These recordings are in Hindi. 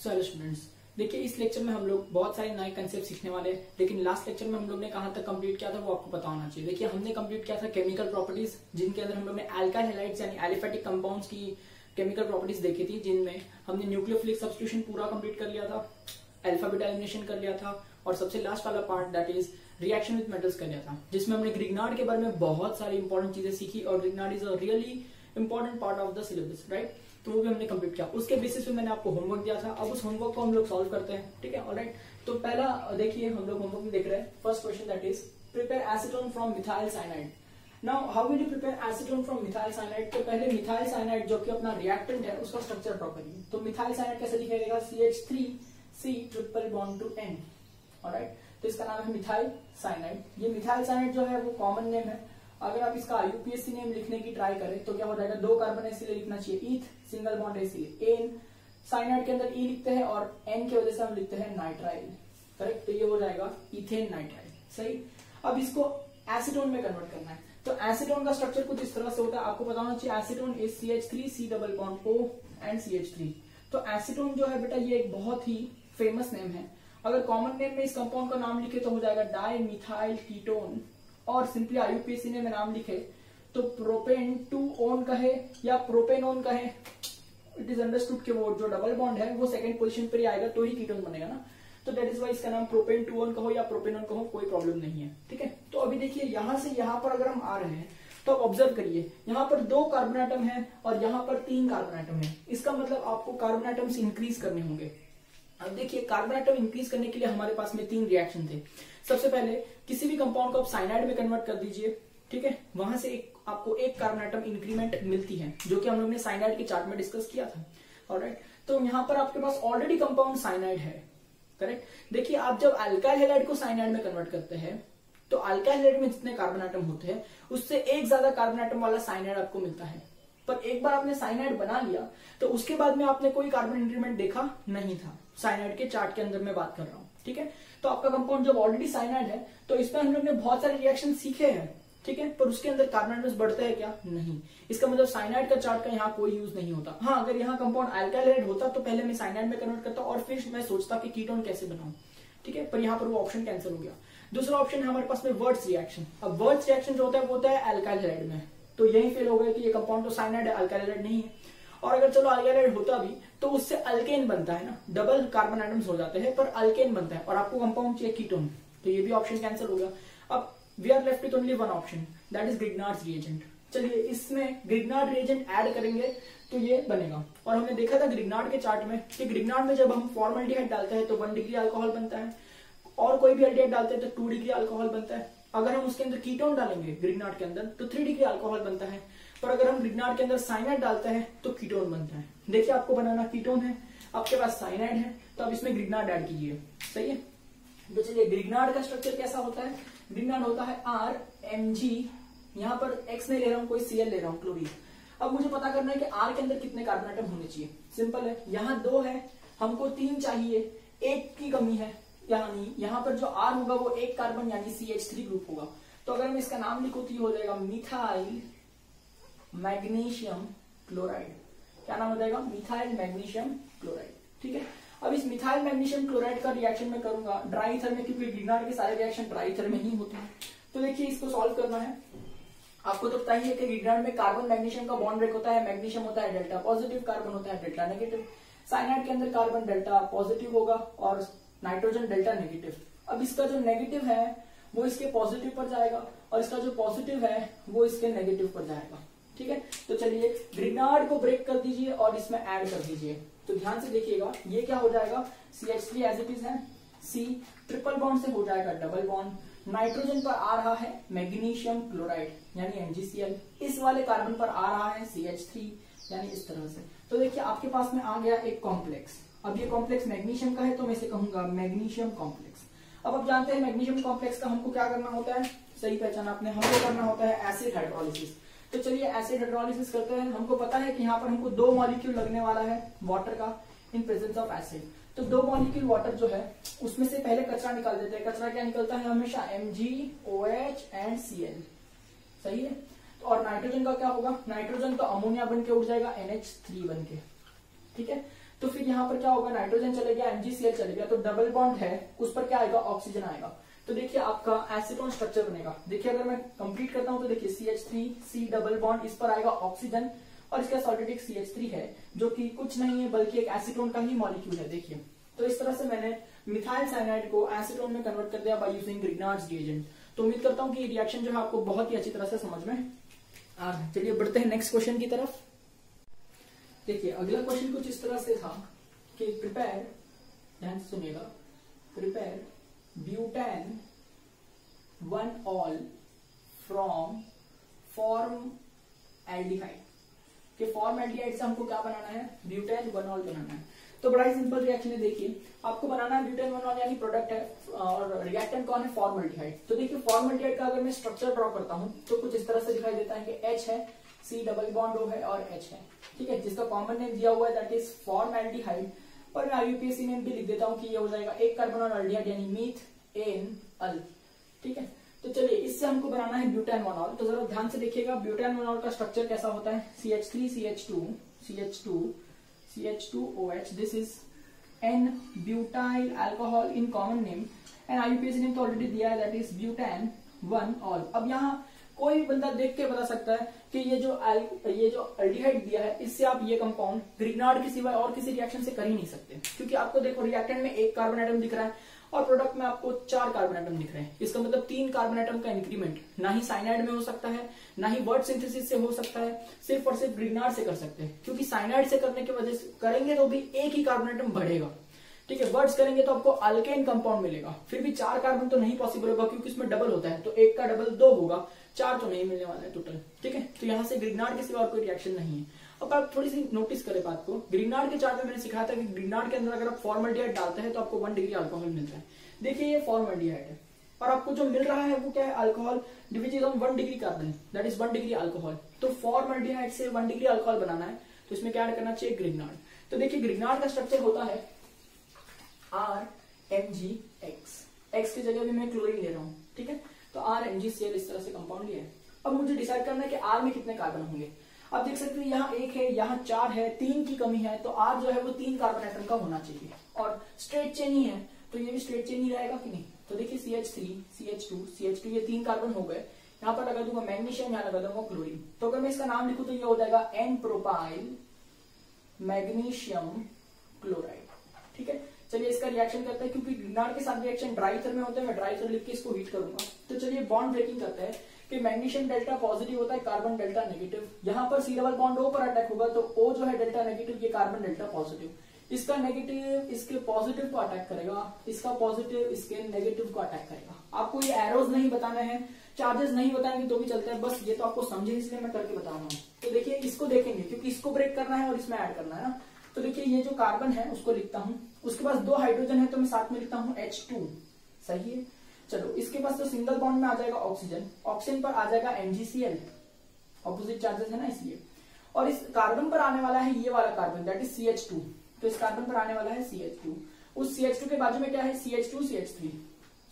हेलो स्टूडेंट्स, देखिए इस लेक्चर में हम लोग बहुत सारे नए कंसेप्ट सीखने वाले हैं। लेकिन लास्ट लेक्चर में हम लोग ने कहां तक कंप्लीट किया था वो आपको पता होना चाहिए। देखिए हमने कंप्लीट किया था केमिकल प्रॉपर्टीज, जिनके अंदर हम लोग ने अल्काइल हैलाइड्स यानी एलिफेटिक कंपाउंड्स की केमिकल प्रॉपर्टीज देखी थी, जिनमें हमने न्यूक्लियोफिलिक सब्स्टिट्यूशन पूरा कंप्लीट कर लिया था, अल्फा बीटा एलिमिनेशन कर लिया था, और सबसे लास्ट वाला part that is reaction with metals कर लिया था, जिसमें हमने ग्रिग्नार्ड के बारे में बहुत सारी इंपॉर्टेंट चीजें सीखी। और Grignard is a really important part of the syllabus, right. तो वो भी हमने कंप्लीट किया। उसके बेसिस पे मैंने आपको होमवर्क दिया था। अब उस होमवर्क को हम लोग सॉल्व करते हैं, ठीक है। ऑलराइट, तो पहला देखिए हम लोग होमवर्क में देख रहे हैं। First question that is prepare acetone from methyl cyanide. Now how will you prepare acetone from methyl cyanide. तो पहले मिथाइल साइनाइड जो कि अपना रिएक्टेंट है उसका स्ट्रक्चर ड्रॉ करिए। तो मिथाइल साइनाइड कैसे लिखा जाएगा, CH3C triple bond to N। Alright, तो इसका नाम है मिथाइल साइनाइड। ये मिथाइल साइनाइड जो है वो कॉमन नेम है। अगर आप इसका IUPAC नेम लिखने की ट्राई करें तो क्या हो जाएगा, 2 कार्बन है इसलिए लिखना चाहिए ईथ, सिंगल बॉन्ड है इसलिए एन। साइनाइड के अंदर E लिखते हैं और N की वजह से हम लिखते हैं नाइट्राइल, करेक्ट। तो ये हो जाएगा इथेन नाइट्राइल, सही। अब इसको एसीटोन में कन्वर्ट करना है। तो एसीटोन का स्ट्रक्चर कुछ इस तरह से होता है, आपको पता होना चाहिए। Acetone is CH3C double bond O and CH3। तो एसीटोन जो है बेटा ये एक बहुत ही फेमस नेम है। अगर कॉमन नेम में इस कंपाउंड का नाम लिखे तो हो जाएगा डाई मिथाइल कीटोन, और सिंपली IUPAC ने में नाम लिखे तो प्रोपेन 2-ओन कहे या प्रोपेनोन कहे, इट इज अंडरस्टूड कि वो जो डबल बॉन्ड है वो सेकंड पोजीशन पर ही आएगा तो ही कीटोन बनेगा ना। तो दैट इज वाई इसका नाम प्रोपेन 2-ओन कहो या प्रोपेनोन कहो, कोई प्रॉब्लम नहीं है, ठीक है। तो अभी देखिए यहां से यहां पर अगर हम आ रहे हैं तो आप ऑब्जर्व करिए, यहाँ पर 2 कार्बन एटम है और यहाँ पर 3 कार्बन एटम है। इसका मतलब आपको कार्बन एटम्स इंक्रीज करने होंगे। अब देखिए कार्बन एटम इंक्रीज करने के लिए हमारे पास में 3 रिएक्शन थे। सबसे पहले किसी भी कंपाउंड को आप साइनाइड में कन्वर्ट कर दीजिए, ठीक है। वहां से आपको 1 कार्बन एटम इंक्रीमेंट मिलती है, जो कि हम लोग ने साइनाइड के चार्ट में डिस्कस किया था। ऑलराइट, तो यहाँ पर आपके पास ऑलरेडी कंपाउंड साइनाइड है, करेक्ट। देखिए आप जब अल्काइल हैलाइड को साइनाइड में कन्वर्ट करते हैं तो अल्काइल हैलाइड में जितने कार्बन एटम होते हैं उससे 1 ज्यादा कार्बन एटम वाला साइनाइड आपको मिलता है। पर एक बार आपने साइनाइड बना लिया तो उसके बाद में आपने कोई कार्बन इंक्रीमेंट देखा नहीं था। साइनाइड के चार्ट के अंदर मैं बात कर रहा हूं, ठीक है। तो आपका कंपाउंड जब ऑलरेडी साइनाइड है तो इसमें हम लोग ने बहुत सारे रिएक्शन सीखे हैं, ठीक है। पर उसके अंदर कार्बन एटम्स बढ़ते हैं क्या, नहीं। इसका मतलब साइनाइड का चार्ट का यहाँ कोई यूज नहीं होता। हाँ, अगर यहाँ कंपाउंड अल्काइल हैलाइड होता तो पहले मैं साइनाइड में कन्वर्ट करता और फिर मैं सोचता कि कीटोन कैसे बनाऊं, ठीक है। पर यहाँ पर वो ऑप्शन कैंसिल हो गया। दूसरा ऑप्शन है हमारे पास में वर्ड्स रिएक्शन। अब वर्ड्स रिएक्शन जो होता है वो होता है अल्काइल हैलाइड में, तो यही फेल हो गया कि ये कंपाउंड तो साइनाइड है, अल्काइल हैलाइड नहीं है। और अगर चलो अल्काइल हैलाइड होता भी तो उससे अल्केन बनता है ना, डबल कार्बन एटम्स हो जाते हैं पर अल्केन बनता है, और आपको कंपाउंड चाहिए कीटोन, तो ये भी ऑप्शन कैंसिल हो गया। अब we are left with only one option that is Grignard's reagent. चलिए इसमें ग्रिग्नार्ड रिएजेंट ऐड करेंगे तो ये बनेगा। और हमने देखा था ग्रिग्नार्ड के चार्ट में कि ग्रिग्नार्ड में जब हम फॉर्मल्डिहाइड डालते हैं तो 1 डिग्री अल्कोहल बनता है, और कोई भी एल्डिहाइड डालते हैं तो 2 डिग्री अल्कोहल बनता है। अगर हम उसके अंदर कीटोन डालेंगे ग्रिग्नार्ड के अंदर तो 3 डिग्री अल्कोहल बनता है। पर अगर हम ग्रिग्नार्ड के अंदर साइनाइड डालते हैं तो कीटोन बनता है। देखिए आपको बनाना कीटोन है, आपके पास साइनाइड है, तो आप इसमें ग्रिग्नार्ड ऐड कीजिए, सही है। तो चलिए ग्रिग्नार्ड का स्ट्रक्चर कैसा होता है, ग्रिग्नार्ड होता है RMG। यहाँ पर X नहीं ले रहा हूँ, कोई Cl ले रहा हूँ, क्लोरीन। अब मुझे पता करना है कि R के अंदर कितने कार्बन एटम होने चाहिए। सिंपल है, यहाँ 2 है, हमको 3 चाहिए, 1 की कमी है, यानी यहाँ पर जो R होगा वो 1 कार्बन यानी CH3 ग्रुप होगा। तो अगर मैं इसका नाम लिखूं तो ये हो जाएगा मिथाइल मैग्नीशियम क्लोराइड। क्या नाम हो जाएगा, मिथाइल मैग्नीशियम क्लोराइड, ठीक है। अब इस मिथाइल मैग्नीशियम क्लोराइड का रिएक्शन मैं करूंगा ड्राई ईथर में, क्योंकि ग्रिग्नार्ड के सारे रिएक्शन ड्राई ईथर में ही होते हैं। तो देखिए इसको सॉल्व करना है। आपको तो पता ही है कि ग्रिग्नार्ड में कार्बन मैग्नीशियम का बॉन्ड ब्रेक होता है, मैग्नीशियम होता है डेल्टा पॉजिटिव, कार्बन होता है डेल्टा नेगेटिव। साइनाइड के अंदर कार्बन डेल्टा पॉजिटिव होगा और नाइट्रोजन डेल्टा नेगेटिव। अब इसका जो नेगेटिव है वो इसके पॉजिटिव पर जाएगा और इसका जो पॉजिटिव है वो इसके नेगेटिव पर जाएगा, ठीक है। तो चलिए ग्रिग्नार्ड को ब्रेक कर दीजिए और इसमें ऐड कर दीजिए। तो ध्यान से देखिएगा ये क्या हो जाएगा, CH3 एज इट इज है, C ट्रिपल बॉन्ड से हो जाएगा डबल बॉन्ड, नाइट्रोजन पर आ रहा है मैग्नीशियम क्लोराइड यानी MgCl, इस वाले कार्बन पर आ रहा है CH3 यानी इस तरह से। तो देखिए आपके पास में आ गया एक कॉम्प्लेक्स। अब ये कॉम्प्लेक्स मैग्नीशियम का है तो मैं इसे कहूंगा मैग्नीशियम कॉम्प्लेक्स। अब आप जानते हैं मैग्नीशियम कॉम्प्लेक्स का हमको क्या करना होता है, सही पहचाना आपने, हमको करना होता है एसिड हाइड्रोलिसिस। तो चलिए एसिड हाइड्रोलिसिस करते हैं। हमको पता है कि यहाँ पर हमको 2 मॉलिक्यूल लगने वाला है वाटर का इन प्रेजेंस ऑफ एसिड। तो 2 मॉलिक्यूल वाटर जो है उसमें से पहले कचरा निकाल देते हैं। कचरा क्या निकलता है हमेशा, MgOH एंड Cl, सही है। तो और नाइट्रोजन का क्या होगा, नाइट्रोजन तो अमोनिया बन के उठ जाएगा NH3 बन के, ठीक है। तो फिर यहाँ पर क्या होगा, नाइट्रोजन चले गया, MgCl चले गया, तो डबल बॉन्ड है उस पर क्या आएगा, ऑक्सीजन आएगा। तो देखिए आपका एसीटोन स्ट्रक्चर बनेगा। देखिए अगर मैं कंप्लीट करता हूं तो देखिए CH3 C डबल बॉन्ड, इस पर आएगा ऑक्सीजन और इसके साथ ऑलरेडी एक CH3 है जो कि कुछ नहीं है बल्कि एक एसीटोन का ही मॉलिक्यूल है। देखिए तो इस तरह से मैंने मिथाइल साइनाइड को एसीटोन में कन्वर्ट कर दिया बाय यूजिंग ग्रिग्नार्ड्स रिएजेंट। तो उम्मीद करता हूं कि ये रिएक्शन जो है आपको बहुत ही अच्छी तरह से समझ में आ रहा है। चलिए बढ़ते हैं नेक्स्ट क्वेश्चन की तरफ। देखिए अगला क्वेश्चन कुछ इस तरह से था कि प्रिपेयर, ध्यान से सुनिएगा, प्रिपेयर ब्यूटेन 1 ऑल फ्रॉम फॉर्मएल्डिहाइड। कि फॉर्मएल्डिहाइड से हमको क्या बनाना है, ब्यूटेन 1 ऑल बनाना है। तो बड़ा ही सिंपल रिएक्शन है। देखिए आपको बनाना है ब्यूटेन 1 ऑल यानी प्रोडक्ट है और रिएक्टेंट कौन है, फॉर्मएल्डिहाइड। तो देखिए फॉर्मएल्डिहाइड का अगर मैं स्ट्रक्चर ड्रॉ करता हूं तो कुछ इस तरह से दिखाई देता है कि H है, C डबल बॉन्ड O है और H है, ठीक है, जिसका कॉमन नेम दिया हुआ है दैट इज फॉर्मएल्डिहाइड। पर मैं IUPAC नेम भी लिख देता हूं कि ये हो जाएगा एक कार्बन और एल्डिहाइड यानी मीथेनॉल, ठीक है। तो चलिए इससे हमको बनाना है ब्यूटेन 1 ऑल। तो जरा ध्यान से देखिएगा ब्यूटेन 1 ऑल का स्ट्रक्चर कैसा होता है, CH3 CH2 CH2 CH2OH, this is N butyl alcohol in common name and IUPAC name तो ऑलरेडी दिया है दैट इज ब्यूटेन 1 ऑल। अब यहाँ कोई बंदा देख के बता सकता है कि ये जो एल्डिहाइड दिया है इससे आप ये कंपाउंड ग्रिग्नार्ड के सिवाय और किसी रिएक्शन से कर ही नहीं सकते, क्योंकि आपको देखो रिएक्टेंट में एक कार्बन एटम दिख रहा है और प्रोडक्ट में आपको 4 कार्बन एटम दिख रहे हैं। इसका मतलब 3 कार्बन एटम का इंक्रीमेंट ना ही साइनाइड में हो सकता है, ना ही वर्ड सिंथेसिस से हो सकता है, सिर्फ और सिर्फ ग्रिग्नार्ड से कर सकते हैं। क्योंकि साइनाइड से करने की वजह से करेंगे तो भी एक ही कार्बन एटम बढ़ेगा, ठीक है। वर्ड्स करेंगे तो आपको अल्केन कंपाउंड मिलेगा, फिर भी 4 कार्बन तो नहीं पॉसिबल होगा क्योंकि इसमें डबल होता है, तो 1 का डबल 2 होगा, 4 तो नहीं मिलने वाला है टोटल, ठीक है। तो यहाँ से ग्रिग्नार्ड के सिवा और कोई रिएक्शन नहीं है। अब आप थोड़ी सी नोटिस करें बात को, ग्रिग्नार्ड के चार्ट में मैंने सिखाया था कि ग्रिग्नार्ड के अंदर अगर आप फॉर्मएल्डिहाइड डालते हैं तो आपको 1 डिग्री अल्कोहल मिलता है। देखिए ये फॉर्मएल्डिहाइड है और आपको जो मिल रहा है वो क्या है, alcohol which is on 1 degree carbon, that is 1 degree alcohol. तो फॉर्मएल्डिहाइड से 1 डिग्री अल्कोहल बनाना है तो इसमें क्या ऐड करना चाहिए, ग्रिग्नार्ड। तो देखिए ग्रिग्नार्ड का स्ट्रक्चर होता है RMgX, X की जगह भी मैं क्लोरीन ले रहा हूं, ठीक है। तो RMgCl इस तरह से कंपाउंड लिया है। अब मुझे डिसाइड करना है कि R में कितने कार्बन होंगे। आप देख सकते हैं यहाँ 1 है, यहाँ 4 है, 3 की कमी है, तो R जो है वो 3 कार्बन एटम का होना चाहिए और स्ट्रेट चेन ही है तो ये भी स्ट्रेट चेन ही रहेगा कि नहीं। तो देखिए CH3 CH2 CH2 ये 3 कार्बन हो गए, यहाँ पर लगा दूंगा मैग्नीशियम, यहाँ लगा दूंगा क्लोरीन। तो अगर मैं इसका नाम लिखूं तो ये हो जाएगा N प्रोपाइल मैग्नीशियम क्लोराइड, ठीक है। चलिए इसका रिएक्शन करते हैं, क्योंकि ग्रिग्नार्ड के साथ रिएक्शन ड्राई ईथर में होता है, मैं ड्राई ईथर लिख के इसको हीट करूंगा। तो चलिए बॉन्ड ब्रेकिंग करते हैं कि मैग्नीशियम डेल्टा पॉजिटिव होता है, कार्बन डेल्टा नेगेटिव। यहाँ पर C डबल बॉन्ड O पर अटैक होगा तो O जो है डेल्टा नेगेटिव, ये कार्बन डेल्टा पॉजिटिव। इसका नेगेटिव इसके पॉजिटिव को अटैक करेगा, इसका पॉजिटिव इसके नेगेटिव को अटैक करेगा। आपको ये एरोज नहीं बताना है, चार्जेस नहीं बताएंगे तो भी चलता है, बस ये तो आपको समझे इसलिए मैं करके बता रहा हूँ। तो देखिए इसको देखेंगे क्योंकि इसको ब्रेक करना है और इसमें ऐड करना है ना। तो देखिए ये जो कार्बन है उसको लिखता हूं, उसके पास 2 हाइड्रोजन है तो मैं साथ में लिखता हूं H2, सही है। चलो इसके पास तो सिंगल बॉन्ड में आ जाएगा ऑक्सीजन, ऑक्सीजन पर आ जाएगा MgCl, ऑपोजिट चार्जेस है ना इसलिए। और इस कार्बन पर आने वाला है ये वाला कार्बन दैट इज CH2, तो इस कार्बन पर आने वाला है CH2। उस CH2 के बाजू में क्या है, CH2 CH3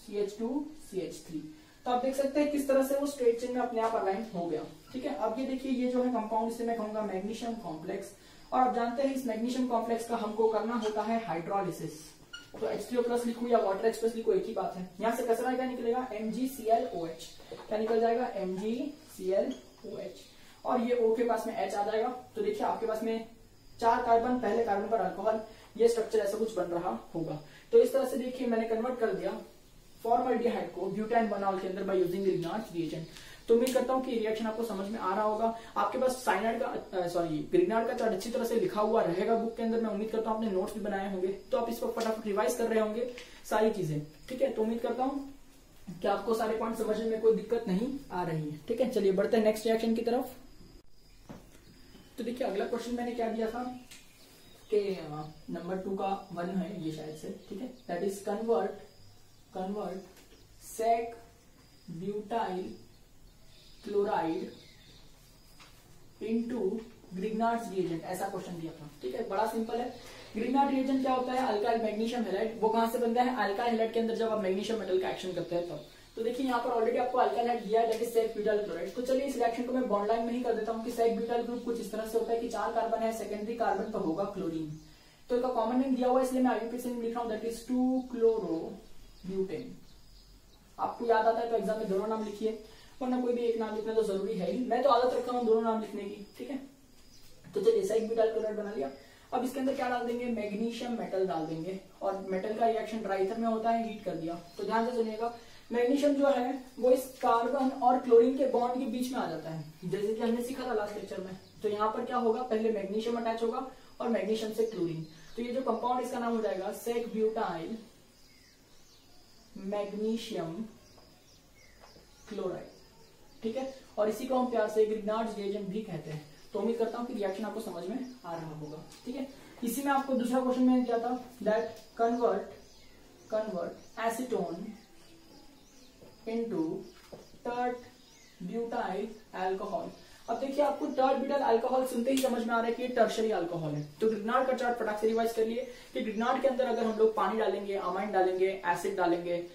CH2 CH3। तो आप देख सकते हैं किस तरह से वो स्ट्रेट चेन में अपने आप अलाइन हो गया, ठीक है। अब ये देखिए ये जो है कंपाउंड, इसे मैं कहूंगा मैग्नीशियम कॉम्प्लेक्स, और आप जानते हैं इस मैग्नीशियम कॉम्प्लेक्स का हमको करना होता है हाइड्रोलिसिस। तो H3O+ लिखूं या वाटर एक्सप्रेस लिखूं एक ही बात है। यहां से कचरा क्या निकलेगा, MgClOH, क्या निकल जाएगा MgClOH, और ये O के पास में H आ जाएगा। तो देखिए आपके पास में 4 कार्बन, पहले कार्बन पर अल्कोहल, ये स्ट्रक्चर ऐसा कुछ बन रहा होगा। तो इस तरह से देखिए मैंने कन्वर्ट कर दिया फॉर्मएल्डिहाइड को ब्यूटेन 1 ऑल के अंदर बाय यूजिंग ग्रिग्नार्ड्स रिएजेंट। तो उम्मीद करता हूं कि रिएक्शन आपको समझ में आ रहा होगा। आपके पास साइनाइड का ग्रिग्नार्ड का चार्ट अच्छी तरह से लिखा हुआ रहेगा बुक के अंदर। मैं उम्मीद करता हूं आपने नोट्स भी बनाए होंगे, तो आप इसको फटाफट रिवाइज कर रहे होंगे सारी चीजें, ठीक है। तो उम्मीद करता हूं कि आपको सारे पॉइंट समझने में कोई दिक्कत नहीं आ रही है, ठीक है। चलिए बढ़ते हैं नेक्स्ट रिएक्शन की तरफ। तो देखिए अगला क्वेश्चन मैंने क्या दिया था कि नंबर 2 का 1 है ये शायद से, ठीक है। That is convert sec butyl chloride into Grignard's reagent, ऐसा क्वेश्चन दिया था, ठीक है। बड़ा सिंपल है। ग्रिग्नार्ड रिएजेंट क्या होता है, अल्काइल मैग्नीशियम हैलाइड। वो कहां से बनता है, अल्काइल हैलाइड के अंदर जब आप मैग्नीशियम मेटल का एक्शन करते हैं तब। तो देखिए यहाँ पर ऑलरेडी आपको अल्काइल हैलाइड दिया है that is sec butyl chloride. तो चलिए इस रिएक्शन को मैं बॉन्ड लाइन में ही कर देता हूँ कि सेक ब्यूटाइल ग्रुप कुछ इस तरह से होता है कि 4 कार्बन है, सेकेंडरी कार्बन पर होगा क्लोरीन, तो इसका कॉमन नेम दिया हुआ है इसलिए मैं आईयूपीएसी नेम लिख रहा हूं, दैट इज 2-chloro-butane। आपको याद आता है तो एग्जाम में दोनों नाम लिखिए, वरना कोई भी एक नाम लिखना तो जरूरी है ही। मैं तो आदत रखता हूँ दोनों नाम लिखने की, ठीक है। तो चलिए साइक ब्यूटाइल क्लोराइड बना लिया। अब इसके अंदर क्या डाल देंगे, मैग्नीशियम मेटल डाल देंगे, और मेटल का रिएक्शन ड्राई ईथर में होता है, हीट कर दिया। तो ध्यान से सुनिएगा, मैग्नीशियम जो है वो इस कार्बन और क्लोरीन के बॉन्ड के बीच में आ जाता है, जैसे कि हमने सीखा था लास्ट लेक्चर में। तो यहाँ पर क्या होगा, पहले मैग्नीशियम अटैच होगा और मैग्नीशियम से क्लोरीन, तो ये जो कंपाउंड इसका नाम हो जाएगा सेक ब्यूटाइल मैग्नीशियम क्लोराइड, ठीक है। और इसी को हम प्यार से ग्रिग्नार्ड्स रिएजेंट भी कहते हैं। तो उम्मीद करता हूं कि रिएक्शन आपको समझ में आ रहा होगा, ठीक है। इसी में आपको दूसरा क्वेश्चन मैंने दिया था, that convert acetone into tert butyl alcohol. अब देखिए, आपको टर्ट ब्यूटाइल अल्कोहल सुनते ही समझ में आ रहा है कि ये टर्शरी अल्कोहल है। तो ग्रिग्नार्ड का चार्ट फटाक से रिवाइज कर लिए कि ग्रिग्नार्ड के अंदर अगर हम लोग पानी डालेंगे, अमाइन डालेंगे, एसिड डालेंगे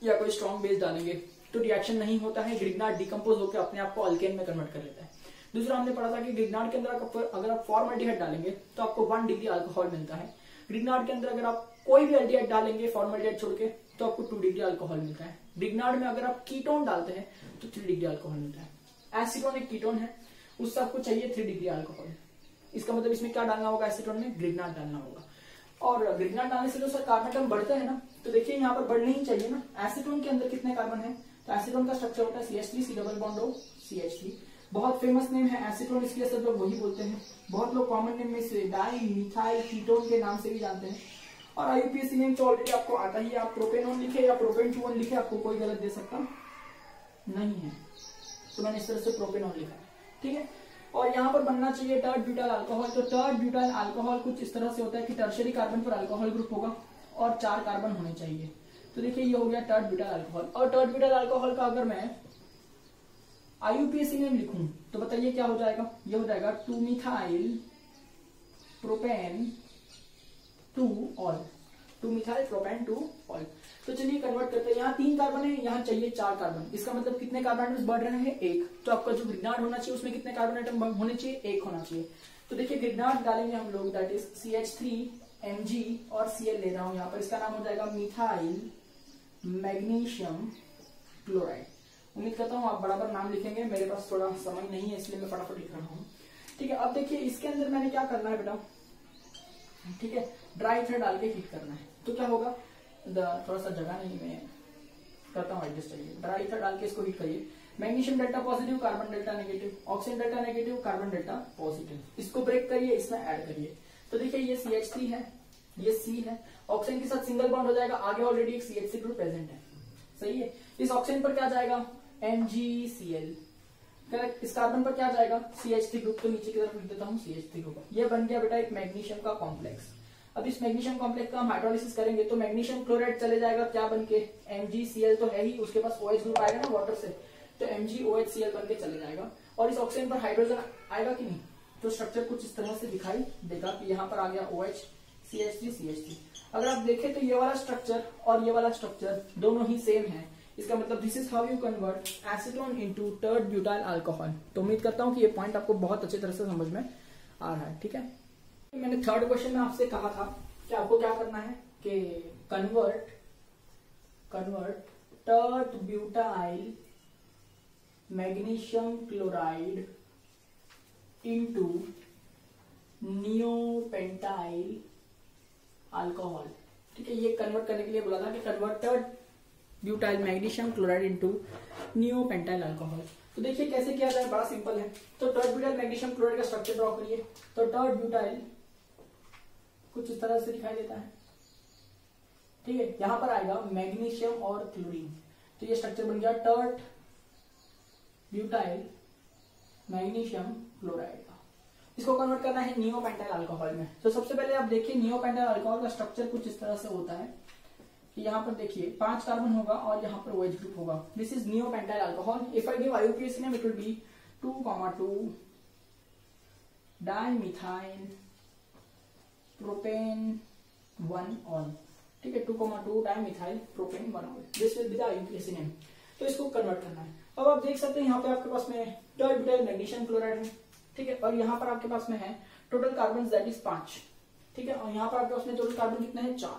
या कोई स्ट्रॉन्ग बेस डालेंगे तो रिएक्शन नहीं होता है, ग्रिग्नार्ड डिकम्पोज होकर अपने आप को अल्केन में कन्वर्ट कर लेता है। दूसरा हमने पढ़ा था कि ग्रिग्नार्ड के अंदर अगर आप फॉर्मल्डिहाइड डालेंगे तो आपको 1 डिग्री अल्कोहल मिलता है। ग्रिग्नार्ड के अंदर अगर आप कोई भी एल्डिहाइड डालेंगे फॉर्मल्डिहाइड छोड़ के तो आपको 2 डिग्री अल्कोहल मिलता है। ग्रिग्नार्ड में अगर आप कीटोन डालते हैं तो 3 डिग्री अल्कोहल मिलता है। एसीटोन एक कीटोन है, उससे आपको चाहिए 3 डिग्री अल्कोहल। इसका मतलब इसमें क्या डालना होगा, एसीटोन में ग्रिग्नार्ड डालना होगा। और ग्रिग्नार्ड डालने से जो सर कार्बन एटम बढ़ते हैं ना, तो देखिए यहाँ पर बढ़ने ही चाहिए ना। एसीटोन के अंदर कितने कार्बन है, तो एसीटोन का स्ट्रक्चर होता है CH3 C double bond O CH3। बहुत फेमस नेम है एसीटोन, इसलिए सब लोग वही बोलते हैं। बहुत लोग कॉमन नेम में से डाई मिथाइल कीटोन के नाम से भी जानते हैं। और आईयूपीएसी नेम तो ऑलरेडी आपको आता ही है, आप प्रोपेनोन लिखे या प्रोपेन-2-1 लिखे, आपको कोई गलत दे सकता नहीं है। तो मैंने इस तरह से प्रोपेनोन लिखा है, ठीक है। और यहाँ पर बनना चाहिए टर्ट ब्यूटाइल अल्कोहल। तो टर्ट ब्यूटाइल अल्कोहल कुछ इस तरह से होता है कि टर्शरी कार्बन पर अल्कोहल ग्रुप होगा और 4 कार्बन होने चाहिए। तो देखिए ये हो गया टर्ट ब्यूटाइल अल्कोहल। और टर्ट ब्यूटाइल अल्कोहल का अगर मैं आईयूपीएसी नेम लिखूं तो बताइए क्या हो जाएगा, ये हो जाएगा 2-methyl प्रोपेन 2-ऑल, 2-methyl प्रोपेन 2-ऑल। तो चलिए कन्वर्ट करते हैं। यहाँ 3 कार्बन है, यहाँ चाहिए 4 कार्बन। इसका मतलब कितने कार्बन एटम्स बढ़ रहे हैं, 1। तो आपका जो ग्रिग्नार्ड होना चाहिए उसमें कितने कार्बन एटम होने चाहिए, 1 होना चाहिए। तो देखिए ग्रिग्नार्ड डालेंगे हम लोग, दैट इज CH3 Mg और Cl ले रहा हूं यहाँ पर। इसका नाम हो जाएगा मिथाइल मैग्नीशियम क्लोराइड। उम्मीद करता हूँ आप बराबर नाम लिखेंगे, मेरे पास थोड़ा समय नहीं है इसलिए मैं फटाफट लिख रहा हूँ, ठीक है। अब देखिए इसके अंदर मैंने क्या करना है बेटा, ठीक है, ड्राई ईथर डाल के हीट करना है। तो क्या होगा, थोड़ा सा जगह नहीं, मैं करता हूँ एडजस्ट। चाहिए ड्राई ईथर डाल के इसको हीट करिए। Magnesium delta positive, carbon delta negative, oxygen delta negative, carbon delta positive. इसको ब्रेक करिए, इसमें ऐड करिए। तो देखिए ये CH3 है, ये C है, ऑक्सीजन के साथ सिंगल बॉन्ड हो जाएगा, आगे ऑलरेडी एक CH3 ग्रुप प्रेजेंट है, सही है। इस ऑक्सीजन पर क्या जाएगा, MgCl। करेक्ट। इस कार्बन पर क्या जाएगा, CH3 ग्रुप। तो नीचे की तरफ लिख देता हूँ CH3 ग्रुप। ये बन गया बेटा एक मैग्नीशियम का कॉम्प्लेक्स। अब इस मैग्नीशियम कॉम्प्लेक्स का हम हाइड्रोलिसिस करेंगे तो मैग्नीशियम क्लोराइड चले जाएगा क्या बन के, MgCl तो है ही, उसके पास OH ग्रुप आएगा ना वाटर से, तो MgOHCl बन के चले जाएगा। और इस ऑक्सीजन पर हाइड्रोजन आएगा कि नहीं, तो स्ट्रक्चर कुछ इस तरह से दिखाई देगा कि यहाँ पर आ गया OH CH3 CH3। अगर आप देखें तो ये वाला स्ट्रक्चर और ये वाला स्ट्रक्चर दोनों ही सेम है। इसका मतलब this is how you convert acetone into tert butyl alcohol. तो उम्मीद करता हूँ कि ये पॉइंट आपको बहुत अच्छी तरह से समझ में आ रहा है, ठीक है। मैंने थर्ड क्वेश्चन में आपसे कहा था कि आपको क्या करना है कि convert tert butyl magnesium chloride into neopentyl alcohol, ठीक है। ये कन्वर्ट करने के लिए बोला था कि convert butyl magnesium chloride into neopentyl alcohol. तो देखिए कैसे किया जाए, बड़ा सिंपल है। तो टर्ट ब्यूटाइल मैग्नीशियम क्लोराइड का स्ट्रक्चर ड्रॉ करिए। तो टर्ट ब्यूटाइल कुछ इस तरह से दिखाई देता है, ठीक है। यहां पर आएगा मैग्नीशियम और क्लोरीन, तो ये स्ट्रक्चर बन गया टर्ट ब्यूटाइल मैग्नीशियम क्लोराइड का। इसको कन्वर्ट करना है नियोपेंटाइल अल्कोहल में। तो सबसे पहले आप देखिए नियोपेंटाइल अल्कोहल का स्ट्रक्चर कुछ इस तरह से होता है कि यहाँ पर देखिए 5 कार्बन होगा और यहाँ पर OH ग्रुप होगा। This is neopentyl alcohol. If I give IUPAC name it will be 2,2 dimethyl propane one ol, ठीक है। 2,2 dimethyl propane one ol, this will be the IUPAC name. तो इसको कन्वर्ट करना है। अब आप देख सकते हैं यहाँ पे आपके पास में टर्ट ब्यूटाइल मैग्नीशियम क्लोराइड है, ठीक है। और यहाँ पर आपके पास में है टोटल कार्बन दैट इज 5, ठीक है, और यहाँ पर आपके पास में टोटल कार्बन कितना है 4,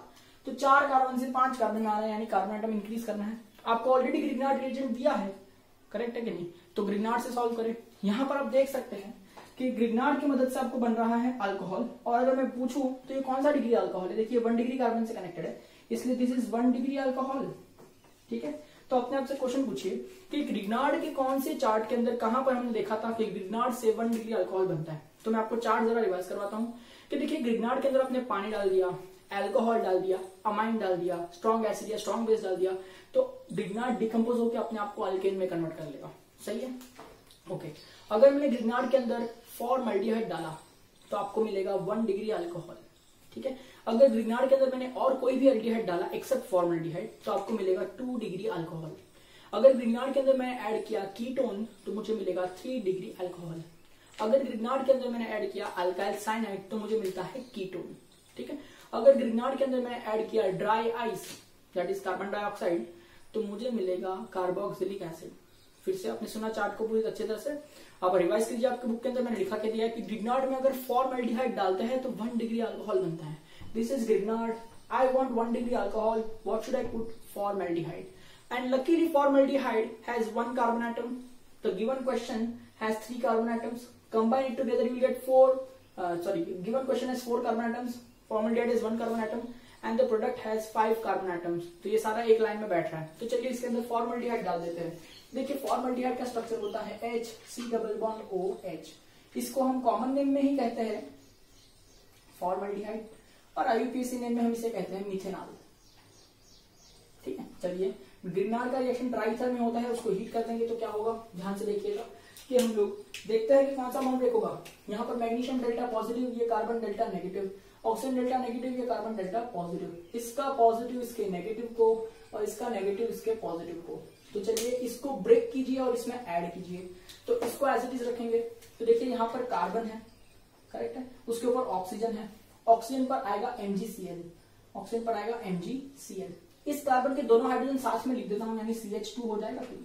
तो 4 कार्बन से 5 कार्बन में आ रहा है, यानी कार्बन आइटम इंक्रीज करना है। आपको ऑलरेडी ग्रिग्नार्ड रिएजेंट दिया है, करेक्ट है कि नहीं, तो ग्रिग्नार्ड से सॉल्व करें। यहाँ पर आप देख सकते हैं कि ग्रिग्नार्ड की मदद से आपको बन रहा है अल्कोहल, और अगर मैं पूछूं तो ये कौन सा डिग्री अल्कोहल है, देखिए 1 डिग्री कार्बन से कनेक्टेड है, इसलिए दिस इज 1 डिग्री अल्कोहल। ठीक है, तो अपने आप से क्वेश्चन पूछिए कि ग्रिग्नार्ड के कौन से चार्ट के अंदर कहां पर हमने देखा था कि ग्रिग्नार्ड से 1 डिग्री अल्कोहल बनता है। तो मैं आपको चार्ट जरा रिवाइज करवाता हूं कि देखिए ग्रिग्नार्ड के अंदर आपने पानी डाल दिया, अल्कोहल डाल दिया, अमाइन डाल दिया, स्ट्रॉन्ग एसिड या स्ट्रॉन्ग बेस डाल दिया, तो ग्रिग्नार्ड डिकम्पोज होकर अपने आप को अल्केन में कन्वर्ट कर लेगा। सही है, ओके। अगर मैंने ग्रिग्नार्ड के अंदर फॉर्मल्डिहाइड डाला तो आपको मिलेगा 1 डिग्री अल्कोहल। ठीक है, अगर ग्रिग्नार्ड के अंदर मैंने और कोई भी एल्डिहाइड डाला एक्सेप्ट फॉर्मल्डिहाइड तो आपको मिलेगा 2 डिग्री अल्कोहल। अगर ग्रिग्नार्ड के अंदर मैंने ऐड किया कीटोन तो मुझे मिलेगा 3 डिग्री अल्कोहल। अगर ग्रिग्नार्ड के अंदर मैंने ऐड किया अल्काइल साइनाइड तो मुझे मिलता है कीटोन। ठीक है, अगर ग्रिग्नार्ड के अंदर मैंने ऐड किया dry ice that is carbon dioxide तो मुझे मिलेगा कार्बोक्सिलिक एसिड। फिर से आपने सुना चार्ट को पूरी अच्छी तरह से, आप रिवाइज कीजिए। आपके बुक के अंदर मैंने लिखा के दिया है कि ग्रिग्नार्ड में अगर फॉर्मल्डिहाइड डालते हैं तो 1 डिग्री अल्कोहल बनता है। This is Grignard, I want 1 degree alcohol, what should I put, formaldehyde, and luckily formaldehyde has 1 carbon atom. The given question has 3 carbon atoms, combine it together you will get 4 given question has 4 carbon atoms, formaldehyde is 1 carbon atom and the product has 5 carbon atoms। तो ये सारा एक लाइन में बैठ रहा है, तो चलिए इसके अंदर फॉर्मल्डिहाइड डाल देते हैं। देखिए फॉर्मल्डिहाइड का स्ट्रक्चर होता है HC+OH, इसको हम कॉमन नेम में ही कहते हैं फॉर्मल्डिहाइड, और आईयूपीएसी नेम में हम इसे कहते हैं मिथेनॉल। ठीक है, चलिए ग्रिग्नार्ड का रिएक्शन ट्राइथर में होता है, उसको हीट कर देंगे तो क्या होगा, ध्यान से देखिएगा कि हम लोग देखते हैं कि कौन सा अमाउंट ब्रेक होगा। यहाँ पर मैग्नीशियम डेल्टा पॉजिटिव, ये carbon delta negative, oxygen delta negative, ये कार्बन डेल्टा पॉजिटिव, इसका पॉजिटिव इसके नेगेटिव को और इसका नेगेटिव इसके पॉजिटिव को। तो चलिए इसको ब्रेक कीजिए और इसमें ऐड कीजिए, तो इसको एज इट इज रखेंगे। तो देखिए यहाँ पर कार्बन है, करेक्ट है, उसके ऊपर ऑक्सीजन है, ऑक्सीजन पर आएगा MgCl, ऑक्सीजन पर आएगा MgCl। इस कार्बन के दोनों हाइड्रोजन साथ में लिख देता हूं, यानी CH2 हो जाएगा। फिर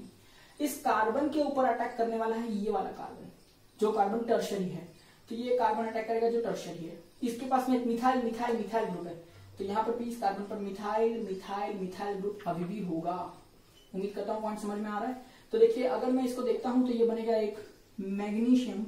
इस कार्बन के ऊपर अटैक करने वाला है ये वाला कार्बन, जो कार्बन टर्शरी है, तो ये कार्बन अटैक करेगा जो टर्शरी है। इसके पास में एक मिथाइल मिथाइल मिथाइल ग्रुप है, तो यहाँ पर भी इस कार्बन पर मिथाइल मिथाइल मिथाइल ग्रुप अभी भी होगा। उम्मीद करता हूँ पॉइंट समझ में आ रहा है। तो देखिए अगर मैं इसको देखता हूं तो ये बनेगा एक मैग्नीशियम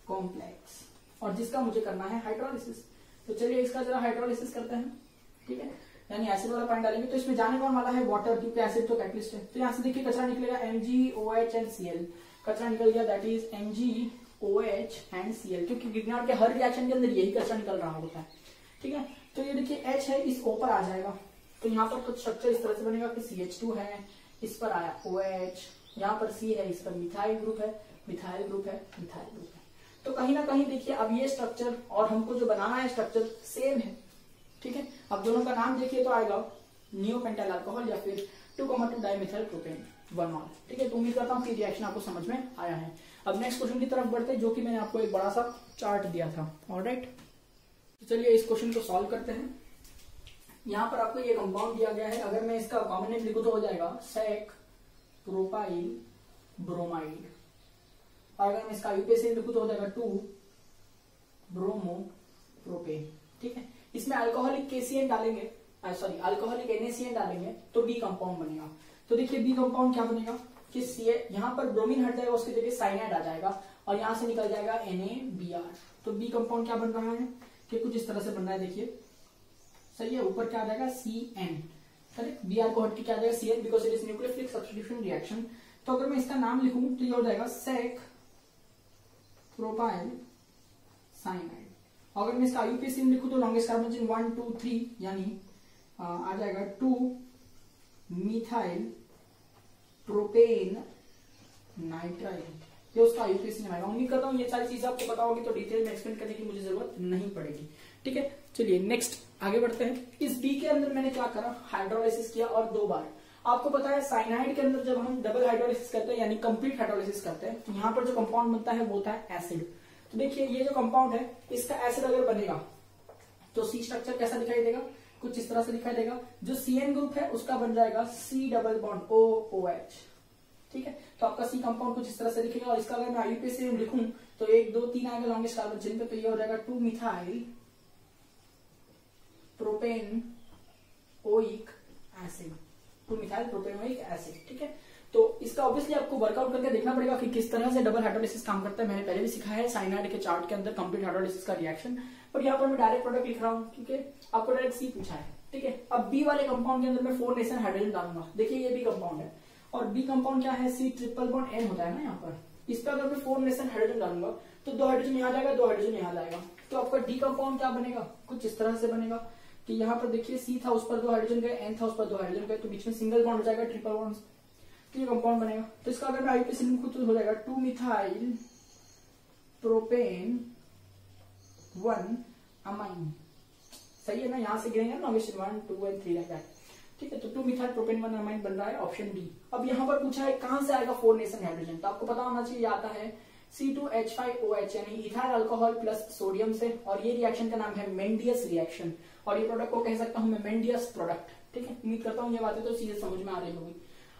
कॉम्प्लेक्स, और जिसका मुझे करना है हाइड्रोलिसिस। तो चलिए इसका जरा हाइड्रोलिसिस करते हैं। ठीक है, यानी एसिड वाला पॉइंट डालेंगे तो इसमें जाने कौन वाला है, वाटर, क्योंकि एसिड तो कैटलिस्ट है। तो यहाँ से देखिए कचरा निकलेगा MgOH एंड Cl, कचरा निकल गया that is MgOH and Cl, क्योंकि ग्रिग्नार्ड के हर रिएक्शन के अंदर यही कचरा निकल रहा होता है। ठीक है, तो ये देखिए H है, इस O पर आ जाएगा, तो यहाँ पर कुछ स्ट्रक्चर इस तरह से बनेगा कि CH2 है, इस पर आया OH, यहाँ पर C है, इस पर मिथाइल ग्रुप है, मिथाइल ग्रुप है, मिथाइल ग्रुप है। तो कहीं ना कहीं देखिए अब ये स्ट्रक्चर और हमको जो बनाना है स्ट्रक्चर सेम है। ठीक है, अब दोनों का नाम देखिए तो आएगा नियोपेंटाइल अल्कोहल या फिर 2,2 डाइमिथाइल प्रोपेन 1-ऑल। ठीक है, तो उम्मीद करता हूँ कि रिएक्शन आपको समझ में आया है। अब नेक्स्ट क्वेश्चन की तरफ बढ़ते हैं, जो कि मैंने आपको एक बड़ा सा चार्ट दिया था। ऑलराइट, तो चलिए इस क्वेश्चन को सॉल्व करते हैं। यहाँ पर आपको ये कंपाउंड दिया गया है, अगर मैं इसका कॉमन नेम लिखूं तो हो जाएगा सेक प्रोपाइल ब्रोमाइड, और अगर मैं इसका आईयूपीएसी लिखूं तो हो जाएगा 2 ब्रोमो प्रोपेन। ठीक है, इसमें अल्कोहलिक KCN डालेंगे, सॉरी अल्कोहलिक NaCN डालेंगे तो बी कंपाउंड बनेगा। तो देखिए बी कंपाउंड क्या बनेगा कि यहाँ पर ब्रोमीन हट जाएगा, उसकी जगह साइनाइड आ जाएगा और यहाँ से निकल जाएगा NaBr। तो बी कंपाउंड क्या बन रहा है कि कुछ इस तरह से बन रहा है, देखिए सही है। ऊपर क्या आ जाएगा CN, करेक्ट, Br को हट के क्या आ जाएगा CN, because it is nucleophilic substitution reaction. तो अगर मैं इसका नाम लिखूं तो ये हो जाएगा सेक प्रोपाइल साइनाइड। अगर मैं इसका आईयूपीएसी लिखूं तो लॉन्गेस्ट कार्बन चेन 1 2 3, यानी आ जाएगा 2 मिथाइल प्रोपेन नाइट्राइल, ये उसका आईयूपीएसी नाम आएगा। उम्मीद करता हूँ ये सारी चीजें आपको पता होगी, तो डिटेल में एक्सप्लेन करने की मुझे जरूरत नहीं पड़ेगी। ठीक है, चलिए नेक्स्ट आगे बढ़ते हैं। इस बी के अंदर मैंने क्या करा, हाइड्रोलाइसिस किया, और 2 बार। आपको पता है साइनाइड के अंदर जब हम डबल हाइड्रोलाइसिस करते हैं यानी कंप्लीट हाइड्रोलाइसिस करते हैं, तो यहाँ पर जो कंपाउंड बनता है वो होता है एसिड। तो देखिए ये जो कंपाउंड है इसका एसिड अगर बनेगा तो सी स्ट्रक्चर कैसा दिखाई देगा, कुछ इस तरह से दिखाई देगा। जो CN ग्रुप है उसका बन जाएगा C+OOH। ठीक है, तो आपका सी कंपाउंड कुछ इस तरह से दिखेगा, और इसका अगर मैं आईयूपीएसी लिखूं तो 1 2 3 आएगा लॉन्गेस्ट कार्बन चेन पे, तो ये हो जाएगा 2 methyl propane oic acid, 2 methyl propanoic acid. ठीक है, तो इसका ऑब्वियसली आपको वर्कआउट करके देखना पड़ेगा कि किस तरह से डबल हाइड्रोलिसिस काम करता है। मैंने पहले भी सिखाया है साइनाइड के चार्ट के अंदर कंप्लीट हाइड्रोलिसिस का रिएक्शन, पर यहाँ पर मैं डायरेक्ट प्रोडक्ट लिख रहा हूँ क्योंकि आपको डायरेक्ट सी पूछा है। ठीक है, अब बी वाले कंपाउंड के अंदर मैं 4 नेशन हाइड्रोजन डालूंगा। देखिए ये बी कंपाउंड है और बी कंपाउंड क्या है, सी ट्रिपल बॉन्ड एन होता है ना यहाँ पर। इस पर अगर मैं 4 नेशन हाइड्रोजन डालूंगा तो 2 हाइड्रोजन यहाँ जाएगा, 2 हाइड्रोजन यहाँ जाएगा, तो आपका डी कंपाउंड क्या बनेगा, कुछ इस तरह से बनेगा कि यहाँ पर देखिए सी था, उस पर 2 हाइड्रोजन गए, एन था, उस पर 2 हाइड्रोजन गए, तो बीच में सिंगल बॉन्ड हो जाएगा, ट्रिपल बॉन्ड, तो ये कंपाउंड बनेगा। तो इसका अगर मैं आईयूपीएसी लिखूं तो हो जाएगा 2 मिथाइल प्रोपेन 1 अमाइन। सही है ना, यहां से गिरेंगे ना, 1 2 एंड 3 लाइक दैट। ठीक है, तो 2 मिथाइल प्रोपेन 1 अमाइन बन रहा है, ऑप्शन डी। अब यहाँ पर पूछा है कहां से आएगा 4 नेशन हाइड्रोजन, तो आपको पता होना चाहिए आता है C2H5OH यानी इथाइल अल्कोहल प्लस सोडियम से, और ये रिएक्शन का नाम है मेंडियस रिएक्शन, और ये प्रोडक्ट को कह सकता हूं मैं मेंडियस प्रोडक्ट। ठीक है, उम्मीद करता हूं ये बातें तो सीधे समझ में आ रही होगी।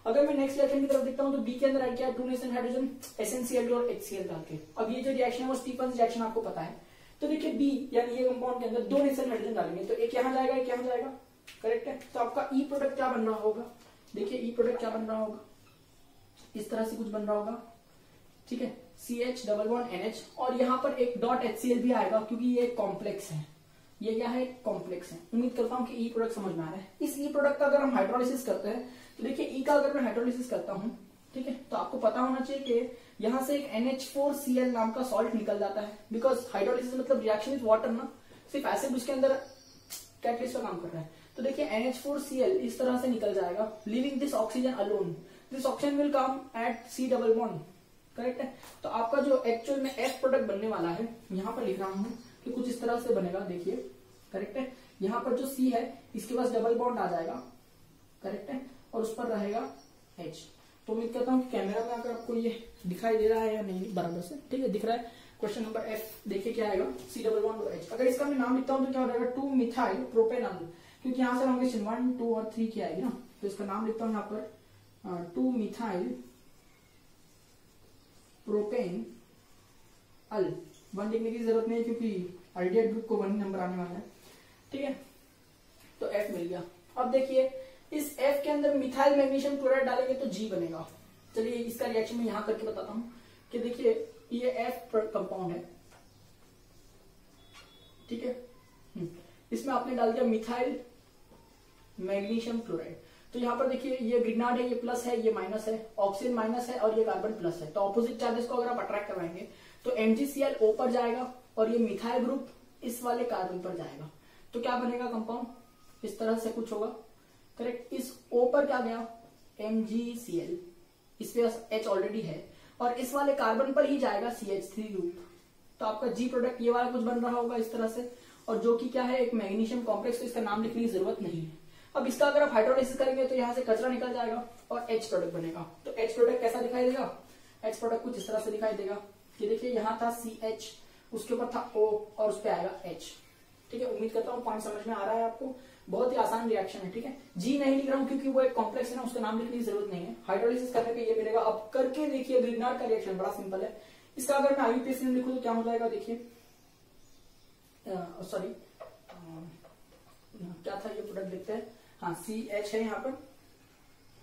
अगर मैं नेक्स्ट रिएक्शन की तरफ देखता हूं तो बी के अंदर ऐड किया 2 नेशन हाइड्रोजन SnCl2 और HCl डाल के। अब ये जो रिएक्शन है वो स्टीफन्स रिएक्शन आपको पता है, तो देखिए बी यानी ये कंपाउंड के अंदर 2 नेशन हाइड्रोजन डालेंगे, तो एक यहाँ जाएगा, एक यहाँ जाएगा, करेक्ट है। तो आपका ई प्रोडक्ट क्या बन रहा होगा, देखिए ई प्रोडक्ट क्या बन रहा होगा, इस तरह से कुछ बन रहा होगा। ठीक है, CH डबल बॉन्ड NH, और यहाँ पर एक डॉट HCl भी आएगा क्योंकि ये कॉम्प्लेक्स है, ये क्या है, कॉम्प्लेक्स है। उम्मीद करता हूं कि ई प्रोडक्ट समझ में आ रहा है। इस ई प्रोडक्ट का अगर हम हाइड्रोलिसिस करते हैं तो देखिए ई का अगर मैं हाइड्रोलिसिस करता हूं, ठीक है, तो आपको पता होना चाहिए कि यहां से एक NH4Cl नाम का सॉल्ट निकल जाता है, बिकॉज हाइड्रोलिसिस मतलब रिएक्शन विद वाटर ना, सिर्फ एसिड उसके अंदर कैटलिस्ट का काम कर रहा है। तो देखिए NH4Cl इस तरह से निकल जाएगा, leaving this oxygen alone, this oxygen will come at C double bond, correct है। तो आपका जो एक्चुअल में F प्रोडक्ट बनने वाला है, यहां पर लिख रहा हूं कि कुछ इस तरह से बनेगा, देखिए, करेक्ट है। यहाँ पर जो C है इसके पास डबल बॉन्ड आ जाएगा, करेक्ट है, और उस पर रहेगा H। तो उम्मीद करता हूँ कि कैमरा में अगर आपको ये दिखाई दे रहा है या नहीं बराबर से, ठीक है, दिख रहा है। क्वेश्चन नंबर F देखिए क्या आएगा, C डबल बॉन्ड और H। अगर इसका मैं नाम लिखता हूँ तो क्या हो जाएगा, 2 मिथाइल प्रोपेनॉल, क्योंकि यहाँ से लॉन्गेशन 1 2 और 3 की आएगी ना, तो इसका नाम लिखता हूँ यहाँ पर 2 मिथाइल प्रोपेन अल। 1 लिखने की जरूरत नहीं है क्योंकि आइडिया ग्रुप को 1 नंबर आने वाला है। ठीक है, तो F मिल गया। अब देखिए इस F के अंदर मिथाइल मैग्नीशियम क्लोराइड डालेंगे तो G बनेगा। चलिए इसका रिएक्शन मैं यहां करके बताता हूं कि देखिए ये F कंपाउंड है, ठीक है, इसमें आपने डाल दिया मिथाइल मैग्नीशियम क्लोराइड, तो यहाँ पर देखिए ये ग्रिग्नार्ड है, ये प्लस है, ये माइनस है, ऑक्सीजन माइनस है और ये कार्बन प्लस है। तो ऑपोजिट चार्जेस को अगर आप अट्रैक्ट करवाएंगे तो MgCl O पर जाएगा और ये मिथाइल ग्रुप इस वाले कार्बन पर जाएगा, तो क्या बनेगा कंपाउंड, इस तरह से कुछ होगा, करेक्ट। इस O पर क्या गया, MgCl, इस पे H ऑलरेडी है और इस वाले कार्बन पर ही जाएगा CH3 ग्रुप, तो आपका G प्रोडक्ट ये वाला कुछ बन रहा होगा इस तरह से, और जो कि क्या है एक मैग्नीशियम कॉम्प्लेक्स, तो इसका नाम लिखने की जरूरत नहीं है। अब इसका अगर आप हाइड्रोलाइसिस करेंगे तो यहाँ से कचरा निकल जाएगा और H प्रोडक्ट बनेगा। तो H प्रोडक्ट कैसा दिखाई देगा, H प्रोडक्ट कुछ इस तरह से दिखाई देगा कि देखिए यहाँ था CH, उसके ऊपर था O और उस पर आएगा H। ठीक है, उम्मीद करता हूँ पॉइंट समझ में आ रहा है आपको, बहुत ही आसान रिएक्शन है। ठीक है, G नहीं लिख रहा हूँ क्योंकि वो एक कॉम्प्लेक्स है ना, उसका नाम लिखने की जरूरत नहीं है, हाइड्रोलाइसिस करने पे ये मिलेगा। अब करके देखिए ग्रिग्नार्ड का रिएक्शन बड़ा सिंपल है, इसका अगर मैं IUPAC में लिखूं तो क्या हो जाएगा, देखिए सॉरी क्या था ये प्रोडक्ट देखते हैं, हाँ CH है यहाँ पर,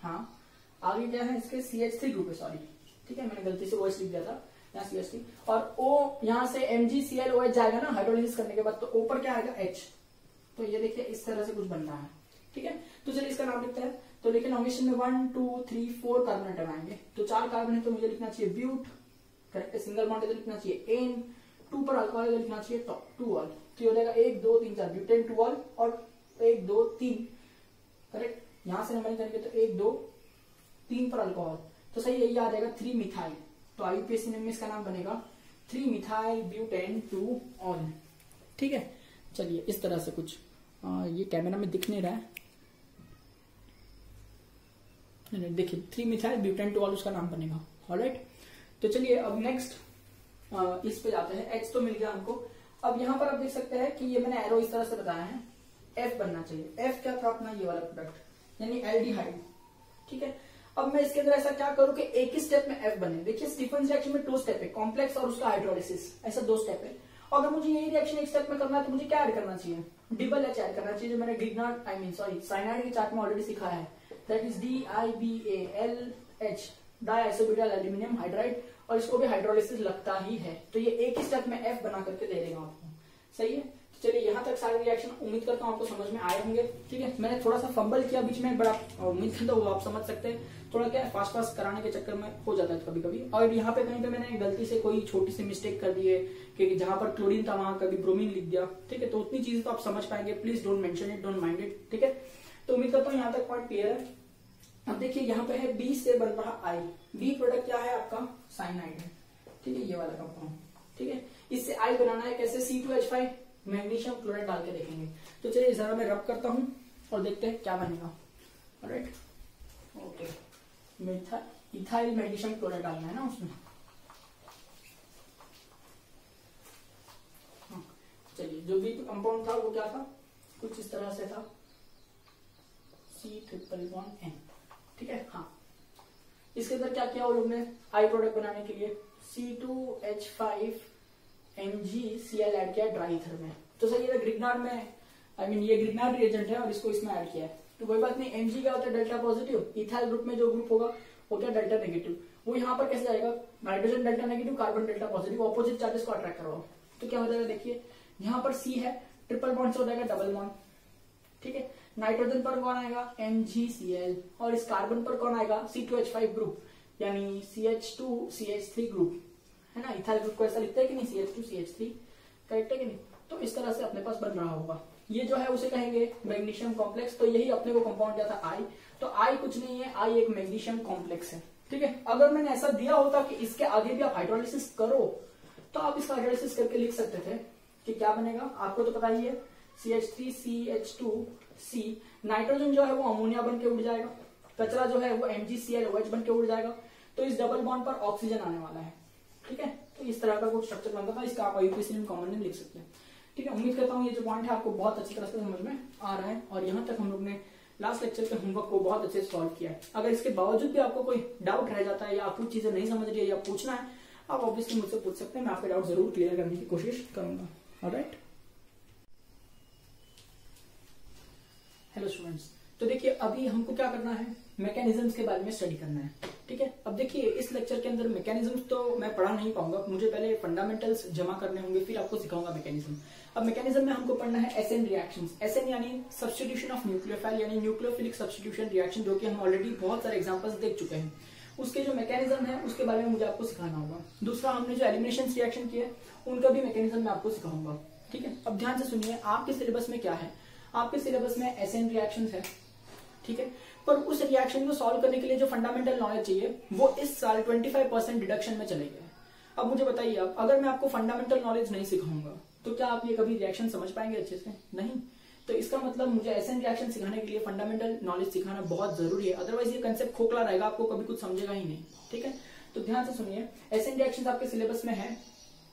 हाँ आगे क्या है इसके CH3 ग्रुप है, सॉरी ठीक है मैंने गलती से OH लिख दिया था, यहाँ CH3 और O यहाँ से MgClOH जाएगा ना हाइड्रोलाइसिस करने के बाद, तो O पर क्या आएगा H, तो ये देखिए इस तरह से कुछ बन रहा है। ठीक है, तो चलिए इसका नाम लिखते हैं। तो देखिए नॉमिनेशन में 1 2 3 4 कार्बन एटम आएंगे, तो 4 कार्बन है तो मुझे लिखना चाहिए ब्यूट, करेक्ट, सिंगल बॉन्ड है तो लिखना चाहिए एन, 2 पर अल्कोहल है तो लिखना चाहिए टू ऑल, तो हो जाएगा 1 2 3 4 ब्यूटेन 2 ऑल और 1 2 3, करेक्ट, यहां से नंबर करेंगे तो 1 2 3 पर अल्कोहल, तो सही यही आ जाएगा 3 मिथाइल, तो IUPAC में इसका नाम बनेगा 3 मिथाइल ब्यूटेन 2 ऑल। ठीक है, चलिए इस तरह से कुछ ये कैमरा में दिख नहीं रहा है, देखिए 3 मिथाइल ब्यूटेन 2 ऑल उसका नाम बनेगा। ऑलराइट, तो चलिए अब नेक्स्ट इस पे जाते हैं। H तो मिल गया हमको, अब यहां पर आप देख सकते हैं कि ये मैंने एरो इस तरह से बताया है, F बनना चाहिए। F क्या था अपना ये वाला प्रोडक्ट यानी एल्डिहाइड। ठीक है, अब मैं इसके अंदर ऐसा क्या करूं कि एक ही स्टेप में F बने। देखिए स्टीफन रिएक्शन में 2 स्टेप है, कॉम्प्लेक्स और उसका हाइड्रोलिसिस, ऐसा 2 स्टेप है। अगर मुझे यही रिएक्शन एक स्टेप में करना है तो मुझे क्या ऐड करना चाहिए, डबल एच ऐड करना चाहिए, जो मैंने ग्रिग्नार्ड साइनाइड के चार्ट में ऑलरेडी सिखाया है, that is DiBaLH, diisobutyl aluminium hydride, और इसको भी हाइड्रोलिसिस लगता ही है, तो ये एक ही स्टेप में F बना करके दे देगा आपको। सही है, तो चलिए यहाँ तक सारे रिएक्शन उम्मीद करता हूँ आपको समझ में आए होंगे। ठीक है, मैंने थोड़ा सा फंबल किया बीच में, बड़ा उम्मीद करता हूँ आप समझ सकते हैं, थोड़ा क्या फास्ट कराने के चक्कर में हो जाता है कभी कभी, और यहाँ पे कहीं पे मैंने गलती से कोई छोटी सी मिस्टेक कर दी है कि जहां पर क्लोरीन था वहां कभी ब्रोमीन लिख दिया। ठीक है, तो उतनी चीजें तो आप समझ पाएंगे, please don't mention it, don't mind it. ठीक है, तो उम्मीद करता हूँ यहाँ तक पॉइंट क्लियर है। अब देखिए यहाँ पे है बी से बन रहा आई, बी प्रोडक्ट क्या है आपका, साइनाइड है। ठीक है, ये वाला कंपाउंड। ठीक है, इससे आई बनाना है कैसे, C2H5 मैग्नीशियम क्लोराइड डाल के देखेंगे। तो चलिए जरा मैं रब करता हूं और देखते हैं क्या बनेगा। Alright, okay, ethyl magnesium chloride डालना है ना उसमें। चलिए, जो भी कंपाउंड था वो क्या था, कुछ इस तरह से था, C111N। ठीक है, हाँ, इसके अंदर क्या किया वो लोग ने, आई प्रोडक्ट बनाने के लिए C2H5MgCl ऐड किया ड्राई ईथर में। तो सर ये ग्रिग्नार्ड में, ये ग्रिग्नार्ड रिएजेंट है और इसको इसमें ऐड किया है, तो कोई बात नहीं। Mg क्या होता है, डेल्टा पॉजिटिव, इथाइल ग्रुप में जो ग्रुप होगा वो क्या, डेल्टा नेगेटिव। वो यहाँ पर कैसे जाएगा, nitrogen delta negative, carbon delta positive, opposite charges को अट्रैक्ट करवाओ, तो क्या हो जाएगा, देखिए यहाँ पर C है, ट्रिपल बॉन्ड से हो जाएगा डबल बॉन्ड। ठीक है, नाइट्रोजन पर कौन आएगा, MgCl, और इस कार्बन पर कौन आएगा, C2H5 ग्रुप, यानी CH2CH3 ग्रुप, है ना। इथाइल ग्रुप को ऐसा लिखते हैं कि नहीं, CH2CH3, करेक्ट है कि नहीं। तो इस तरह से अपने पास बन रहा होगा। ये जो है उसे कहेंगे मैग्नीशियम कॉम्प्लेक्स। तो यही अपने को कंपाउंड क्या था, आई। तो आई कुछ नहीं है, आई एक मैग्नीशियम कॉम्प्लेक्स है। ठीक है, अगर मैंने ऐसा दिया होता कि इसके आगे भी आप हाइड्रोलिसिस करो तो आप इसका हाइड्रोलिसिस करके लिख सकते थे कि क्या बनेगा, आपको तो पता ही है, CH3CH2C, नाइट्रोजन जो है वो अमोनिया बन के उड़ जाएगा, कचरा जो है वो MgClOH बन के उड़ जाएगा, तो इस डबल बॉन्ड पर ऑक्सीजन आने वाला है। ठीक है, तो इस तरह का कुछ स्ट्रक्चर बनता था, इसका आप यूपीएससी में कॉमन में लिख सकते हैं। ठीक है, उम्मीद करता हूँ ये जो पॉइंट है आपको बहुत अच्छी तरह से समझ में आ रहा है, और यहाँ तक हम लोग ने लास्ट लेक्चर के होमवर्क को बहुत अच्छे से सॉल्व किया है। अगर इसके बावजूद भी आपको कोई डाउट रह जाता है या आप कुछ चीजें नहीं समझ रही है या पूछना है, आप ऑब्वियसली मुझसे पूछ सकते हैं, मैं आपके डाउट जरूर क्लियर करने की कोशिश करूंगा। ऑलराइट, हेलो स्टूडेंट्स, तो देखिए अभी हमको क्या करना है, मैकेनिज्म्स के बारे में स्टडी करना है। ठीक है, अब देखिए इस लेक्चर के अंदर मैकेनिज्म्स तो मैं पढ़ा नहीं पाऊंगा, मुझे पहले फंडामेंटल्स जमा करने होंगे, फिर आपको सिखाऊंगा मैकेनिज्म। अब मैकेनिज्म में हमको पढ़ना है एसएन रिएक्शंस। एसएन यानी सब्स्टिट्यूशन ऑफ न्यूक्लियोफाइल, यानी न्यूक्लियोफिलिक सब्स्टिट्यूशन रिएक्शन, जो कि हम ऑलरेडी बहुत सारे एग्जांपल्स देख चुके हैं। उसके जो मैकेनिज्म है उसके बारे में मुझे आपको सिखाना होगा। दूसरा, हमने जो एलिमिनेशन रिएक्शन किए उनका भी मैकेनिज्म मैं आपको सिखाऊंगा। ठीक है, अब ध्यान से सुनिए, आपके सिलेबस में क्या है, आपके सिलेबस में एसएन रिएक्शंस है। ठीक है, पर उस रिएक्शन को सॉल्व करने के लिए जो फंडामेंटल नॉलेज चाहिए वो इस साल 25% डिडक्शन में चले गए। अब मुझे बताइए, अब अगर मैं आपको फंडामेंटल नॉलेज नहीं सिखाऊंगा तो क्या आप ये कभी रिएक्शन समझ पाएंगे अच्छे से? नहीं। तो इसका मतलब मुझे एसएन रिएक्शन सिखाने के लिए फंडामेंटल नॉलेज सिखाना बहुत जरूरी है, अदरवाइज ये कंसेप्ट खोखला रहेगा, आपको कभी कुछ समझेगा ही नहीं। ठीक है, तो ध्यान से सुनिए, एसएन रिएक्शंस आपके सिलेबस में है,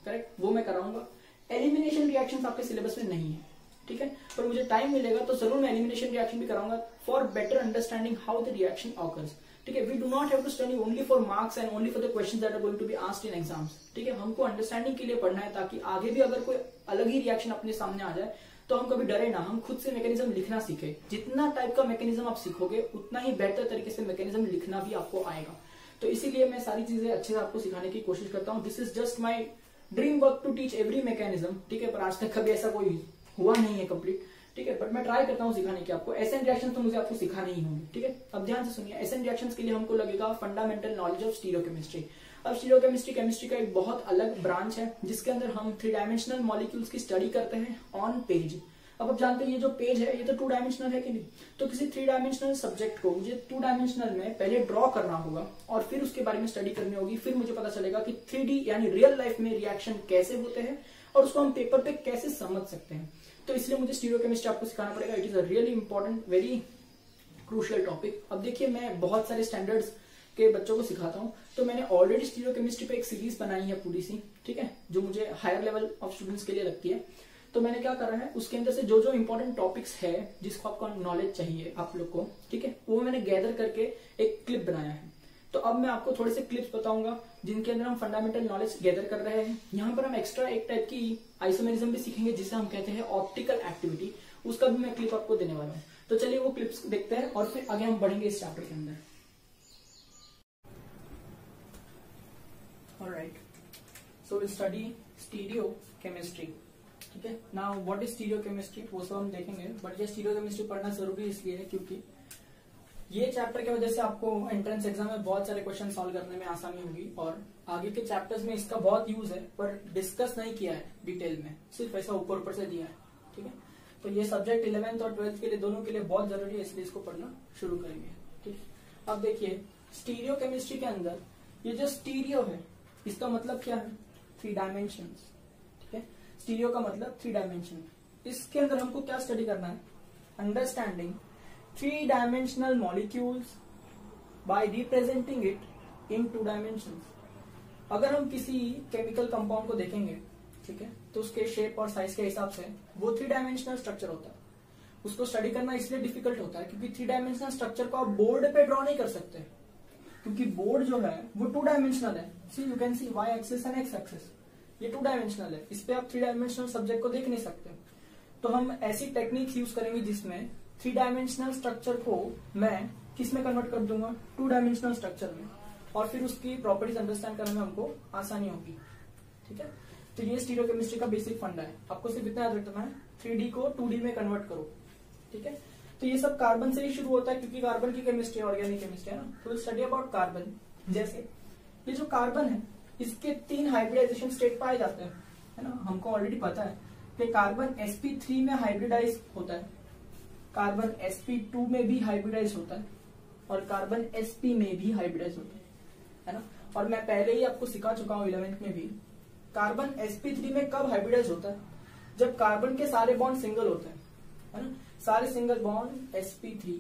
करेक्ट, वो मैं कराऊंगा। एलिमिनेशन रिएक्शंस आपके सिलेबस में नहीं है। ठीक है, पर मुझे टाइम मिलेगा तो जरूर मैं एलिमिनेशन रिएक्शन भी कराऊंगा, for better understanding how the reaction occurs. ठीक है, we do not have to study only for marks and only for the questions that are going to be asked in exams. ठीक है, हमको अंडरस्टैंडिंग के लिए पढ़ना है, ताकि आगे भी अगर कोई अलग ही रिएक्शन अपने सामने आ जाए तो हम कभी डरे ना, हम खुद से मैकेनिज्म लिखना सीखे। जितना टाइप का मैकेनिज्म आप सीखोगे उतना ही बेहतर तरीके से मैकेनिज्म लिखना भी आपको आएगा। तो इसीलिए मैं सारी चीजें अच्छे से आपको सिखाने की कोशिश करता हूँ। This is just my dream work to teach every mechanism. ठीक है, पर आज तक कभी ऐसा कोई हुआ नहीं है कंप्लीट। ठीक है, बट मैं ट्राई करता हूँ सिखाने की आपको। एसएन रिएक्शन तो मुझे आपको सिखाने ही होंगे। ठीक है, अब ध्यान से सुनिए, एसएन रिएक्शंस के लिए हमको लगेगा फंडामेंटल नॉलेज ऑफ स्टीरियोकेमिस्ट्री। अब स्टीरियोकेमिस्ट्री केमिस्ट्री का एक बहुत अलग ब्रांच है, जिसके अंदर हम 3 डायमेंशनल मॉलिक्यूल्स की स्टडी करते हैं ऑन पेज। अब आप जानते हैं ये जो पेज है ये तो 2 डायमेंशनल है कि नहीं, तो किसी 3 डायमेंशनल सब्जेक्ट को मुझे 2 डायमेंशनल में पहले ड्रॉ करना होगा और फिर उसके बारे में स्टडी करनी होगी। फिर मुझे पता चलेगा कि 3D यानी रियल लाइफ में रिएक्शन कैसे होते हैं और उसको हम पेपर पे कैसे समझ सकते हैं। तो इसलिए मुझे स्टीरियोकेमिस्ट्री आपको सिखाना पड़ेगा। It is a really important, very crucial topic. अब देखिए, मैं बहुत सारे स्टैंडर्ड्स के बच्चों को सिखाता हूँ, तो मैंने ऑलरेडी स्टीरियोकेमिस्ट्री पे एक सीरीज बनाई है पूरी सी। ठीक है, जो मुझे हायर लेवल ऑफ स्टूडेंट्स के लिए लगती है। तो मैंने क्या करा है, उसके अंदर से जो जो इंपॉर्टेंट टॉपिक्स है जिसको आपको नॉलेज चाहिए आप लोग को, ठीक है, वो मैंने गैदर करके एक क्लिप बनाया है। तो अब मैं आपको थोड़े से क्लिप्स बताऊंगा जिनके अंदर हम फंडामेंटल नॉलेज गैदर कर रहे हैं। यहाँ पर हम एक्स्ट्रा एक टाइप की आइसोमेरिज्म भी सीखेंगे जिसे हम कहते हैं ऑप्टिकल एक्टिविटी, उसका भी मैं क्लिप आपको देने वाला हूँ। तो चलिए वो क्लिप्स देखते हैं और फिर आगे हम बढ़ेंगे इस चैप्टर के अंदर। Alright, so will study stereochemistry. ठीक है, नाउ व्हाट इज स्टीरियोकेमिस्ट्री वो सब हम देखेंगे, बट ये स्टीरियोकेमिस्ट्री पढ़ना जरूरी इसलिए है क्योंकि ये चैप्टर की वजह से आपको एंट्रेंस एग्जाम में बहुत सारे क्वेश्चन सॉल्व करने में आसानी होगी और आगे के चैप्टर्स में इसका बहुत यूज है, पर डिस्कस नहीं किया है डिटेल में, सिर्फ ऐसा ऊपर ऊपर से दिया है। ठीक है, तो ये सब्जेक्ट 11th और 12th के लिए दोनों के लिए बहुत जरूरी है, इसलिए इसको पढ़ना शुरू करेंगे। ठीक है, अब देखिए स्टीरियो केमिस्ट्री के अंदर ये जो स्टीरियो है इसका मतलब क्या है? 3 डायमेंशंस। ठीक है, स्टीरियो का मतलब 3 डायमेंशन। इसके अंदर हमको क्या स्टडी करना है? Understanding 3 dimensional molecules by representing it in 2 dimensions. अगर हम किसी केमिकल कंपाउंड को देखेंगे, ठीक है, तो उसके शेप और साइज के हिसाब से वो 3 डायमेंशनल स्ट्रक्चर होता है। उसको स्टडी करना इसलिए डिफिकल्ट होता है क्योंकि 3 डायमेंशनल स्ट्रक्चर को आप बोर्ड पे ड्रॉ नहीं कर सकते, क्योंकि बोर्ड जो है वो 2 डायमेंशनल है। See you can see Y axis and X axis, ये 2 डायमेंशनल है, इस पे आप 3 डायमेंशनल सब्जेक्ट को देख नहीं सकते। तो हम ऐसी टेक्निक्स यूज करेंगे जिसमें 3 डायमेंशनल स्ट्रक्चर को मैं किस में कन्वर्ट कर दूंगा? 2 डायमेंशनल स्ट्रक्चर में, और फिर उसकी प्रॉपर्टीज अंडरस्टैंड करने में हमको आसानी होगी। ठीक है, तो ये स्टीरियोकेमिस्ट्री का बेसिक फंडा है। आपको सिर्फ इतना याद रखना है 3D को 2D में कन्वर्ट करो। ठीक है, तो ये सब कार्बन से ही शुरू होता है क्योंकि कार्बन की केमिस्ट्री ऑर्गेनिक केमिस्ट्री है ना। तो स्टडी अबाउट कार्बन, जैसे ये जो कार्बन है इसके 3 हाइब्रिडाइजेशन स्टेट पाए जाते हैं, है ना। हमको ऑलरेडी पता है कि कार्बन sp3 में हाइब्रिडाइज होता है, कार्बन sp2 में भी हाइब्रिडाइज होता है और कार्बन sp में भी हाइब्रिडाइज होता है ना। और मैं पहले ही आपको सिखा चुका हूं 11th में भी, कार्बन sp3 में कब हाइब्रिडाइज होता है? जब कार्बन के सारे बॉन्ड सिंगल होते हैं, है ना। सारे सिंगल बॉन्ड sp3,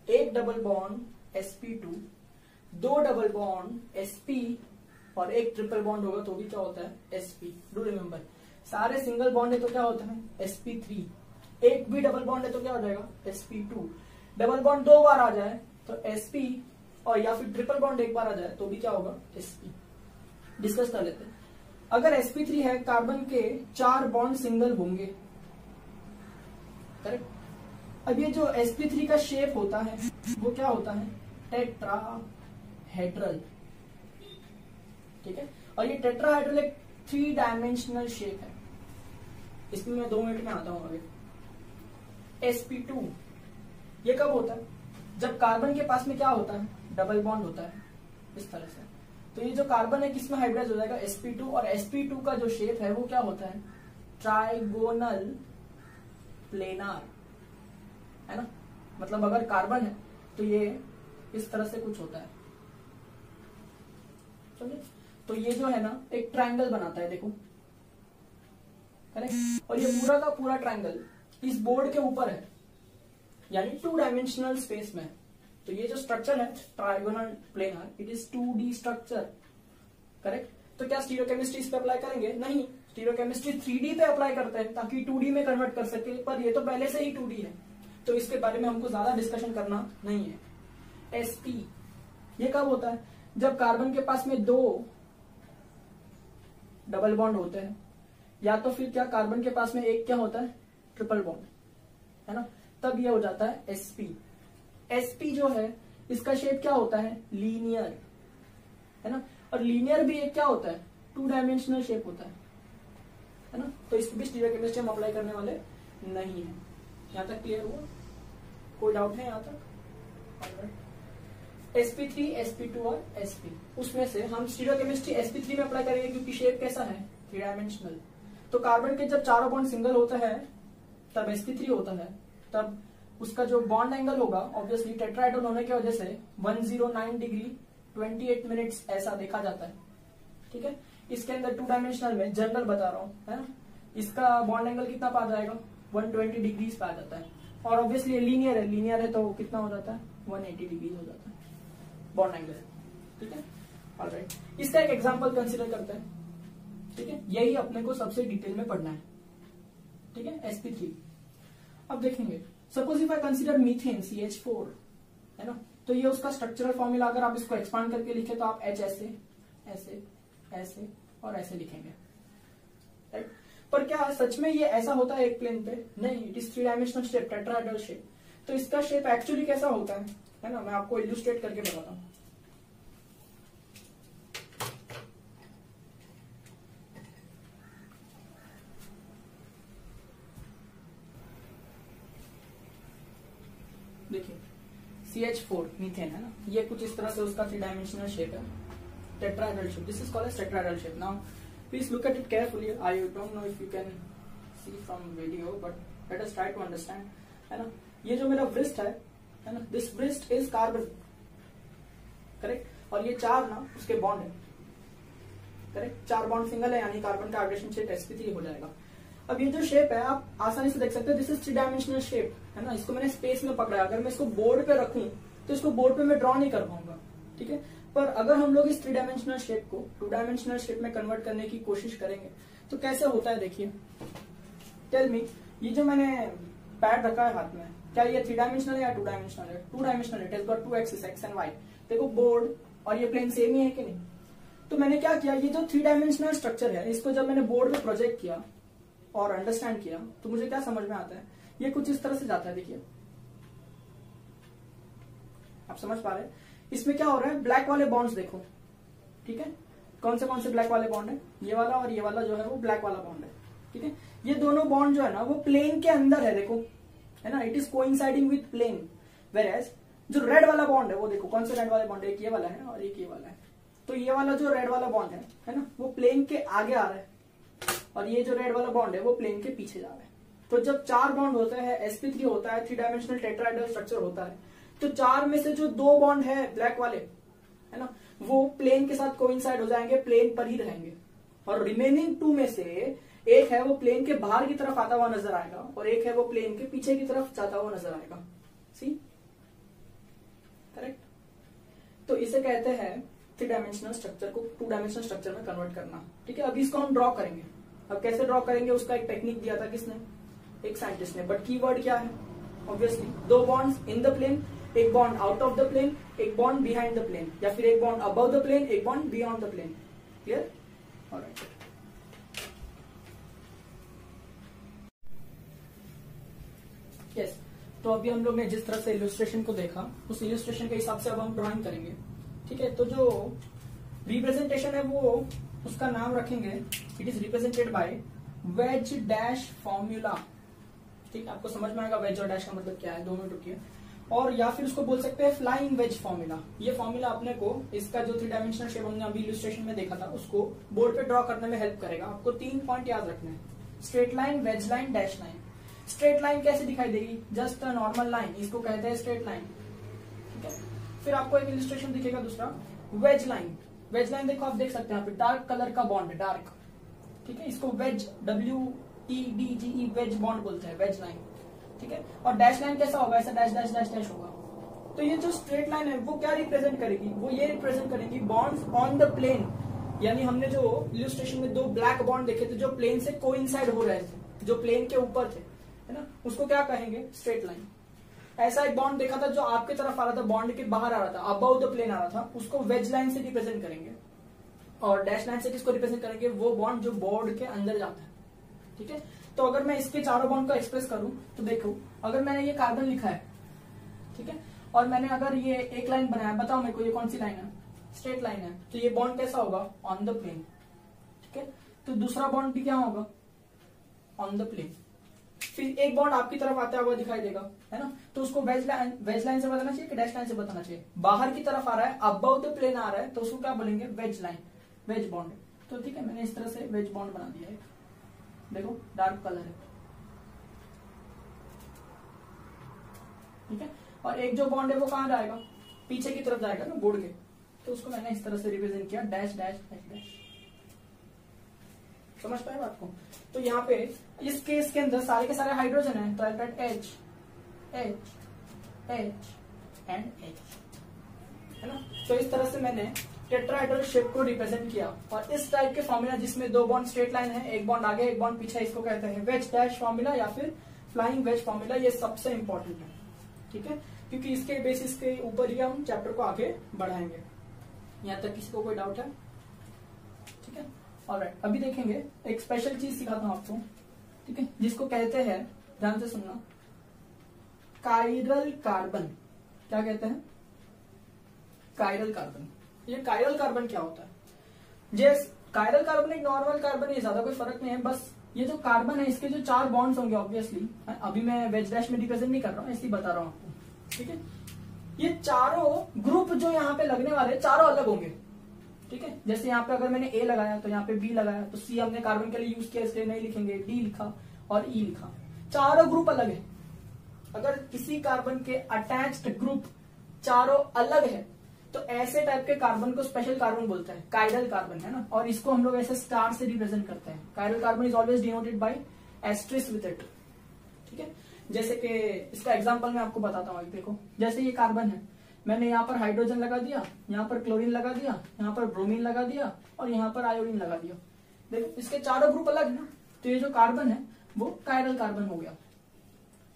एक double bond sp2, 2 double bond sp और एक ट्रिपल बॉन्ड होगा तो भी क्या होता है? sp। डू रिमेम्बर, सारे सिंगल बॉन्ड है तो क्या होता है? sp3। एक भी डबल बॉन्ड है तो क्या हो जाएगा? sp2। डबल बॉन्ड 2 बार आ जाए तो sp, और या फिर ट्रिपल बॉन्ड एक बार आ जाए तो भी क्या होगा? sp। डिस्कस कर लेते हैं। अगर sp3 है, कार्बन के 4 बॉन्ड सिंगल होंगे, करेक्ट। अब ये जो sp3 का शेप होता है वो क्या होता है? टेट्राहेड्रल। ठीक है, और ये टेट्राहेड्रल एक 3 डायमेंशनल शेप है। इसमें मैं 2 मिनट में आता हूं आगे। sp2 ये कब होता है? जब कार्बन के पास में क्या होता है? डबल बॉन्ड होता है, इस तरह से। तो ये जो कार्बन है किसमें हाइब्रिडाइज हो जाएगा? sp2। और sp2 का जो शेप है वो क्या होता है? ट्राइगोनल प्लेनार, है ना। मतलब अगर कार्बन है तो ये इस तरह से कुछ होता है, समझे। तो ये जो है ना एक ट्रायंगल बनाता है, देखो, करेक्ट। और ये पूरा का पूरा ट्रायंगल इस बोर्ड के ऊपर है, यानी 2 डायमेंशनल स्पेस में। तो ये जो स्ट्रक्चर है trigonal planar, it is 2D structure, correct. तो क्या स्टीरियोकेमिस्ट्री इस पे अप्लाई करेंगे? नहीं, स्टीरियोकेमिस्ट्री 3D पे अप्लाई करते हैं ताकि 2D में कन्वर्ट कर सके, पर ये तो पहले से ही 2D है तो इसके बारे में हमको ज्यादा डिस्कशन करना नहीं है। sp ये कब होता है? जब कार्बन के पास में 2 डबल बॉन्ड होते हैं, या तो फिर क्या कार्बन के पास में एक क्या होता है? ट्रिपल बॉन्ड, है ना। तब ये हो जाता है sp। sp जो है इसका शेप क्या होता है? लीनियर, है ना। और लीनियर भी एक क्या होता है? 2 डायमेंशनल शेप होता है ना। तो इसको भी स्टीरियोकेमिस्ट्री हम अप्लाई करने वाले नहीं है। यहां तक क्लियर हुआ? कोई डाउट है यहां तक? sp3, sp2 और sp, उसमें से हम स्टीरियोकेमिस्ट्री sp3 में अप्लाई करेंगे क्योंकि शेप कैसा है? 3 डायमेंशनल। तो कार्बन के जब चारों बॉन्ड सिंगल होता है तब sp3 होता है, तब उसका जो बॉन्ड एंगल होगा ऑब्वियसली टेट्राहेड्रल होने की वजह से 109 डिग्री 28 मिनट्स ऐसा देखा जाता है। ठीक है, इसके अंदर 2 डायमेंशनल में जनरल बता रहा हूं, है ना। इसका बॉन्ड एंगल कितना पा जाएगा? 120 डिग्रीज पे आ जाता है। और ऑब्वियसली लीनियर है, लीनियर है तो कितना हो जाता है? 180 डिग्रीज हो जाता है बॉन्ड एंगल। ठीक है, ऑलराइट। इसका एक एग्जांपल कंसीडर करते हैं। ठीक है, यही अपने को सबसे डिटेल में पढ़ना है। ठीक है, sp3। अब देखेंगे, suppose if I consider methane CH4, है ना। तो ये उसका स्ट्रक्चरल फॉर्मूला, अगर आप इसको एक्सपांड करके लिखे तो आप H ऐसे ऐसे ऐसे और ऐसे लिखेंगे, राइट। पर क्या सच में ये ऐसा होता है एक प्लेन पे? नहीं, it is 3 dimensional shape, tetrahedral shape. तो इसका शेप एक्चुअली कैसा होता है ना, मैं आपको इल्यूस्ट्रेट करके बताता हूँ। देखिए CH4 मीथेन है ना, ये कुछ इस तरह से उसका 3 डायमेंशनल शेप है, tetrahedral shape. This is called as tetrahedral shape. Now please look at it carefully. I don't know if you can see from video, but let us try to understand, है ना। ये जो मेरा ब्रिस्ट है ना, this wrist is carbon, correct. और ये 4 ना उसके बॉन्ड है, करेक्ट। 4 बॉन्ड सिंगल है, यानी कार्बन का हाइड्रोजन शेप sp3 हो जाएगा। अब ये जो शेप है आप आसानी से देख सकते हैं, दिस इज 3 डायमेंशनल शेप, है ना। इसको मैंने स्पेस में पकड़ा है, अगर मैं इसको बोर्ड पे रखूं तो इसको बोर्ड पे मैं ड्रॉ नहीं कर पाऊंगा, ठीक है। पर अगर हम लोग इस 3 डायमेंशनल शेप को 2 डायमेंशनल शेप में कन्वर्ट करने की कोशिश करेंगे तो कैसे होता है, देखिए। टेल मी, ये जो मैंने पैड रखा है हाथ में, क्या ये 3 डायमेंशनल है या 2 डायमेंशनल है? 2 डायमेंशनल है, it has got 2 axis, X and Y. देखो बोर्ड और ये प्लेन सेम ही है कि नहीं? तो मैंने क्या किया, ये जो 3 डायमेंशनल स्ट्रक्चर है, इसको जब मैंने बोर्ड पे प्रोजेक्ट किया और अंडरस्टैंड किया तो मुझे क्या समझ में आता है, ये कुछ इस तरह से जाता है। देखिए, आप समझ पा रहे हैं? इसमें क्या हो रहा है, ब्लैक वाले बॉन्ड्स देखो, ठीक है। कौन से ब्लैक वाले बॉन्ड है? ये वाला और ये वाला जो है वो ब्लैक वाला बॉन्ड है, ठीक है। ये दोनों बॉन्ड जो है ना वो प्लेन के अंदर है, देखो, है ना। It is coinciding with plane. Whereas जो रेड वाला बॉन्ड है वो देखो, कौन से रेड वाले बॉन्ड है? एक ये वाला है और एक ये वाला है। तो ये वाला जो रेड वाला बॉन्ड है ना, वो प्लेन के आगे आ रहा है, और ये जो रेड वाला बॉन्ड है वो प्लेन के पीछे जा रहा है। तो जब 4 बॉन्ड होते हैं, sp3 होता है, 3 डायमेंशनल टेट्राहेड्रल स्ट्रक्चर होता है, तो 4 में से जो 2 बॉन्ड है ब्लैक वाले, है ना, वो प्लेन के साथ कोइंसाइड हो जाएंगे, प्लेन पर ही रहेंगे। और रिमेनिंग 2 में से एक है वो प्लेन के बाहर की तरफ आता हुआ नजर आएगा, और एक है वो प्लेन के पीछे की तरफ जाता हुआ नजर आएगा। सी, करेक्ट। तो इसे कहते हैं 3 डायमेंशनल स्ट्रक्चर को 2 डायमेंशनल स्ट्रक्चर में कन्वर्ट करना, ठीक है। अभी इसको हम ड्रॉ करेंगे। अब कैसे ड्रॉ करेंगे, उसका एक टेक्निक दिया था किसने? एक साइंटिस्ट ने। बट कीवर्ड क्या है? Obviously 2 bonds in the plane, एक bond out of the plane, एक बॉन्ड बिहाइंड द प्लेन, या फिर एक बॉन्ड अबव द प्लेन, एक bond beyond the plane. Clear? Alright. Yes, तो अभी हम लोग ने जिस तरह से इलस्ट्रेशन को देखा, उस इलस्ट्रेशन के हिसाब से अब हम ड्राइंग करेंगे, ठीक है। तो जो रिप्रेजेंटेशन है वो उसका नाम रखेंगे, it is represented by veg dash formula, ठीक है। आपको समझ में आएगा वेज और डैश का मतलब क्या है, 2 मिनट रुकिए। और या फिर उसको बोल सकते हैं फ्लाइंग वेज फॉर्मूला। ये फॉर्मूला अपने को इसका जो 3 डायमेंशनल शेप हमने अभी इलस्ट्रेशन में देखा था उसको बोर्ड पे ड्रॉ करने में हेल्प करेगा। आपको 3 पॉइंट याद रखने हैं, straight line, wedge line, dash line. Straight line कैसे दिखाई देगी? जस्ट अ नॉर्मल लाइन, इसको कहते हैं स्ट्रेट लाइन, ठीक है। फिर आपको एक इलस्ट्रेशन दिखेगा दूसरा, वेज लाइन। वेज लाइन देखो, आप देख सकते हैं यहाँ पे डार्क कलर का बॉन्ड है, डार्क, ठीक है। इसको वेज, WEDGE वेज बॉन्ड बोलते हैं, वेज लाइन, ठीक है। और डैश लाइन कैसा होगा? ऐसा डैश डैश डैश डैश होगा। तो ये जो स्ट्रेट लाइन है वो क्या रिप्रेजेंट करेगी? वो ये रिप्रेजेंट करेगी बॉन्ड्स ऑन द प्लेन। यानी हमने जो इलस्ट्रेशन में 2 ब्लैक बॉन्ड देखे थे जो प्लेन से कोइंसाइड हो रहे थे, जो प्लेन के ऊपर थे, है ना, उसको क्या कहेंगे? Straight line. ऐसा एक बॉन्ड देखा था जो आपकी तरफ आ रहा था, बॉन्ड के बाहर आ रहा था, अबव द प्लेन आ रहा था, उसको वेज लाइन से रिप्रेजेंट करेंगे। और डैश लाइन से किसको रिप्रेजेंट करेंगे? वो बॉन्ड जो बोर्ड के अंदर जाता है, ठीक है। तो अगर मैं इसके चारों बॉन्ड को एक्सप्रेस करूं तो देखो, अगर मैंने ये कार्बन लिखा है, ठीक है, और मैंने अगर ये एक लाइन बनाया, बताओ मेरे को ये कौन सी लाइन है? स्ट्रेट लाइन है। तो ये बॉन्ड कैसा होगा? ऑन द प्लेन, ठीक है। तो दूसरा बॉन्ड भी क्या होगा? On the plane. फिर एक बॉन्ड आपकी तरफ आता हुआ दिखाई देगा, है ना, तो उसको वेज लाइन से बताना चाहिए कि डैश लाइन से बताना चाहिए? बाहर की तरफ आ रहा है, अबव द प्लेन आ रहा है, तो उसको क्या बोलेंगे? Wedge line, wedge bond. तो ठीक है, मैंने इस तरह से वेज बॉन्ड बना दिया है, देखो डार्क कलर है, ठीक है। और एक जो बॉन्ड है वो कहां जाएगा? पीछे की तरफ जाएगा ना, बोर्ड के। तो उसको मैंने इस तरह से रिप्रेजेंट किया, डैश डैश डैश डैश। समझ पाए बात को? तो यहाँ पे इस केस के अंदर सारे के सारे हाइड्रोजन है, तो I write H H H and H, है ना। तो इस तरह से मैंने टेट्राहेड्रल शेप को रिप्रेजेंट किया। और इस टाइप के फॉर्मूला जिसमें 2 बॉन्ड स्ट्रेट लाइन है, एक बॉन्ड आगे एक बॉन्ड पीछे, इसको कहते हैं वेज डैश फॉर्मूला या फिर फ्लाइंग वेज फॉर्मूला। ये सबसे इंपॉर्टेंट है, ठीक है, क्योंकि इसके बेसिस के ऊपर ही हम चैप्टर को आगे बढ़ाएंगे। यहाँ तक किसी को कोई डाउट है? ठीक है, ऑलराइट। अभी देखेंगे एक स्पेशल चीज सिखाता हूं आपको, ठीक है, जिसको कहते हैं, ध्यान से सुनना, कायरल कार्बन। क्या कहते हैं? Chiral carbon. ये कायरल कार्बन क्या होता है? जैसे कायरल कार्बन एक नॉर्मल कार्बन है, ज्यादा कोई फर्क नहीं है, बस ये जो कार्बन है इसके जो 4 बॉन्ड्स होंगे ऑब्वियसली, अभी मैं वेज डैश में रिप्रेजेंट नहीं कर रहा हूँ, इसलिए बता रहा हूँ आपको, ठीक है। ये चारों ग्रुप जो यहाँ पे लगने वाले चारों अलग होंगे, ठीक है। जैसे यहाँ पे अगर मैंने ए लगाया तो यहाँ पे बी लगाया, तो सी हमने कार्बन के लिए यूज किया इसलिए नहीं लिखेंगे, डी लिखा और ई लिखा। चारों ग्रुप अलग है। अगर किसी कार्बन के अटैच्ड ग्रुप चारों अलग है तो ऐसे टाइप के कार्बन को स्पेशल कार्बन बोलते हैं, कायरल कार्बन, है ना। और इसको हम लोग ऐसे स्टार से रिप्रेजेंट करते हैं। Chiral carbon is always denoted by asterisk with it, ठीक है। जैसे कि इसका एग्जांपल मैं आपको बताता हूँ। देखो, जैसे ये कार्बन है, मैंने यहाँ पर हाइड्रोजन लगा दिया, यहाँ पर क्लोरीन लगा दिया, यहाँ पर ब्रोमीन लगा दिया और यहाँ पर आयोडीन लगा दिया। देखो, इसके चारों ग्रुप अलग है ना, तो ये जो कार्बन है वो कायरल कार्बन हो गया।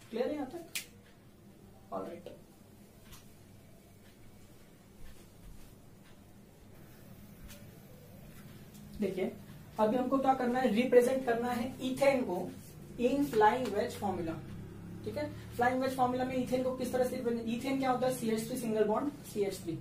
क्लियर है यहाँ तक? ऑलराइट। देखिए, अभी हमको क्या करना है, रिप्रेजेंट करना है इथेन को इन फ्लाइंग वेज फॉर्मूला, ठीक है। फ्लाइंग वेज फॉर्मूला में इथेन को किस तरह से, इथेन क्या होता है? CH3 single bond CH3।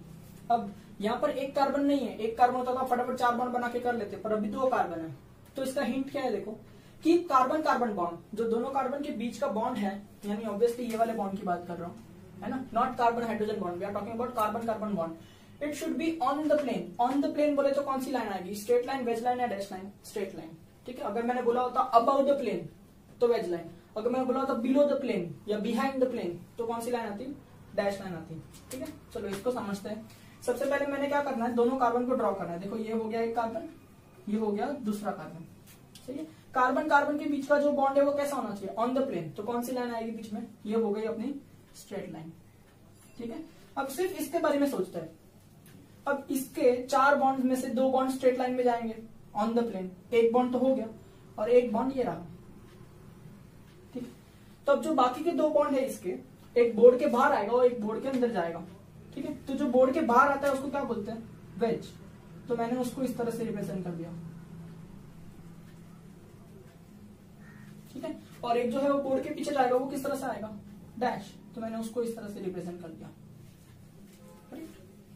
अब यहाँ पर एक कार्बन नहीं है, एक कार्बन होता तो फटाफट 4 बॉन्ड बना के कर लेते, पर अभी 2 कार्बन है। तो इसका हिंट क्या है? देखो कि कार्बन कार्बन बॉन्ड, जो दोनों कार्बन के बीच का बॉन्ड है, यानी ऑब्वियसली ये वाले बॉन्ड की बात कर रहा हूँ, है ना, not carbon hydrogen bond, we are talking about carbon carbon bond. It should be on the plane. On the plane बोले तो कौन सी लाइन आएगी? स्ट्रेट लाइन, वेज लाइन या डैश लाइन? स्ट्रेट लाइन, ठीक है। अगर मैंने बोला होता अबाउट द प्लेन तो वेज लाइन, अगर मैंने बोला होता बिलो द प्लेन या बिहाइंड द प्लेन तो कौन सी लाइन आती? डैश लाइन आती, ठीक है। चलो इसको समझते हैं। सबसे पहले मैंने क्या करना है, दोनों कार्बन को ड्रॉ करना है। देखो, ये हो गया एक कार्बन, ये हो गया दूसरा कार्बन, सही है। कार्बन कार्बन के बीच का जो बॉन्ड है वो कैसा होना चाहिए? On the plane. तो कौन सी लाइन आएगी बीच में? ये हो गई अपनी स्ट्रेट लाइन, ठीक है। अब सिर्फ इसके बारे में सोचते हैं। अब इसके 4 बॉन्ड में से 2 बॉन्ड स्ट्रेट लाइन में जाएंगे ऑन द प्लेन, एक बॉन्ड तो हो गया और एक बॉन्ड ये रहा, ठीक। तो अब जो बाकी के 2 बॉन्ड है इसके, एक बोर्ड के बाहर आएगा और एक बोर्ड के अंदर जाएगा, ठीक है। तो जो बोर्ड के बाहर आता है उसको क्या बोलते हैं? वेज। तो मैंने उसको इस तरह से रिप्रेजेंट कर दिया, ठीक है। और एक जो है वो बोर्ड के पीछे जाएगा, वो किस तरह से आएगा? डैश। तो मैंने उसको इस तरह से रिप्रेजेंट कर दिया।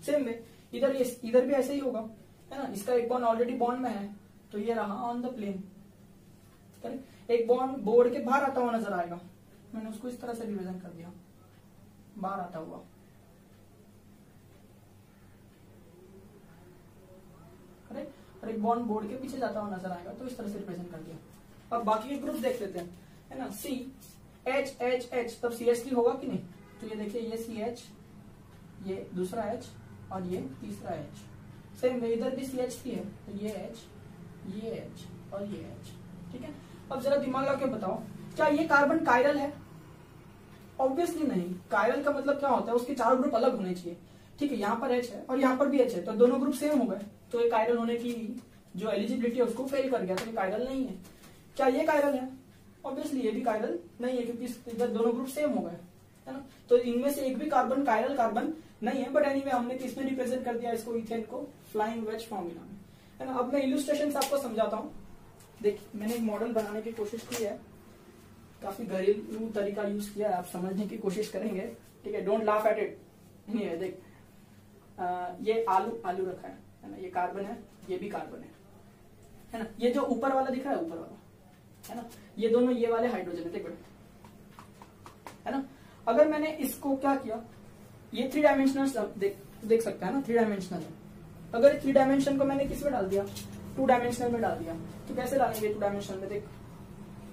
सेम वे इधर भी ऐसे ही होगा, है ना। इसका एक बॉन्ड ऑलरेडी बॉन्ड में है तो ये रहा ऑन द प्लेन, करेक्ट। एक बॉन्ड बोर्ड के बाहर आता हुआ नजर आएगा, मैंने उसको इस तरह से रिप्रेजेंट कर दिया, बाहर आता हुआ, करेक्ट। और एक बॉन्ड बोर्ड के पीछे जाता हुआ नजर आएगा तो इस तरह से रिप्रेजेंट कर दिया। अब बाकी के ग्रुप देख लेते हैं, है ना। CH तब CH3 होगा कि नहीं? तो ये देखिए, ये CH, ये दूसरा H और ये तीसरा H। सेम इधर भी CH3 है तो ये H, ये H और ये H, ठीक है। अब जरा दिमाग लगा के बताओ, क्या ये कार्बन कायरल है? ऑब्वियसली नहीं। कायरल का मतलब क्या होता है? उसके 4 ग्रुप अलग होने चाहिए, ठीक है। यहाँ पर H है और यहाँ पर भी H है, तो दोनों ग्रुप सेम हो गए, तो ये कायरल होने की जो एलिजिबिलिटी है उसको फेल कर गया, तो ये कायरल नहीं है। क्या ये कायरल है? ऑब्वियसली ये भी कायरल नहीं है, क्योंकि इधर दोनों ग्रुप सेम हो गए, है ना। तो इनमें से एक भी कार्बन कायरल कार्बन नहीं है। बट एनीवे हमने किसमें रिप्रेजेंट कर दिया इसको? इथेन को फ्लाइंग वेज फॉर्मूला में, है ना। अब मैं इलस्ट्रेशन आपको समझाता हूँ। देखिए, मैंने एक मॉडल बनाने की कोशिश की है, काफी घरेलू तरीका यूज किया है, आप समझने की कोशिश करेंगे, ठीक है। Don't laugh at it. नहीं है, देख, ये आलू रखा है ना, ये कार्बन है, ये भी कार्बन है ना। ये जो ऊपर वाला दिख रहा है, ऊपर वाला, है ना, ये दोनों ये वाले हाइड्रोजन है, देखो, है ना। अगर मैंने इसको क्या किया, ये 3 डायमेंशनल देख सकते हैं ना, 3 डायमेंशनल है। अगर 3 डायमेंशन को मैंने किस में डाल दिया? 2 डायमेंशनल में डाल दिया। तो कैसे डालेंगे 2 डायमेंशनल में? देख,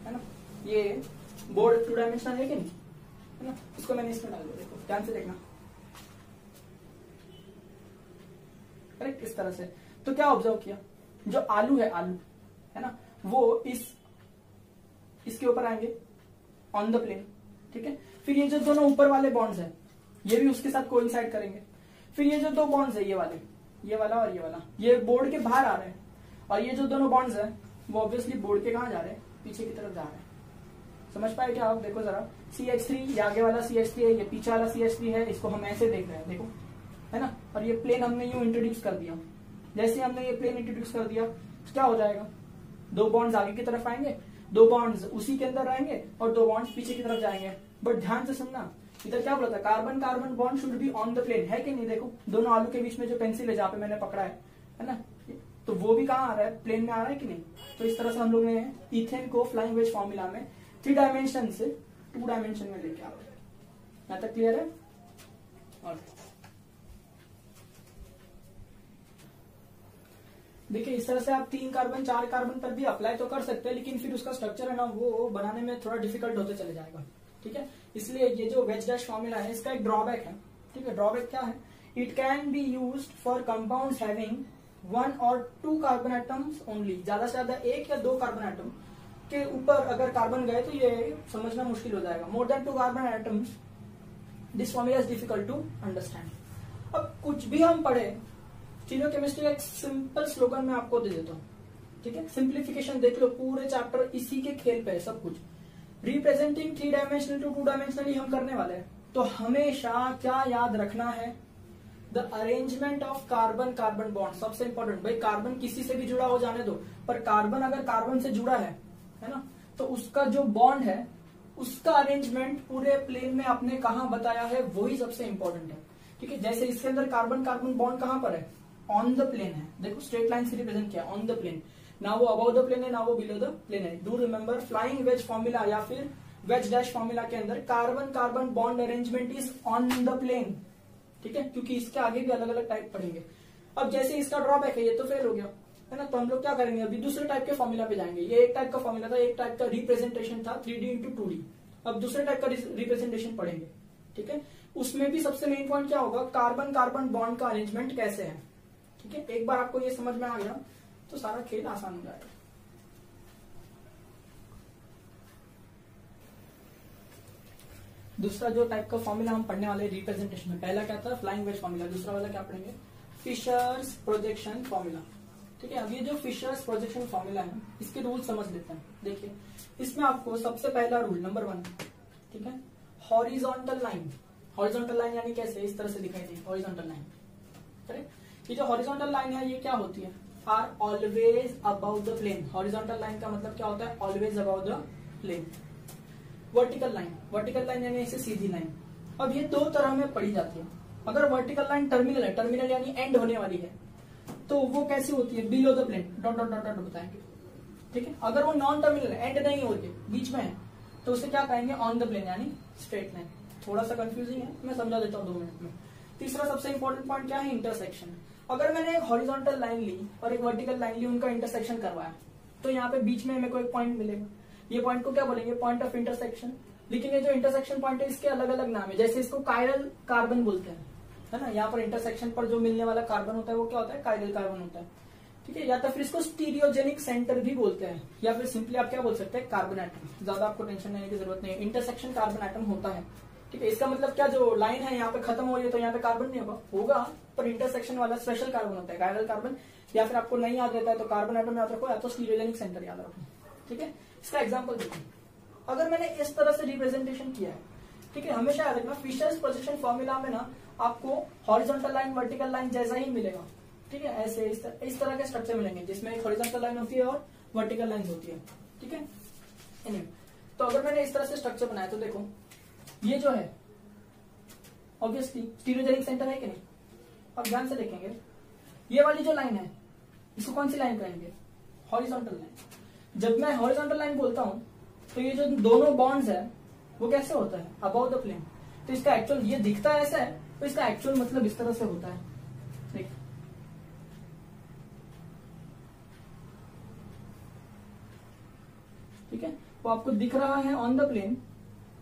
है ना, ये बोर्ड 2 डायमेंशनल है कि नहीं, है ना। इसको मैंने इसमें डाल दिया, देखो ध्यान से देखना, करेक्ट, इस तरह से। तो क्या ऑब्जर्व किया, जो आलू है, आलू, है ना, वो इसके ऊपर आएंगे ऑन द प्लेन, ठीक है। फिर ये जो दोनों ऊपर वाले बॉन्ड्स हैं ये भी उसके साथ कोइंसाइड करेंगे। फिर ये जो 2 बॉन्ड्स है, ये वाले, ये वाला और ये वाला, ये बोर्ड के बाहर आ रहे हैं। और ये जो दोनों बॉन्ड्स हैं वो ऑब्वियसली बोर्ड के कहां जा रहे हैं? पीछे की तरफ जा रहे हैं, समझ पाए क्या आप? देखो जरा, CH3 ये आगे वाला CH3 है, ये पीछे वाला CH3 है, इसको हम ऐसे देख रहे हैं, देखो है ना। और ये प्लेन हमने यूं इंट्रोड्यूस कर दिया। जैसे हमने ये प्लेन इंट्रोड्यूस कर दिया तो क्या हो जाएगा, 2 बॉन्ड्स आगे की तरफ आएंगे, 2 बॉन्ड्स उसी के अंदर आएंगे और 2 बॉन्ड्स पीछे की तरफ जाएंगे। बट ध्यान से सुनना, इधर क्या बोला था, carbon carbon bond should be on the plane, है कि नहीं? देखो दोनों आलू के बीच में जो पेंसिल है जहां पे मैंने पकड़ा है ना, तो वो भी कहाँ आ रहा है, प्लेन में आ रहा है कि नहीं? तो इस तरह से हम लोग ने इथेन को फ्लाइंग वेज फॉर्मूला में 3 डायमेंशन से 2 डायमेंशन में लेके आ रहे हैं। यहाँ तक क्लियर है? और देखिए इस तरह से आप 3 कार्बन 4 कार्बन पर भी अप्लाई तो कर सकते हैं, लेकिन फिर उसका स्ट्रक्चर है ना वो बनाने में थोड़ा डिफिकल्ट होते चले जाएगा, ठीक है। इसलिए ये जो वेज डैश फॉर्मूला है इसका एक ड्रॉबैक है, ठीक है। ड्रॉबैक क्या है, it can be used for compounds having 1 or 2 carbon atoms only. ज्यादा से ज्यादा 1 या 2 कार्बन एटम के ऊपर अगर कार्बन गए तो ये समझना मुश्किल हो जाएगा। More than 2 carbon atoms, this formula is difficult to understand. अब कुछ भी हम पढ़े, स्टीरियो केमिस्ट्री का एक सिंपल स्लोगन मैं आपको दे देता हूँ, ठीक है। सिंप्लीफिकेशन देख लो, पूरे चैप्टर इसी के खेल पे है सब कुछ। रिप्रेजेंटिंग 3 डायमेंशनल टू 2 डायमेंशनल हम करने वाले हैं। तो हमेशा क्या याद रखना है, the arrangement of carbon carbon bond सबसे इंपॉर्टेंट। भाई कार्बन किसी से भी जुड़ा हो जाने दो, पर कार्बन अगर कार्बन से जुड़ा है ना, तो उसका जो बॉन्ड है उसका अरेंजमेंट पूरे प्लेन में आपने कहाँ बताया है, वही सबसे इंपॉर्टेंट है, ठीक है। जैसे इसके अंदर कार्बन कार्बन बॉन्ड कहाँ पर है, ऑन द प्लेन है। देखो स्ट्रेट लाइन से रिप्रेजेंट किया, ऑन द प्लेन, ना वो अबव द प्लेन है ना वो बिलो द प्लेन है। Do remember flying wedge formula या फिर वेज डैश फॉर्मूला के अंदर carbon carbon bond arrangement is on the plane, ठीक है, क्योंकि इसके आगे भी अलग अलग टाइप पढ़ेंगे। अब जैसे इसका ड्रॉबैक है, ये तो फेल हो गया है ना, तो हम लोग क्या करेंगे, अभी दूसरे टाइप के फॉर्मूला पे जाएंगे। ये एक टाइप का फॉर्मूला था, एक टाइप का रिप्रेजेंटेशन था 3D into 2D। अब दूसरे टाइप का रिप्रेजेंटेशन पढ़ेंगे, ठीक है। उसमें भी सबसे मेन पॉइंट क्या होगा, कार्बन कार्बन बॉन्ड का अरेंजमेंट कैसे है, ठीक है। एक बार आपको ये समझ में आ गया तो सारा खेल आसान हो जाएगा। दूसरा जो टाइप का फॉर्मूला हम पढ़ने वाले रिप्रेजेंटेशन में, पहला क्या था फ्लाइंग वेज फॉर्मूला, दूसरा वाला क्या पढ़ेंगे, फिशर्स प्रोजेक्शन फॉर्मूला, ठीक है। अब ये जो फिशर्स प्रोजेक्शन फॉर्मूला है इसके रूल समझ लेते हैं। देखिए इसमें आपको सबसे पहला रूल नंबर 1, ठीक है, हॉरिजॉन्टल लाइन। हॉरिजॉन्टल लाइन यानी कैसे, इस तरह से दिखाई दी हॉरिजॉन्टल लाइन, करेक्ट। ये जो हॉरिजॉन्टल लाइन है ये क्या होती है, are always about the plane. Horizontal line का मतलब क्या होता है, always about the plane. Vertical line, vertical line यानी ऐसे सीधी लाइन। अब ये 2 तरह में पढ़ी जाती है। अगर वर्टिकल लाइन टर्मिनल है, टर्मिनल यानी एंड होने वाली है, तो वो कैसी होती है, below the plane, dot dot dot dot बताएंगे, ठीक है। अगर वो नॉन टर्मिनल है, एंड नहीं होती, बीच में है, तो उसे क्या कहेंगे, ऑन द प्लेन यानी स्ट्रेट लाइन। थोड़ा सा कंफ्यूजिंग है, मैं समझा देता हूँ 2 मिनट में। तीसरा सबसे इंपॉर्टेंट पॉइंट क्या है, इंटरसेक्शन। अगर मैंने एक हॉरिजॉन्टल लाइन ली और एक वर्टिकल लाइन ली, उनका इंटरसेक्शन करवाया, तो यहाँ पे बीच में मेरे को एक पॉइंट मिलेगा। ये पॉइंट को क्या बोलेंगे, पॉइंट ऑफ इंटरसेक्शन। लेकिन ये जो इंटरसेक्शन पॉइंट है इसके अलग अलग नाम है, जैसे इसको कायरल कार्बन बोलते हैं, है ना। यहाँ पर इंटरसेक्शन पर जो मिलने वाला कार्बन होता है वो क्या होता है, कायरल कार्बन होता है, ठीक है। या तो फिर इसको स्टीरियोजेनिक सेंटर भी बोलते हैं, या फिर सिंपली आप क्या बोल सकते हैं, कार्बन एटम। ज्यादा आपको टेंशन लेने की जरूरत नहीं है, इंटरसेक्शन कार्बन एटम होता है, ठीक है। इसका मतलब क्या, जो लाइन है यहाँ पे खत्म हो रही है तो यहाँ पे कार्बन नहीं होगा, पर इंटरसेक्शन वाला स्पेशल कार्बन होता है, कायरल कार्बन। या फिर आपको नहीं याद रहता है तो कार्बन एटम याद रखो, या तो स्टीरियोजेनिक सेंटर याद रखो, ठीक है। इसका एग्जाम्पल देखो, अगर मैंने इस तरह से रिप्रेजेंटेशन किया है, ठीक है, हमेशा याद रखना फिशर्स प्रोजेक्शन फॉर्मूला में ना आपको हॉरिजॉन्टल लाइन वर्टिकल लाइन जैसा ही मिलेगा, ठीक है। ऐसे इस तरह के स्ट्रक्चर मिलेंगे जिसमें एक हॉरिजॉन्टल लाइन होती है और वर्टिकल लाइन होती है, ठीक है। तो अगर मैंने इस तरह से स्ट्रक्चर बनाया तो देखो ये जो है ऑब्वियसली स्टीरियोजेनिक सेंटर है कि नहीं। अब ध्यान से देखेंगे, ये वाली जो लाइन है इसको कौन सी लाइन कहेंगे, हॉरिजॉन्टल लाइन। जब मैं हॉरिजॉन्टल लाइन बोलता हूं तो ये जो दोनों बॉन्ड्स है वो कैसे होता है, अबाउट द प्लेन। तो इसका एक्चुअल, ये दिखता है ऐसा है तो इसका एक्चुअल मतलब इस तरह से होता है, देख, ठीक है। वो आपको दिख रहा है ऑन द प्लेन,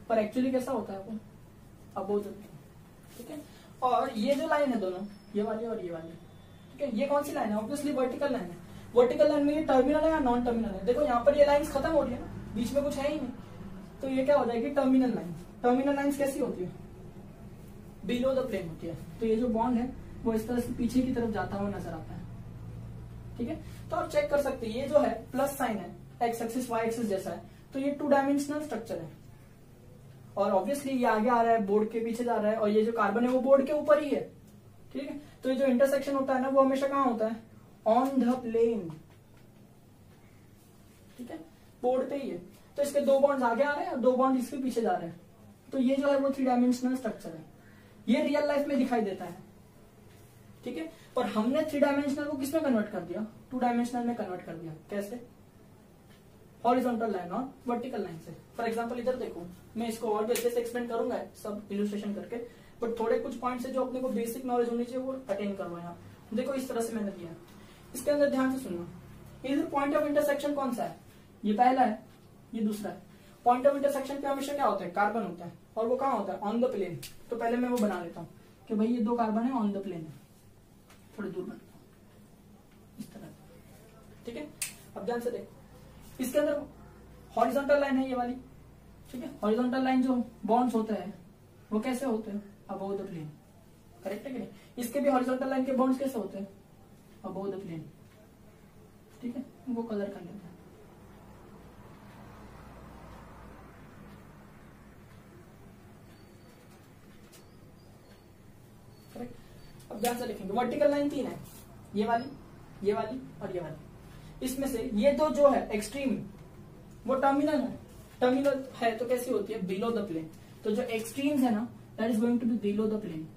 पर एक्चुअली कैसा होता है वो, अबाउट द प्लेन, ठीक है। और ये जो लाइन है दोनों, ये वाली और ये वाली, ठीक है, ये कौन सी लाइन है, ऑब्वियसली वर्टिकल लाइन है। वर्टिकल लाइन में ये टर्मिनल है या नॉन टर्मिनल है, देखो यहाँ पर ये लाइंस खत्म हो रही है ना, बीच में कुछ है ही नहीं, तो ये क्या हो जाएगी, टर्मिनल लाइन। टर्मिनल लाइंस कैसी होती है, बिलो द प्लेन होती है। तो ये जो बॉन्ड है वो इस तरह से पीछे की तरफ जाता हुआ नजर आता है, ठीक है। तो आप चेक कर सकते हैं, ये जो है प्लस साइन है, एक्स एक्सिस वाई एक्सिस जैसा है, तो ये 2 डायमेंशनल स्ट्रक्चर है और ऑब्वियसली ये आगे आ रहा है, बोर्ड के पीछे जा रहा है और ये जो कार्बन है वो बोर्ड के ऊपर ही है। ठीक है, तो ये जो इंटरसेक्शन होता है ना वो हमेशा कहाँ होता है? On the plane. ठीक है, बोर्ड पे ही है। तो इसके 2 बॉन्ड्स आगे आ रहे हैं और 2 बॉन्ड इसके पीछे जा रहे हैं। तो ये जो है वो 3 डायमेंशनल स्ट्रक्चर है। ये रियल लाइफ में दिखाई देता है। ठीक है, पर हमने 3 डायमेंशनल को किसमें कन्वर्ट कर दिया? 2 डायमेंशनल में कन्वर्ट कर दिया। कैसे? हॉरिजॉन्टल लाइन और वर्टिकल लाइन से। फॉर एग्जांपल इधर देखो, मैं इसको और भी अच्छे से एक्सप्लेन करूंगा सब इलस्ट्रेशन करके, बट थोड़े कुछ पॉइंट्स है जो अपने को बेसिक नॉलेज होनी चाहिए वो अटेन करो। यहाँ देखो इस तरह से मैंने दिया, इसके अंदर ध्यान से सुनना। इधर पॉइंट ऑफ इंटरसेक्शन कौन सा है? ये पहला है, ये दूसरा है। पॉइंट ऑफ इंटरसेक्शन पे हमेशा क्या होता है? कार्बन होता है और वो कहाँ होता है? On the plane. तो पहले मैं वो बना लेता हूँ कि भाई ये 2 कार्बन है, ऑन द प्लेन है। थोड़ी दूर बनाता हूँ इस तरह। ठीक है, अब ध्यान से देखो, इसके अंदर हॉरिजॉन्टल लाइन है ये वाली। ठीक है, हॉरिजॉन्टल लाइन जो बॉन्ड्स होते हैं वो कैसे होते हैं? Above the plane. करेक्ट है कि नहीं? इसके भी हॉरिजॉन्टल लाइन के बॉन्ड्स कैसे होते हैं? Above the plane. ठीक है, वो कलर कर लेते हैं। करेक्ट। अब ध्यान से लिखेंगे, वर्टिकल लाइन 3 है, ये वाली, ये वाली और ये वाली। इसमें से ये 2 जो है एक्सट्रीम, वो टर्मिनल है। टर्मिनल है तो कैसी होती है? Below the plane. तो जो एक्सट्रीम्स है ना, that is going to be below the plane.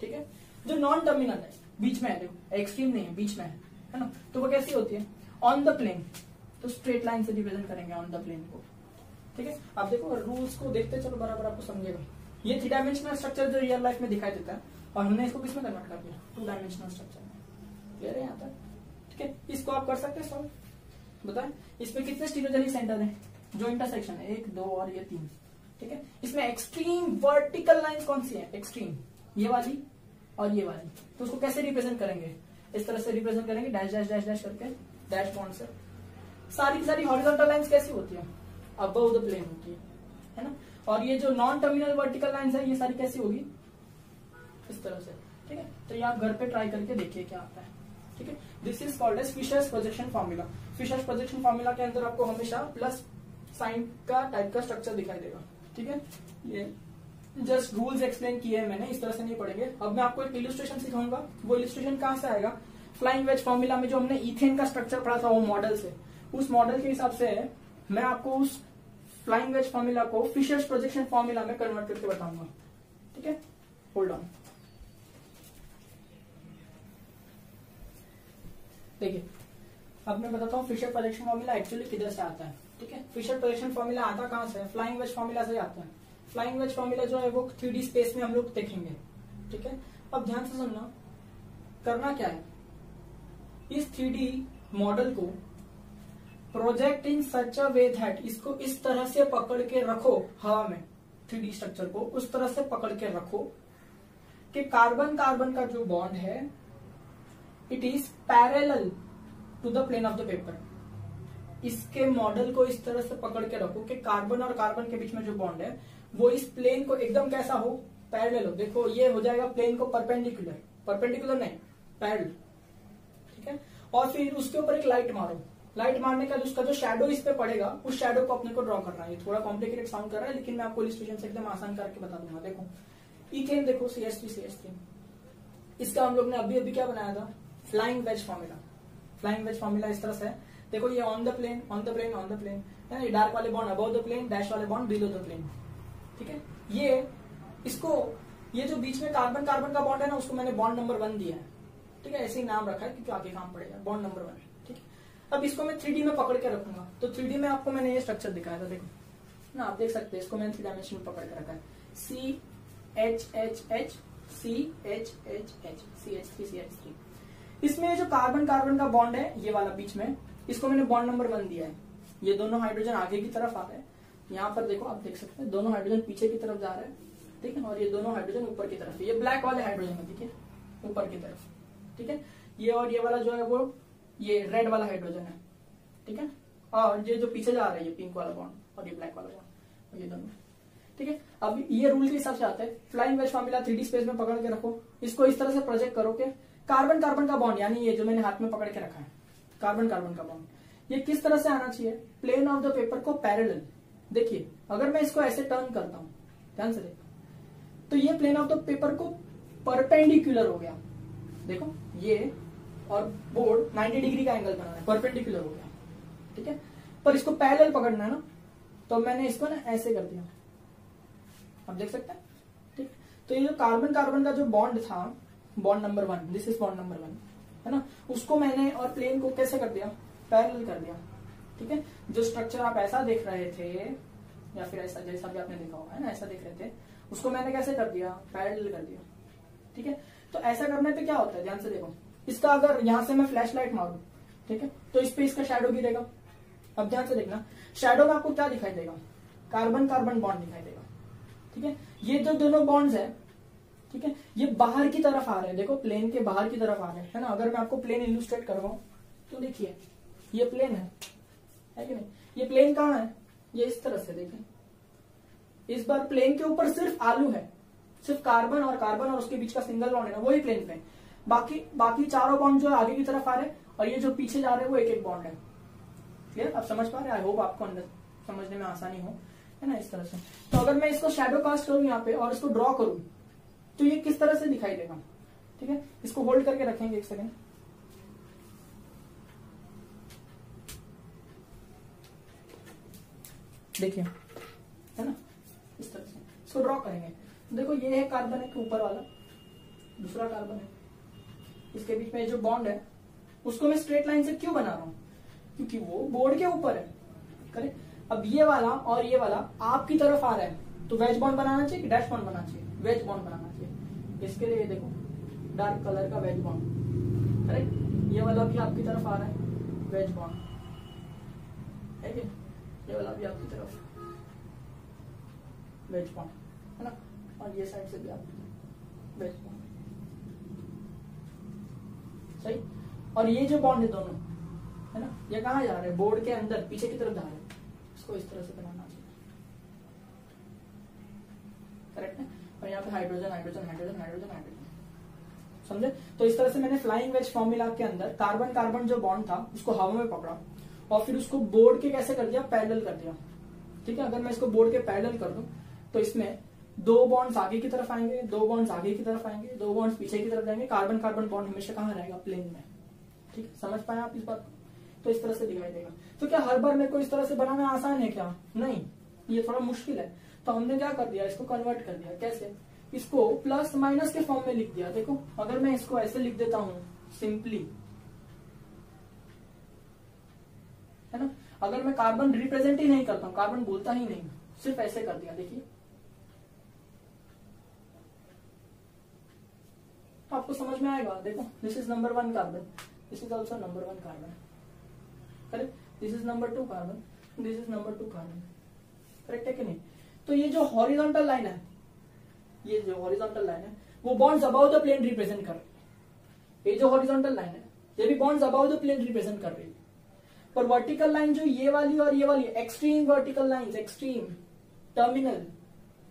ठीक है, जो नॉन टर्मिनल है बीच में है, देखो एक्सट्रीम नहीं है, बीच में है ना, तो वो कैसी होती है? On the plane. तो स्ट्रेट लाइन से रिप्रेजेंट करेंगे ऑन द प्लेन को। ठीक है, आप देखो रूल्स को देखते चलो, बराबर आपको समझेगा। ये 3 डायमेंशनल स्ट्रक्चर जो रियल लाइफ में दिखाई देता है और हमने इसको किसमें कन्वर्ट कर दिया? 2 डायमेंशनल स्ट्रक्चर में। क्लियर है यहाँ तक? ठीक है, इसको आप कर सकते हैं सॉल्व। बताएं इसमें कितने स्टीरियोजेनिक सेंटर है जो इंटरसेक्शन है? 1, 2 और ये 3। ठीक है, इसमें एक्सट्रीम वर्टिकल लाइंस कौन सी है? एक्सट्रीम, ये वाली और ये वाली। तो उसको कैसे रिप्रेजेंट करेंगे? इस तरह से रिप्रेजेंट करेंगे, डैश डैश डैश डैश करके, डैश बॉन्ड से। सारी सारी हॉरिजॉन्टल लाइंस कैसी होती है? अबव द प्लेन होती है ना। और ये जो नॉन टर्मिनल वर्टिकल लाइंस है ये सारी कैसी होगी? इस तरह से। ठीक है, तो ये आप घर पे ट्राई करके देखिए क्या आता है। ठीक है, this is called as Fisher's projection formula. Fisher's projection formula के अंदर आपको हमेशा प्लस साइन का टाइप का स्ट्रक्चर दिखाई देगा। ठीक है, ये जस्ट रूल्स एक्सप्लेन किए हैं मैंने, इस तरह से नहीं पढ़ेंगे। अब मैं आपको एक इलस्ट्रेशन सिखाऊंगा। वो इलस्ट्रेशन कहाँ से आएगा? फ्लाइंग वेज फॉर्मूला में जो हमने इथेन का स्ट्रक्चर पढ़ा था वो मॉडल से, उस मॉडल के हिसाब से मैं आपको उस फ्लाइंग वेज फॉर्मूला को फिशर्स प्रोजेक्शन फॉर्मूला में कन्वर्ट करके बताऊंगा। ठीक है, होल्ड ऑन। देखिए अब मैं बताता हूँ फिशर प्रोजेक्शन फॉर्मूला एक्चुअली किधर से आता है। ठीक है, फिशर प्रोजेक्शन फॉर्मूला आता कहाँ से? फ्लाइंग वेज फॉर्मूला से आता है। फ्लाइंग वेज फॉर्मूला जो है वो 3D स्पेस में हम लोग देखेंगे। ठीक है, अब ध्यान से सुनना, करना क्या है? इस 3D मॉडल को project in such a way that, इसको इस तरह से पकड़ के रखो हवा में, 3D स्ट्रक्चर को उस तरह से पकड़ के रखो कि कार्बन कार्बन का जो बॉन्ड है it is parallel to the plane of the paper. इसके मॉडल को इस तरह से पकड़ के रखो कि कार्बन और कार्बन के बीच में जो बॉन्ड है वो इस प्लेन को एकदम कैसा हो? पैरेलल हो। देखो ये हो जाएगा प्लेन को परपेंडिकुलर, परपेंडिकुलर नहीं पैरेलल। ठीक है, और फिर उसके ऊपर एक लाइट मारो। लाइट मारने का उसका जो शैडो इस पे पड़ेगा उस शैडो को अपने को ड्रॉ करना है। ये थोड़ा कॉम्प्लिकेटेड साउंड कर रहा है लेकिन मैं आपको इलस्ट्रेशन से एकदम आसान करके बता दूंगा। देखो इथेन, देखो CH3, इसका हम लोग ने अभी अभी क्या बनाया था? Flying wedge formula. Flying wedge formula इस तरह से है, देखो ये on the plane, on the plane, on the plane है ना। ये डार्क वाले bond above the plane, dash वाले बॉन्ड बिलो द प्लेन। ठीक है, ये इसको, ये जो बीच में कार्बन कार्बन का बॉन्ड है ना उसको मैंने बॉन्ड नंबर 1 दिया है। ठीक है, ऐसे ही नाम रखा है क्योंकि आगे काम पड़ेगा, बॉन्ड नंबर 1। ठीक है, अब इसको मैं 3D में पकड़ के रखूंगा। तो 3D में आपको मैंने ये स्ट्रक्चर दिखाया था, देखो ना, आप देख सकते हैं इसको मैंने 3 डायमेंशन में पकड़ के रखा है। CHHH CHHH CH3। इसमें जो कार्बन कार्बन का बॉन्ड है ये वाला बीच में, इसको मैंने बॉन्ड नंबर 1 दिया है। ये दोनों हाइड्रोजन आगे की तरफ आ रहे हैं। यहाँ पर देखो आप देख सकते हैं दोनों हाइड्रोजन पीछे की तरफ जा रहे हैं। ठीक है, और ये दोनों हाइड्रोजन ऊपर की तरफ। ये ब्लैक वाले हाइड्रोजन है, ठीक है, ऊपर की तरफ। ठीक है, ये और ये वाला जो है वो ये रेड वाला हाइड्रोजन है। ठीक है, और ये जो पीछे जा रहा है ये पिंक वाला बॉन्ड और ये ब्लैक वाला बॉन्ड, और ये दोनों। ठीक है, अब ये रूल के हिसाब से आता है। Flying wedge formula 3D space में पकड़ के रखो, इसको इस तरह से प्रोजेक्ट करो कि कार्बन कार्बन का बॉन्ड, यानी ये जो मैंने हाथ में पकड़ के रखा है कार्बन कार्बन का बॉन्ड, ये किस तरह से आना चाहिए, प्लेन ऑफ द पेपर को पैरेलल। देखिए अगर मैं इसको ऐसे टर्न करता हूं, ध्यान से देखो, तो ये प्लेन ऑफ द पेपर को परपेंडिकुलर हो गया। देखो ये और बोर्ड 90 डिग्री का एंगल बना है, परपेंडिकुलर हो गया, ठीक है। पर इसको पैरेलल पकड़ना है ना, तो मैंने इसको ना ऐसे कर दिया, आप देख सकते हैं, ठीक। तो ये जो कार्बन कार्बन का जो बॉन्ड था, bond number 1, this is bond number 1, है ना, उसको मैंने और प्लेन को कैसे कर दिया, पैरेलल कर दिया, ठीक है। जो स्ट्रक्चर आप ऐसा देख रहे थे या फिर ऐसा जैसा भी आपने देखा होगा, है ना, ऐसा देख रहे थे, उसको मैंने कैसे कर दिया, पैरेलल कर दिया, ठीक है। तो ऐसा करने पे क्या होता है, ध्यान से देखो, इसका अगर यहां से मैं फ्लैश लाइट मारूं, ठीक है, तो इस पे इसका शैडो गिरेगा। अब ध्यान से देखना, शैडो में आपको क्या दिखाई देगा, कार्बन कार्बन बॉन्ड दिखाई देगा, ठीक है। ये जो दोनों बॉन्ड्स है, ठीक है, ये बाहर की तरफ आ रहे हैं, देखो प्लेन के बाहर की तरफ आ रहे हैं, है ना। अगर मैं आपको प्लेन इलुस्ट्रेट करवाऊं तो देखिए ये प्लेन है कि नहीं, ये प्लेन कहाँ है, ये इस तरह से देखें, इस बार प्लेन के ऊपर सिर्फ आलू है, सिर्फ कार्बन और उसके बीच का सिंगल बॉन्ड है ना, वही प्लेन पे, बाकी चारों बॉन्ड जो आगे की तरफ आ रहे हैं और ये जो पीछे जा रहे हैं वो एक एक बॉन्ड है। क्लियर, आप समझ पा रहे हैं, आई होप आपको अंदर समझने में आसानी हो, है ना, इस तरह से। तो अगर मैं इसको शैडो कास्ट करूं यहाँ पे और इसको ड्रॉ करूं तो ये किस तरह से दिखाई देगा, ठीक है। इसको होल्ड करके रखेंगे एक सेकेंड, देखिए, है ना, इस तरह से इसको ड्रॉ करेंगे। देखो ये है कार्बन है ऊपर वाला, दूसरा कार्बन है, इसके बीच में जो बॉन्ड है उसको मैं स्ट्रेट लाइन से क्यों बना रहा हूं, क्योंकि वो बोर्ड के ऊपर है, करेक्ट। अब ये वाला और ये वाला आपकी तरफ आ रहा है, तो वेज बॉन्ड बनाना चाहिए कि डैश बॉन्ड बनाना चाहिए, वेज बॉन्ड बनाना चाहिए। इसके लिए देखो डार्क कलर का वेज बॉन्ड, करेक्ट। ये वाला भी आपकी तरफ आ रहा है, वेज बॉन्ड है कि ये वाला भी आपकी तरफ वेज बॉन्ड, है ना, और ये साइड से भी आपकी वेज बॉन्ड, सही। और ये जो बॉन्ड है दोनों, है ना, ये कहाँ जा रहे हैं, बोर्ड के अंदर पीछे की तरफ जा रहे हैं, इसको इस तरह से बनाना चाहिए, करेक्ट है। और यहाँ पे hydrogen hydrogen hydrogen hydrogen hydrogen, समझे। तो इस तरह से मैंने फ्लाइंग वेज फॉर्मूला के अंदर कार्बन कार्बन जो बॉन्ड था उसको हवा में पकड़ा और फिर उसको बोर्ड के कैसे कर दिया, पैरेलल कर दिया, ठीक है। अगर मैं इसको बोर्ड के पैरेलल कर दूं तो इसमें दो बॉन्ड्स आगे की तरफ आएंगे, दो बॉन्ड्स आगे की तरफ आएंगे, दो बॉन्ड्स पीछे की तरफ जाएंगे, कार्बन कार्बन बॉन्ड हमेशा कहाँ रहेगा, प्लेन में, ठीक है। समझ पाए आप इस बात को, तो इस तरह से दिखाई देगा। तो क्या हर बार मेरे को इस तरह से बनाना आसान है क्या, नहीं, ये थोड़ा मुश्किल है। तो हमने क्या कर दिया, इसको कन्वर्ट कर दिया, कैसे, इसको प्लस माइनस के फॉर्म में लिख दिया। देखो अगर मैं इसको ऐसे लिख देता हूं सिंपली, है ना, अगर मैं कार्बन रिप्रेजेंट ही नहीं करता हूं, कार्बन बोलता ही नहीं, सिर्फ ऐसे कर दिया, देखिए तो आपको समझ में आएगा। देखो this is number 1 carbon, this is also number 1 carbon, correct. This is number 2 carbon, this is number 2 carbon, correct है कि नहीं। तो ये जो हॉरिजॉन्टल लाइन है, ये जो हॉरिजॉन्टल लाइन है वो bonds about the plane represent कर रही है। ये जो हॉरिजॉन्टल लाइन है ये भी bonds about the plane represent कर रही है। पर वर्टिकल लाइन जो ये वाली और ये वाली extreme vertical lines, extreme terminal,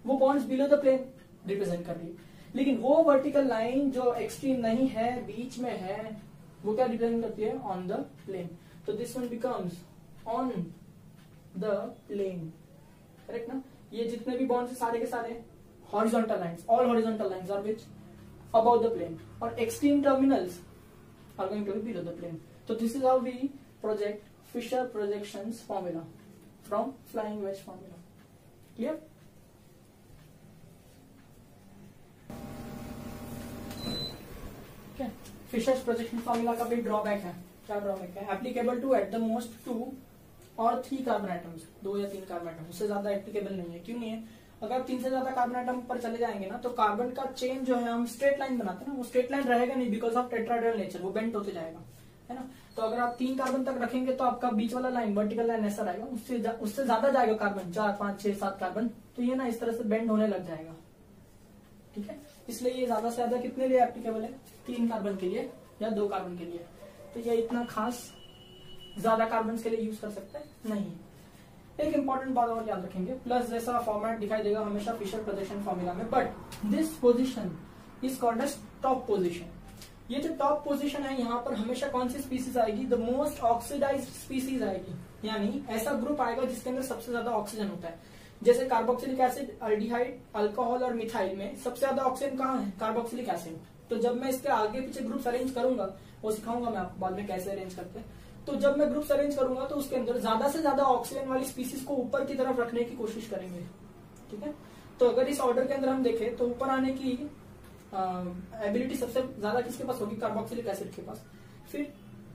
वो bonds below the plane represent कर रही है। लेकिन वो वर्टिकल लाइन जो एक्सट्रीम नहीं है, बीच में है, वो क्या रिप्रेजेंट करती है, ऑन द प्लेन। तो this one becomes on the plane, correct ना। ये जितने भी बॉन्ड्स सारे के सारे horizontal lines, all horizontal lines are which above the plane, or extreme terminals are going to be below the plane. So this is how we project Fisher projections formula from flying wedge formula. Clear? Okay. Fisher's projection formula का भी ड्रॉबैक है। क्या ड्रॉबैक है? Applicable to at the most 2 और 3 कार्बन आइटम्स, 2 या 3 कार्बन आइटम, उससे ज्यादा एप्लीकेबल नहीं है। क्यों नहीं है? अगर 3 से ज्यादा कार्बन आइटम पर चले जाएंगे ना तो कार्बन का चेन जो है हम स्ट्रेट लाइन बनाते हैं ना, वो स्ट्रेट लाइन रहेगा नहीं, बिकॉज ऑफ टेट्राहेड्रल नेचर, वो बेंड होते जाएगा, है ना। तो अगर आप 3 कार्बन तक रखेंगे तो आपका बीच वाला लाइन वर्टिकल लाइन ऐसा रहेगा, उससे ज्यादा जाएगा कार्बन, 4, 5, 6, 7 कार्बन, तो ये ना इस तरह से बेंड होने लग जाएगा, ठीक है। इसलिए ये ज्यादा से ज्यादा कितने लिए एप्लीकेबल है, 3 कार्बन के लिए या 2 कार्बन के लिए। तो ये इतना खास ज्यादा कार्बन के लिए यूज कर सकते हैं नहीं। एक इंपॉर्टेंट बात और याद रखेंगे, प्लस जैसा फॉर्मेट दिखाई देगा हमेशा फिशर प्रोजेक्शन फॉर्मूला में, but this position is called as top position. ये जो टॉप पोजीशन है यहाँ पर हमेशा कौन सी स्पीसीज आएगी, द मोस्ट ऑक्सीडाइज्ड स्पीसीज आएगी, यानी ऐसा ग्रुप आएगा जिसके अंदर सबसे ज्यादा ऑक्सीजन होता है। जैसे कार्बोक्सिलिक एसिड, अल्डिहाइड, अल्कोहल और मिथाइल में सबसे ज्यादा ऑक्सीजन कहाँ है, कार्बोक्सिलिक एसिड। तो जब मैं इसके आगे पीछे ग्रुप्स अरेंज करूंगा, वो सिखाऊंगा मैं आपको बाद में कैसे अरेंज करते हैं। तो जब मैं ग्रुप्स अरेंज करूंगा तो उसके अंदर ज्यादा से ज्यादा ऑक्सीजन वाली स्पीसीज को ऊपर की तरफ रखने की कोशिश करेंगे, ठीक है। तो अगर इस ऑर्डर के अंदर हम देखें तो ऊपर आने की एबिलिटी सबसे ज्यादा किसके पास होगी, कार्बोक्सिलिक एसिड के पास, फिर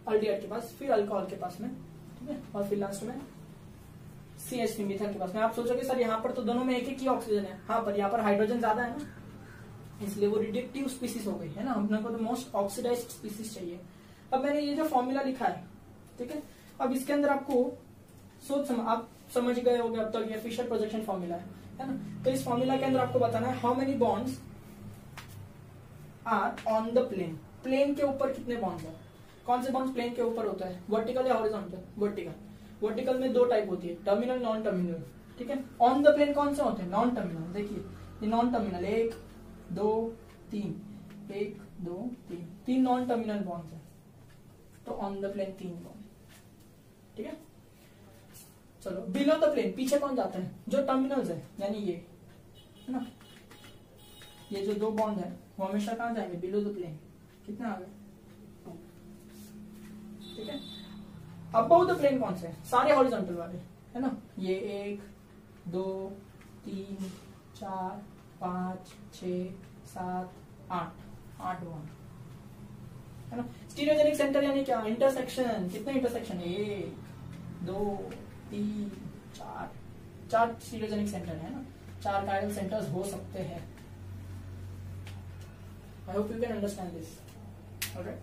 अल्डिहाइड के पास, फिर अल्कोहल के पास में, ठीक है, और फिर लास्ट में CH3 मिथाइल के पास में। आप सोचोगे सर यहाँ पर तो दोनों में एक ही ऑक्सीजन है, हाँ, पर यहाँ पर हाइड्रोजन ज्यादा है ना, इसलिए वो रिडक्टिव स्पीसीज हो गई है ना, हमने को तो मोस्ट ऑक्सीडाइज्ड स्पीसीज चाहिए। अब मैंने ये जो फॉर्मूला लिखा है, ठीक है, अब इसके अंदर आपको आप समझ गए होंगे अब तक, ये फिशर प्रोजेक्शन फॉर्मूला है ना। तो इस फॉर्मूला के अंदर आपको बताना है how many bonds are on the plane, plane के ऊपर कितने बॉन्ड्स है। कौन से बॉन्ड्स प्लेन के ऊपर होता है, वर्टिकल या हॉरिजॉन्टल, वर्टिकल। वर्टिकल में दो टाइप होती है, टर्मिनल, नॉन टर्मिनल, ठीक है। ऑन द प्लेन कौन से होते हैं, नॉन टर्मिनल। देखिए ये non terminal 1 2 3, 1 2 3, 3 non terminal bonds है, तो ऑन द प्लेन 3 बॉन्ड, ठीक है। चलो बिलो द प्लेन, पीछे कौन जाता है, जो टर्मिनल्स है, यानी ये है ना, ये जो 2 बॉन्ड है वो हमेशा कहां जाएंगे, बिलो द प्लेन। कितने आ गए, 2, ठीक है। अबव द प्लेन कौन से है, सारे हॉरिजॉन्टल वाले, है ना, ये 1 2 3 4 5 6 7 8 बॉन्ड, है ना। स्टीरियोजेनिक सेंटर यानी क्या, इंटरसेक्शन, कितने इंटरसेक्शन है, 1 2 3 4 स्टीरियोजेनिक सेंटर है ना, 4 कायरल सेंटर्स हो सकते हैं। I hope you can understand this, alright.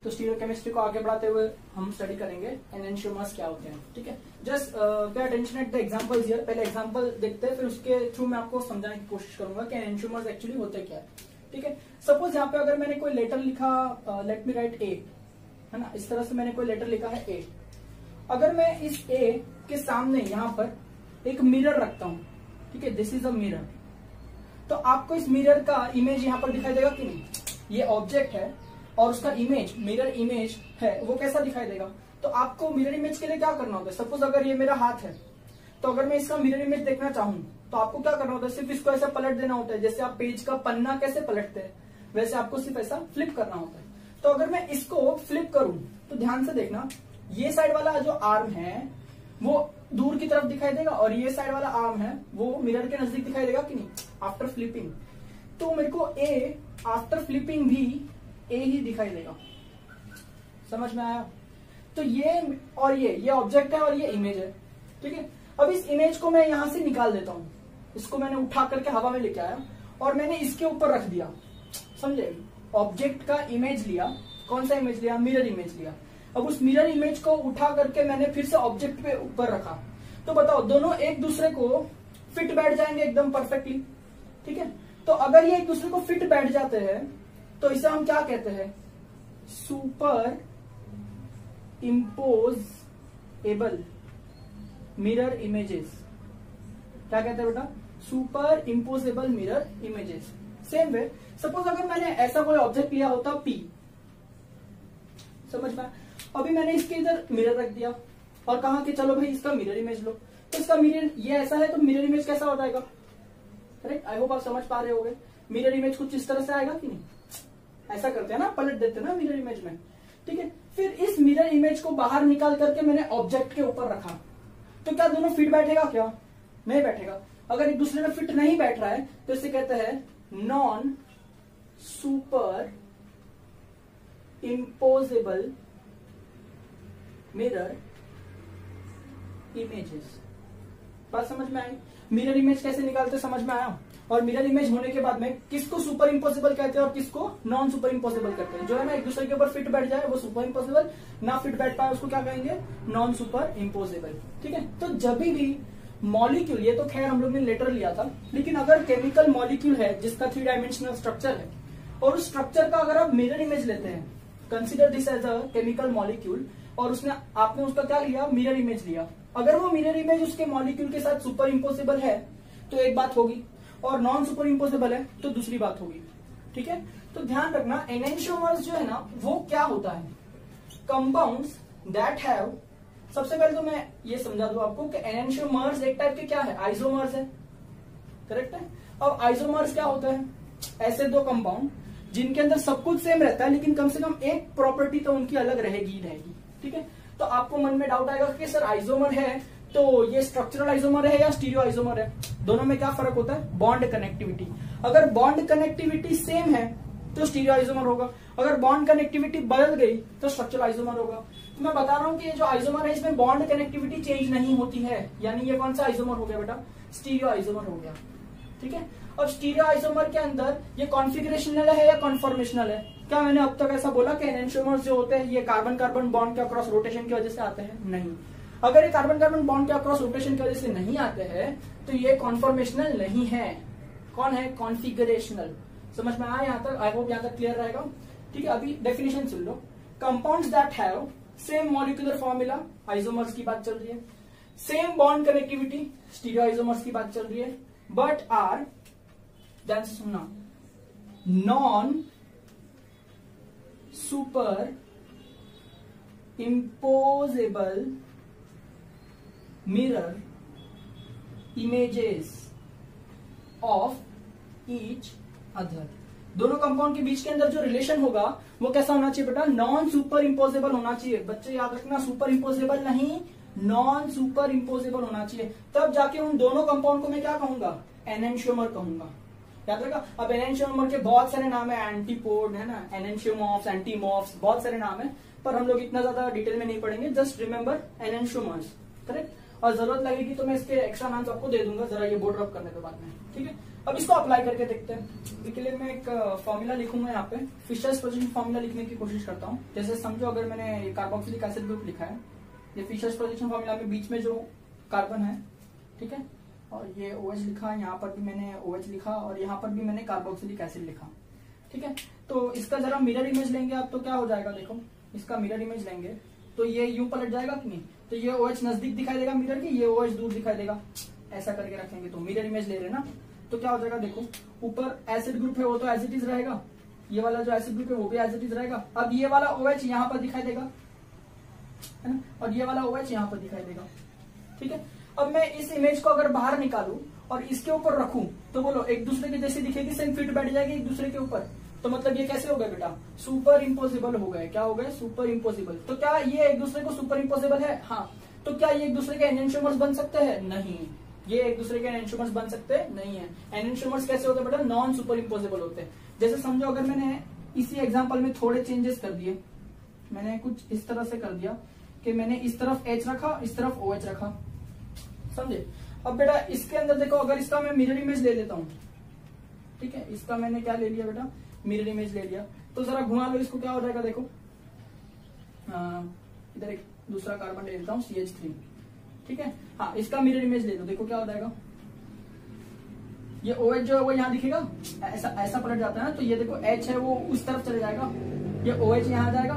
तो स्टीरियोकेमिस्ट्री को आगे बढ़ाते हुए हम स्टडी करेंगे एनेंशियोमर्स क्या होते हैं, ठीक है। Just pay attention at the examples here. पहले एग्जांपल देखते हैं, फिर उसके थ्रू मैं आपको समझाने की कोशिश करूंगा कि एनेंशियोमर्स एक्चुअली होते क्या है, ठीक है। सपोज यहाँ पे अगर मैंने कोई लेटर लिखा, लेट मी राइट ए, है ना, इस तरह से मैंने कोई लेटर लिखा है ए। अगर मैं इस ए के सामने यहाँ पर एक मिरर रखता हूं, ठीक है, दिस इज अ मिरर, तो आपको इस मिरर का इमेज यहाँ पर दिखाई देगा कि नहीं। ये ऑब्जेक्ट है और उसका इमेज, मिरर इमेज है, वो कैसा दिखाई देगा। तो आपको मिरर इमेज के लिए क्या करना होता है, सपोज अगर ये मेरा हाथ है, तो अगर मैं इसका मिरर इमेज देखना चाहूं तो आपको क्या करना होता है, सिर्फ इसको ऐसा पलट देना होता है, जैसे आप पेज का पन्ना कैसे पलटते हैं वैसे आपको सिर्फ ऐसा फ्लिप करना होता है। तो अगर मैं इसको फ्लिप करूं तो ध्यान से देखना, ये साइड वाला जो आर्म है वो दूर की तरफ दिखाई देगा और ये साइड वाला आर्म है वो मिरर के नजदीक दिखाई देगा कि नहीं, आफ्टर फ्लिपिंग। तो मेरे को ए आफ्टर फ्लिपिंग भी ए ही दिखाई देगा, समझ में आया। तो ये और ये ऑब्जेक्ट है और ये इमेज है, ठीक है। अब इस इमेज को मैं यहां से निकाल देता हूं, इसको मैंने उठा करके हवा में लेके आया और मैंने इसके ऊपर रख दिया, समझे। ऑब्जेक्ट का इमेज लिया, कौन सा इमेज लिया, मिरर इमेज लिया। अब उस मिरर इमेज को उठा करके मैंने फिर से ऑब्जेक्ट पे ऊपर रखा, तो बताओ दोनों एक दूसरे को फिट बैठ जाएंगे एकदम परफेक्टली, ठीक है। तो अगर ये एक दूसरे को फिट बैठ जाते हैं तो इसे हम क्या कहते हैं, सुपर इम्पोजेबल मिरर इमेजेस। क्या कहते हैं बेटा, super imposable mirror images. Same way suppose अगर मैंने ऐसा कोई ऑब्जेक्ट लिया होता P, समझ में, अभी मैंने इसके इधर मिरर रख दिया और कहा कि चलो भाई इसका मिरर इमेज लो, तो इसका मिरर ये ऐसा है तो मिरर इमेज कैसा हो जाएगा, करेक्ट। आई होप आप समझ पा रहे होगे, मिरर इमेज कुछ इस तरह से आएगा कि नहीं, ऐसा करते हैं ना, पलट देते हैं ना मिरर इमेज में, ठीक है। फिर इस मिरर इमेज को बाहर निकाल करके मैंने ऑब्जेक्ट के ऊपर रखा, तो क्या दोनों फिट बैठेगा, क्या नहीं बैठेगा। अगर एक दूसरे में फिट नहीं बैठ रहा है तो इसे कहते हैं non super imposable mirror images. बात समझ में आई, मिरर इमेज कैसे निकालते समझ में आया। और मिरर इमेज होने के बाद में किसको सुपर इम्पोसिबल कहते हैं और किसको नॉन सुपर इम्पोसिबल कहते हैं। जो है ना एक दूसरे के ऊपर फिट बैठ जाए वो सुपर इम्पोसिबल, ना फिट बैठ पाए उसको क्या कहेंगे, नॉन सुपर इम्पोसिबल, ठीक है। तो जब भी मॉलिक्यूल, ये तो खैर हम लोग ने लेटर लिया था, लेकिन अगर केमिकल मॉलिक्यूल है जिसका 3 डायमेंशनल स्ट्रक्चर है और उस स्ट्रक्चर का अगर आप मिरर इमेज लेते हैं, consider this as a chemical molecule, और उसने आपने उसका क्या लिया, मिरर इमेज लिया। अगर वो मिरर इमेज उसके मॉलिक्यूल के साथ सुपर इम्पोसिबल है तो एक बात होगी, और नॉन सुपर इम्पोसिबल है तो दूसरी बात होगी, ठीक है, तो ध्यान रखना एनेंशियोमर्स जो है ना वो क्या होता है, कंपाउंड्स दैट हैव, सबसे पहले तो मैं ये समझा दूं आपको कि एनेंशियोमर्स एक टाइप के क्या है, आइसोमर्स है, करेक्ट है। अब आइसोमर्स क्या होता है, ऐसे दो कंपाउंड जिनके अंदर सब कुछ सेम रहता है लेकिन कम से कम एक प्रॉपर्टी तो उनकी अलग रहेगी ही रहेगी, ठीक है। तो आपको मन में डाउट आएगा कि सर आइसोमर है तो ये स्ट्रक्चरल आइसोमर है या स्टीरियो आइसोमर है, दोनों में क्या फर्क होता है, बॉन्ड कनेक्टिविटी। अगर बॉन्ड कनेक्टिविटी सेम है तो स्टीरियो आइसोमर होगा, अगर बॉन्ड कनेक्टिविटी बदल गई तो स्ट्रक्चरल आइसोमर होगा। तो मैं बता रहा हूं कि ये जो आइसोमर है इसमें बॉन्ड कनेक्टिविटी चेंज नहीं होती है, यानी ये कौन सा आइसोमर हो गया बेटा, स्टीरियो आइसोमर हो गया, ठीक है। अब स्टीरियो आइसोमर के अंदर ये कॉन्फिगरेशनल है या कॉन्फॉर्मेशनल है, क्या मैंने अब तक ऐसा बोला कि एनेंशियोमर्स जो होते हैं ये कार्बन कार्बन बॉन्ड के अक्रॉस रोटेशन की वजह से आते हैं, नहीं। अगर ये कार्बन कार्बन बॉन्ड के अक्रॉस रोटेशन की वजह से नहीं आते हैं तो ये कॉन्फॉर्मेशनल नहीं है, कौन है, कॉन्फिगरेशनल। समझ में आया यहाँ तक, आई होप यहाँ तक क्लियर रहेगा, ठीक है। अभी definition soon low, compounds that have same molecular formula, isomers की बात चल रही है, same bond connectivity, stereo isomers की बात चल रही है, बट आर, ध्यान से सुनना, non super imposable mirror images of each other। दोनों कंपाउंड के बीच के अंदर जो रिलेशन होगा वो कैसा होना चाहिए बेटा, नॉन सुपर इम्पोजेबल होना चाहिए। बच्चे याद रखना, सुपर इम्पोजेबल नहीं, नॉन सुपर इम्पोजेबल होना चाहिए, तब जाके उन दोनों कंपाउंड को मैं क्या कहूंगा, एनेंशियोमर कहूंगा, याद रखा। अब एनेंशियोमर के बहुत सारे नाम है, एंटीपोड है ना, एनेंशियोमॉर्फ्स, एंटीमॉर्फ्स, बहुत सारे नाम है, पर हम लोग इतना ज्यादा डिटेल में नहीं पढ़ेंगे, जस्ट रिमेंबर एनेंशियोमर्स, करेक्ट। और जरूरत लगेगी तो मैं इसके एक्स्ट्रा नाम आपको दे दूंगा, जरा ये बोर्ड रब करने के बाद में, ठीक है। अब इसको अप्लाई करके देखते हैं। इसके लिए मैं एक फॉर्मूला लिखूंगा यहाँ पे, फिशर्स पोजीशन फॉर्मूला लिखने की कोशिश करता हूँ। जैसे समझो अगर मैंने कार्बोक्सिलिक एसिड ग्रुप लिखा है, ये फिशर्स पोजीशन फॉर्मूला में बीच में जो कार्बन है, ठीक है, और ये OH लिखा, यहाँ पर भी मैंने OH लिखा और यहाँ पर भी मैंने कार्बोक्सिलिक एसिड लिखा, ठीक है। तो इसका जरा मिरर इमेज लेंगे आप तो क्या हो जाएगा, देखो इसका मिरर इमेज लेंगे तो ये यूं पलट जाएगा कि नहीं, तो ये OH नजदीक दिखाई देगा मिरर के, ये OH दूर दिखाई देगा, ऐसा करके रखेंगे तो मिरर इमेज ले रहे ना, तो क्या हो जाएगा, देखो ऊपर एसिड ग्रुप है वो तो एज इट इज रहेगा, ये वाला जो एसिड ग्रुप है वो भी एज इट इज रहेगा। अब ये वाला OH यहाँ पर दिखाई देगा, है ना, और ये वाला OH यहाँ पर दिखाई देगा, ठीक है। अब मैं इस इमेज को अगर बाहर निकालूं और इसके ऊपर रखूं तो बोलो एक दूसरे के जैसी दिखेगी, सेम फिट बैठ जाएगी एक दूसरे के ऊपर, तो मतलब ये कैसे हो गए बेटा, सुपर इम्पोसिबल हो गए, क्या हो गए, सुपर इम्पोसिबल। तो क्या ये एक दूसरे को सुपर इम्पोसिबल है, हाँ। तो क्या ये एक दूसरे के एनेंशियोमर्स बन सकते हैं, नहीं, ये एक दूसरे के एनेंशियोमर्स बन सकते नहीं है। एनेंशियोमर्स कैसे होते हैं बेटा, नॉन सुपर इम्पोसिबल होते हैं। जैसे समझो अगर मैंने इसी एग्जाम्पल में थोड़े चेंजेस कर दिए, मैंने कुछ इस तरह से कर दिया कि मैंने इस तरफ H रखा, इस तरफ OH रखा, समझे। अब बेटा इसके अंदर देखो, अगर इसका मैं मिरर इमेज ले लेता हूं, ठीक है, इसका मैंने क्या ले लिया बेटा, मिरर इमेज ले लिया, तो जरा घुमा लो इसको, क्या हो जाएगा, देखो इधर एक दूसरा कार्बन ले लेता हूं CH3, ठीक है, हाँ इसका मिरर इमेज ले लो, देखो क्या हो जाएगा, ये OH जो है वो यहाँ दिखेगा, ऐसा पलट जाता है ना, तो ये देखो H है वो उस तरफ चले जाएगा, ये OH यहाँ जाएगा,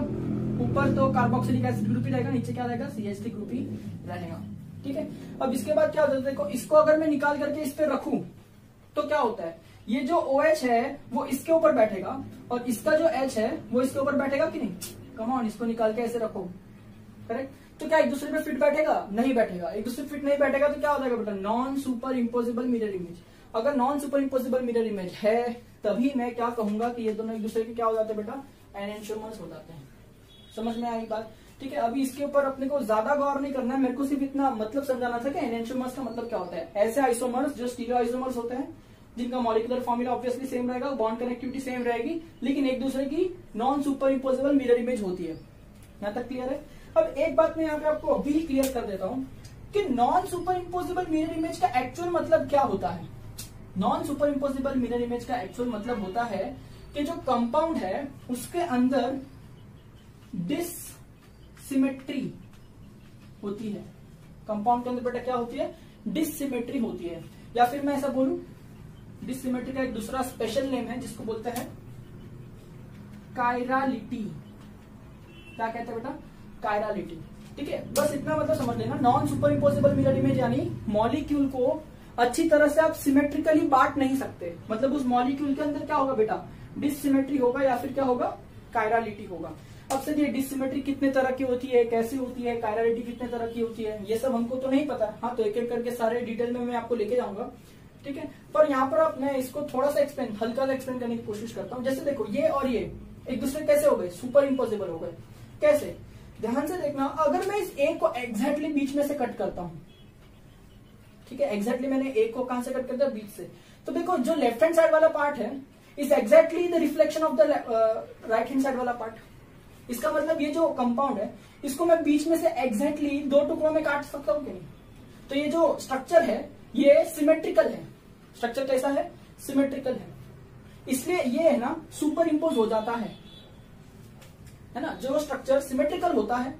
ऊपर तो कार्बोक्सिलिक एसिड ग्रुप ही रहेगा, नीचे क्या रहेगा, CH3 ग्रुप ही रहेगा, ठीक है। अब इसके बाद क्या होता है, देखो इसको अगर मैं निकाल करके इस पे रखूं तो क्या होता है, ये जो OH है वो इसके ऊपर बैठेगा और इसका जो H है वो इसके ऊपर बैठेगा कि नहीं, कम ऑन, इसको निकाल के ऐसे रखो, करेक्ट। तो क्या एक दूसरे पे फिट बैठेगा, नहीं बैठेगा, एक दूसरे फिट नहीं बैठेगा तो क्या हो जाएगा बेटा, non super impossible mirror image. अगर non super impossible mirror image है तभी मैं क्या कहूंगा कि ये दोनों एक दूसरे के क्या हो जाते हैं बेटा, एनेंशियोमर्स हो जाते हैं। समझ में आई बात, ठीक है। अभी इसके ऊपर अपने को ज्यादा गौर नहीं करना है, मेरे को सिर्फ इतना मतलब समझाना था कि एनेंशियोमर्स का मतलब क्या होता है। ऐसे आइसोमर्स जो स्टीरियो आइसोमर्स होते हैं जिनका मॉलिक्यूलर फॉर्मूला ऑब्वियसली सेम रहेगा, बॉन्ड कनेक्टिविटी सेम रहेगी, लेकिन एक दूसरे की non super imposable mirror image होती है। यहां तक क्लियर है। अब एक बात मैं यहाँ पे आपको अभी क्लियर कर देता हूं कि non super imposable mirror image का एक्चुअल मतलब क्या होता है। Non super imposable mirror image का एक्चुअल मतलब होता है कि जो कंपाउंड है उसके अंदर डिससिमेट्री होती है। कंपाउंड के अंदर बेटा क्या होती है, डिससिमेट्री होती है, या फिर मैं ऐसा बोलूं डिससिमेट्री का एक दूसरा स्पेशल नेम है जिसको बोलते हैं कायरालिटी। क्या कहते हैं बेटा, कायरालिटी। ठीक है, बस इतना मतलब समझ लेना। Non super imposable mirror image यानी मॉलिक्यूल को अच्छी तरह से आप सिमेट्रिकली बांट नहीं सकते। मतलब उस मॉलिक्यूल के अंदर क्या होगा बेटा, डिसिमेट्री होगा या फिर क्या होगा, कायरलिटी होगा। अब से ये डिसिमेट्री कितने तरह की होती है, कैसे होती है, कायरलिटी कितने तरह की होती है, ये सब हमको तो नहीं पता। हाँ, तो एक एक करके सारे डिटेल में मैं आपको लेके जाऊंगा, ठीक है। पर यहाँ पर अब मैं इसको थोड़ा सा एक्सप्लेन, हल्का सा एक्सप्लेन करने की कोशिश करता हूँ। जैसे देखो, ये और ये एक दूसरे कैसे हो गए, सुपर इम्पोसिबल हो गए। कैसे, ध्यान से देखना। अगर मैं इस ए को एग्जैक्टली बीच में से कट करता हूं, ठीक है, एग्जैक्टली मैंने ए को कहां से कट कर दिया, बीच से, तो देखो जो लेफ्ट हैंड साइड वाला पार्ट है is exactly the reflection of the right hand side वाला पार्ट। इसका मतलब ये जो कंपाउंड है इसको मैं बीच में से एग्जैक्टली दो टुकड़ों में काट सकता हूं कि नहीं। तो ये जो स्ट्रक्चर है ये सिमेट्रिकल है। स्ट्रक्चर कैसा है, सिमेट्रिकल है, इसलिए ये है ना सुपर इम्पोज हो जाता है ना। जो स्ट्रक्चर सिमेट्रिकल होता है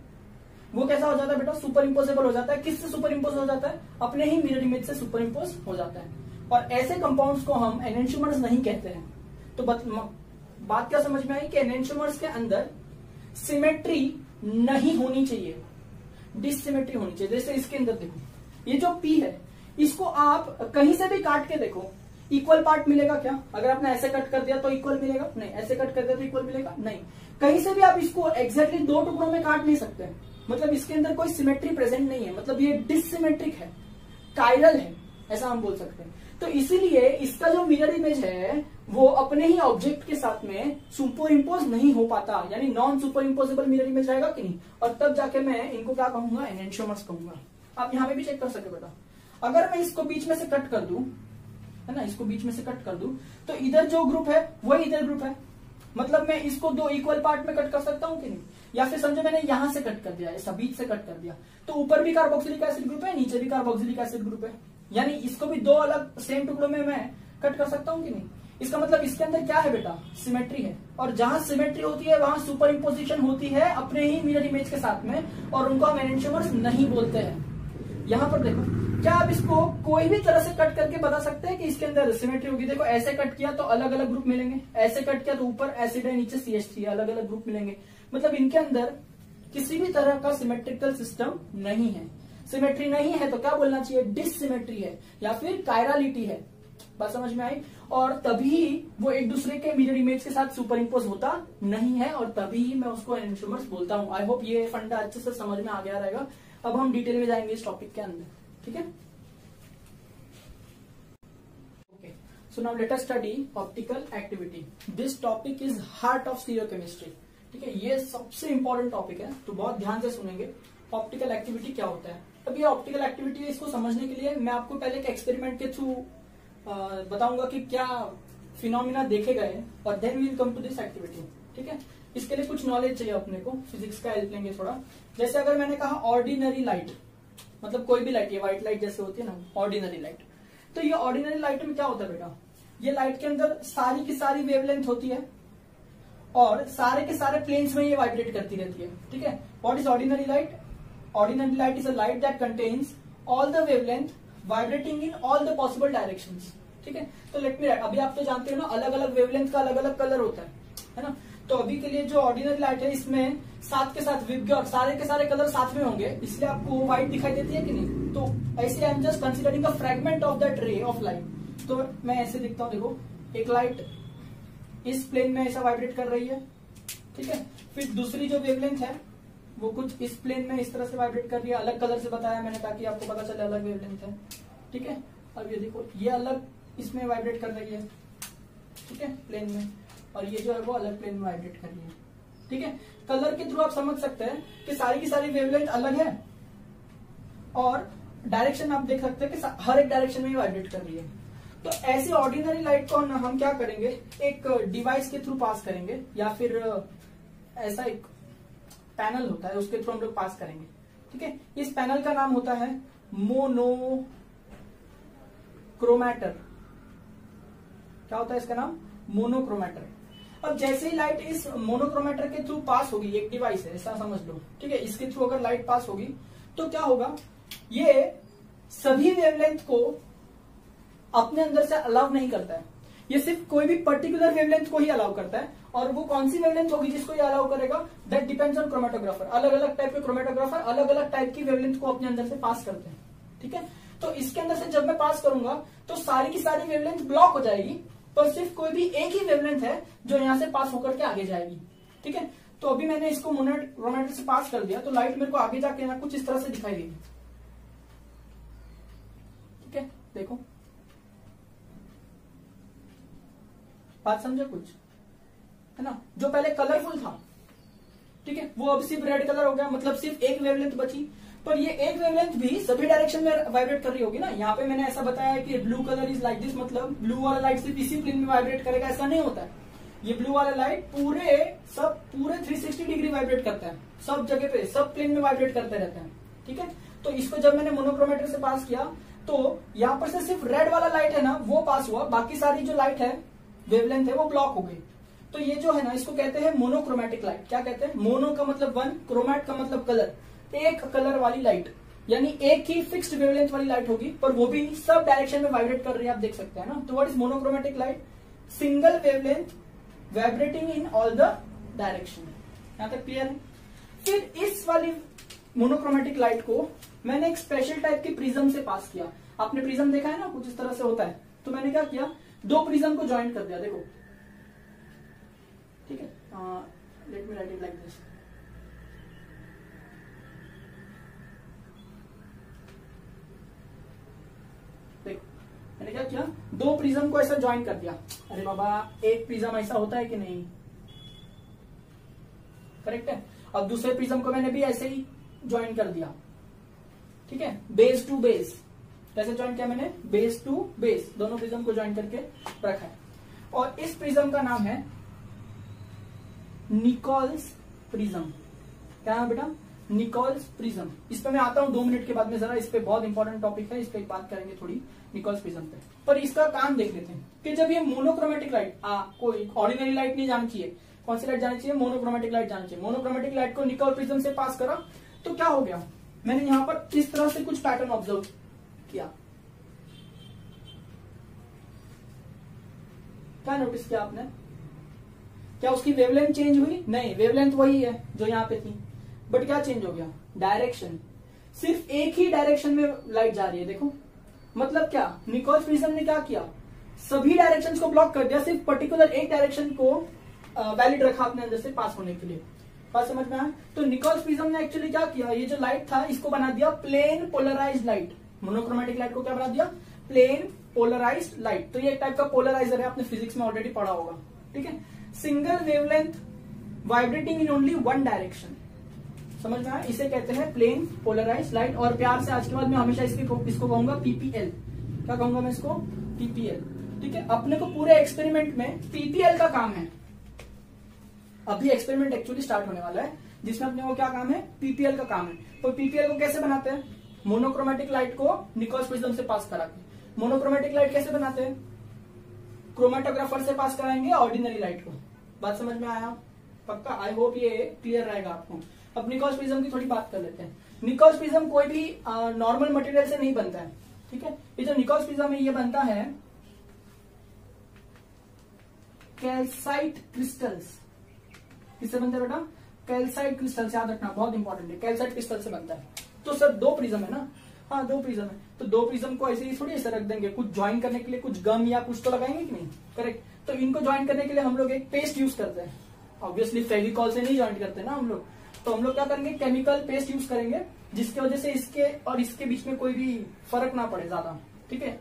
वो कैसा हो जाता है बेटा, सुपर इम्पोजेबल हो जाता है। किससे सुपर इम्पोज हो जाता है, अपने ही मिरर इमेज से सुपर इम्पोज हो जाता है। और ऐसे कंपाउंड्स को हम एनेंटियोमर्स नहीं कहते हैं। तो बात क्या समझ में आई कि एनेंटियोमर्स के अंदर सिमेट्री नहीं होनी चाहिए, डिसिमेट्री होनी चाहिए। जैसे इसके अंदर देखो, ये जो पी है इसको आप कहीं से भी काट के देखो, इक्वल पार्ट मिलेगा क्या? अगर आपने ऐसे कट कर दिया तो इक्वल मिलेगा? नहीं। ऐसे कट कर दिया तो इक्वल मिलेगा? नहीं। कहीं से भी आप इसको एग्जैक्टली दो टुकड़ों में काट नहीं सकते, मतलब इसके अंदर कोई सिमेट्री प्रेजेंट नहीं है, मतलब ये डिसिमेट्रिक है, कायरल है, ऐसा हम बोल सकते हैं। तो इसीलिए इसका जो मिरर इमेज है वो अपने ही ऑब्जेक्ट के साथ में सुपर इम्पोज नहीं हो पाता, यानी non super imposable mirror image रहेगा कि नहीं। और तब जाके मैं इनको क्या कहूंगा, एनेंटियोमर्स कहूंगा। आप यहां पे भी चेक कर सकते बेटा। अगर मैं इसको बीच में से कट कर दूं, है ना, इसको बीच में से कट कर दूं, तो इधर जो ग्रुप है वही इधर ग्रुप है, मतलब मैं इसको दो इक्वल पार्ट में कट कर सकता हूं कि नहीं। या फिर समझो मैंने यहां से कट कर दिया, ऐसा बीच से कट कर दिया, तो ऊपर भी कार्बोक्सिलिक एसिड ग्रुप है, नीचे भी कार्बोक्सिलिक एसिड ग्रुप है, यानी इसको भी दो अलग सेम टुकड़ों में मैं कट कर सकता हूं कि नहीं। इसका मतलब इसके अंदर क्या है बेटा, सिमेट्री है। और जहां सिमेट्री होती है वहां सुपर इम्पोजिशन होती है अपने ही मिरर इमेज के साथ में, और उनको हम एनेंटियोमर्स नहीं बोलते हैं। यहां पर देखो, क्या आप इसको कोई भी तरह से कट करके बता सकते हैं कि इसके अंदर सिमेट्री होगी? देखो, ऐसे कट किया तो अलग अलग ग्रुप मिलेंगे, ऐसे कट किया तो ऊपर एसिड है नीचे CH3, अलग अलग ग्रुप मिलेंगे। मतलब इनके अंदर किसी भी तरह का सिमेट्रिकल सिस्टम नहीं है। सिमेट्री नहीं है तो क्या बोलना चाहिए, डिसिमेट्री है या फिर कायरलिटी है। बात समझ में आई। और तभी वो एक दूसरे के मिरर इमेज के साथ सुपर इम्पोज होता नहीं है, और तभी मैं उसको एनेंटियोमर्स बोलता हूं। आई होप ये फंडा अच्छे से समझ में आ गया रहेगा। अब हम डिटेल में जाएंगे इस टॉपिक के अंदर, ठीक है। Okay, so now let us study optical activity. This topic is heart of stereochemistry, ठीक है। ये सबसे इंपॉर्टेंट टॉपिक है, तो बहुत ध्यान से सुनेंगे। ऑप्टिकल एक्टिविटी क्या होता है? अब ये ऑप्टिकल एक्टिविटी है, इसको समझने के लिए मैं आपको पहले एक एक्सपेरिमेंट के थ्रू बताऊंगा कि क्या फिनोमिना देखे गए, और then we will come to this activity, ठीक है। इसके लिए कुछ नॉलेज चाहिए अपने को, फिजिक्स का हेल्प लेंगे थोड़ा। जैसे अगर मैंने कहा ऑर्डिनरी लाइट, मतलब कोई भी लाइट, ये व्हाइट लाइट जैसे होती है ना, ऑर्डिनरी लाइट, तो ये ऑर्डिनरी लाइट में क्या होता है बेटा, ये लाइट के अंदर सारी की सारी वेवलेंथ होती है और सारे के सारे प्लेन्स में ये वाइब्रेट करती रहती है, ठीक है। What is ordinary light? Ordinary light is a light that contains all the wavelength vibrating in all the possible directions, ठीक है। तो लेट मी राइट, अभी आप तो जानते हो ना, अलग अलग वेवलेंथ का अलग अलग कलर होता है ना। तो अभी के लिए जो ऑर्डिनरी लाइट है इसमें साथ के साथ विबग्योर सारे के सारे कलर साथ में होंगे, इसलिए आपको व्हाइट दिखाई देती है कि नहीं। तो ऐसे आई am just considering a fragment of that ray of light. तो मैं ऐसे दिखता हूँ, देखो एक लाइट इस प्लेन में ऐसा वाइब्रेट कर रही है, ठीक है। फिर दूसरी जो वेवलेंथ है वो कुछ इस प्लेन में इस तरह से वाइब्रेट कर रही है, अलग कलर से बताया मैंने ताकि आपको पता चले अलग वेवलेंथ है, ठीक है। अब ये देखो, ये अलग इसमें वाइब्रेट कर रही है, ठीक है, प्लेन में, और ये जो है वो अलग प्लेन में वाइब्रेट कर रही है, ठीक है। कलर के थ्रू आप समझ सकते हैं कि सारी की सारी वेवलेंथ अलग है, और डायरेक्शन आप देख सकते हैं कि हर एक डायरेक्शन में ही वाइब्रेट कर रही है। तो ऐसी ऑर्डिनरी लाइट को हम क्या करेंगे, एक डिवाइस के थ्रू पास करेंगे, या फिर ऐसा एक पैनल होता है उसके थ्रू हम लोग पास करेंगे, ठीक है। इस पैनल का नाम होता है मोनोक्रोमैटर। क्या होता है इसका नाम? मोनोक्रोमैटर। अब जैसे ही लाइट इस मोनोक्रोमैटर के थ्रू पास होगी, एक डिवाइस है ऐसा समझ लो, ठीक है, इसके थ्रू अगर लाइट पास होगी तो क्या होगा, ये सभी वेवलेंथ को अपने अंदर से अलाउ नहीं करता है, ये सिर्फ कोई भी पर्टिकुलर वेवलेंथ को ही अलाउ करता है। और वो कौन सी वेवलेंथ होगी जिसको ये अलाउ करेगा, दैट डिपेंड्स ऑन क्रोमेटोग्राफर। अलग अलग टाइप के क्रोमेटोग्राफर अलग अलग टाइप की वेवलेंथ को अपने अंदर से पास करते हैं, ठीक है। तो इसके अंदर से जब मैं पास करूंगा तो सारी की सारी वेवलेंथ ब्लॉक हो जाएगी, पर सिर्फ कोई भी एक ही वेवलेंथ है जो यहां से पास होकर के आगे जाएगी। ठीक है, तो अभी मैंने इसको मोनोक्रोमेटर से पास कर दिया तो लाइट मेरे को आगे जाके ना कुछ इस तरह से दिखाई देगी। ठीक है, देखो बात समझे कुछ, है ना। जो पहले कलरफुल था, ठीक है, वो अब सिर्फ रेड कलर हो गया, मतलब सिर्फ एक वेवलेंथ बची। पर ये एक वेवलेंथ भी सभी डायरेक्शन में वाइब्रेट कर रही होगी ना। यहाँ पे मैंने ऐसा बताया कि blue colour is like this, मतलब ब्लू वाला लाइट सिर्फ इसी प्लेन में वाइब्रेट करेगा, ऐसा नहीं होता है। ये ब्लू वाला लाइट पूरे 360 डिग्री वाइब्रेट करता है, सब जगह पे सब प्लेन में वाइब्रेट करते रहता है। ठीक है, तो इसको जब मैंने मोनोक्रोमेटर से पास किया तो यहाँ पर से सिर्फ रेड वाला लाइट है ना वो पास हुआ, बाकी सारी जो लाइट है वेवलेंथ है वो ब्लॉक हो गई। तो ये जो है ना इसको कहते हैं मोनोक्रोमेटिक लाइट। क्या कहते हैं? मोनो का मतलब वन, क्रोमैट का मतलब कलर, एक कलर वाली लाइट, यानी एक ही फिक्स्ड वेवलेंथ वाली लाइट होगी पर वो भी सब डायरेक्शन में वाइब्रेट कर रही है, आप देख सकते हैं ना। तो what is monochromatic light? Single wavelength vibrating in all the direction. यहां तक क्लियर है? फिर इस वाली मोनोक्रोमेटिक लाइट को मैंने एक स्पेशल टाइप की प्रिज्म से पास किया। आपने प्रिज्म देखा है ना, कुछ इस तरह से होता है। तो मैंने क्या किया, दो प्रिज्म को ज्वाइन कर दिया, देखो। ठीक है, let me right it like this. देखो मैंने क्या किया, दो प्रिज्म को ऐसा ज्वाइन कर दिया। अरे बाबा, एक प्रिज्म ऐसा होता है कि नहीं? करेक्ट है। अब दूसरे प्रिज्म को मैंने भी ऐसे ही ज्वाइन कर दिया। ठीक है, बेस टू बेस। कैसे ज्वाइन किया मैंने? बेस टू बेस, दोनों प्रिज्म को ज्वाइन करके रखा है। और इस प्रिज्म का नाम है निकोल्स प्रिज्म। क्या है बेटा? Nichols prism. इस पे मैं आता हूं 2 मिनट के बाद में, जरा इस पे बहुत इंपॉर्टेंट टॉपिक है, इस पे बात करेंगे थोड़ी निकोल्स प्रिज्म पे। पर इसका काम देख लेते हैं कि जब ये मोनोक्रोमेटिक लाइट, कोई ऑर्डिनरी लाइट नहीं जानी चाहिए, कौन सी लाइट जानी चाहिए? मोनोक्रोमेटिक लाइट जानी चाहिए। मोनोक्रोमेटिक लाइट को निकोल प्रिज्म से पास करा तो क्या हो गया, मैंने यहां पर इस तरह से कुछ पैटर्न ऑब्जर्व किया। क्या नोटिस किया आपने? क्या उसकी वेवलेंथ चेंज हुई? नहीं, वेवलेंथ वही है जो यहां पे थी, बट क्या चेंज हो गया? डायरेक्शन। सिर्फ एक ही डायरेक्शन में लाइट जा रही है, देखो। मतलब क्या, निकोल्स प्रिज्म ने क्या किया, सभी डायरेक्शंस को ब्लॉक कर दिया, सिर्फ पर्टिकुलर एक डायरेक्शन को वैलिड रखा अपने अंदर से पास होने के लिए। बात समझ में आया? तो निकोल्स प्रिज्म ने एक्चुअली क्या किया, ये जो लाइट था इसको बना दिया plane polarised light. Monochromatic light को क्या बना दिया? Plane polarised light. तो ये एक टाइप का पोलराइजर है, आपने फिजिक्स में ऑलरेडी पढ़ा होगा। ठीक है, single wavelength vibrating in only one direction. समझ में आया? इसे कहते हैं प्लेन पोलराइज्ड लाइट। और प्यार से आज के बाद मैं हमेशा इसको कहूंगा पीपीएल। क्या कहूंगा मैं इसको? पीपीएल। ठीक है, अपने को पूरे एक्सपेरिमेंट में पीपीएल का काम है। अभी एक्सपेरिमेंट एक्चुअली स्टार्ट होने वाला है जिसमें अपने को क्या काम है? पीपीएल का काम है। तो पीपीएल को कैसे बनाते हैं? मोनोक्रोमेटिक लाइट को निकोल्स प्रिज्म से पास करा के। मोनोक्रोमेटिक लाइट कैसे बनाते हैं? क्रोमेटोग्राफर से पास कराएंगे ऑर्डिनरी लाइट को। बात समझ में आया? पक्का? आई होप ये क्लियर रहेगा आपको। अब निकोल्स प्रिज्म की थोड़ी बात कर लेते हैं। निकोल्स प्रिज्म कोई भी नॉर्मल मटेरियल से नहीं बनता है। ठीक है, ये जो निकोल्स प्रिज्म है ये बनता है कैल्साइट क्रिस्टल्स। किससे बनता है बेटा? कैल्साइट क्रिस्टल से, याद रखना, बहुत इंपॉर्टेंट है। कैल्साइट क्रिस्टल से बनता है। तो सर दो प्रिज्म है ना? हाँ, दो प्रिज्म है। तो दो प्रिज्म को ऐसे ही थोड़ी ऐसे रख देंगे, कुछ ज्वाइन करने के लिए कुछ गम या कुछ तो लगाएंगे कि नहीं? करेक्ट। तो इनको ज्वाइन करने के लिए हम लोग एक पेस्ट यूज करते हैं। ऑब्वियसली फेविकॉल से नहीं ज्वाइन करते ना हम लोग, तो हम लोग क्या करेंगे? केमिकल पेस्ट यूज करेंगे, जिसकी वजह से इसके और इसके बीच में कोई भी फर्क ना पड़े ज्यादा। ठीक है,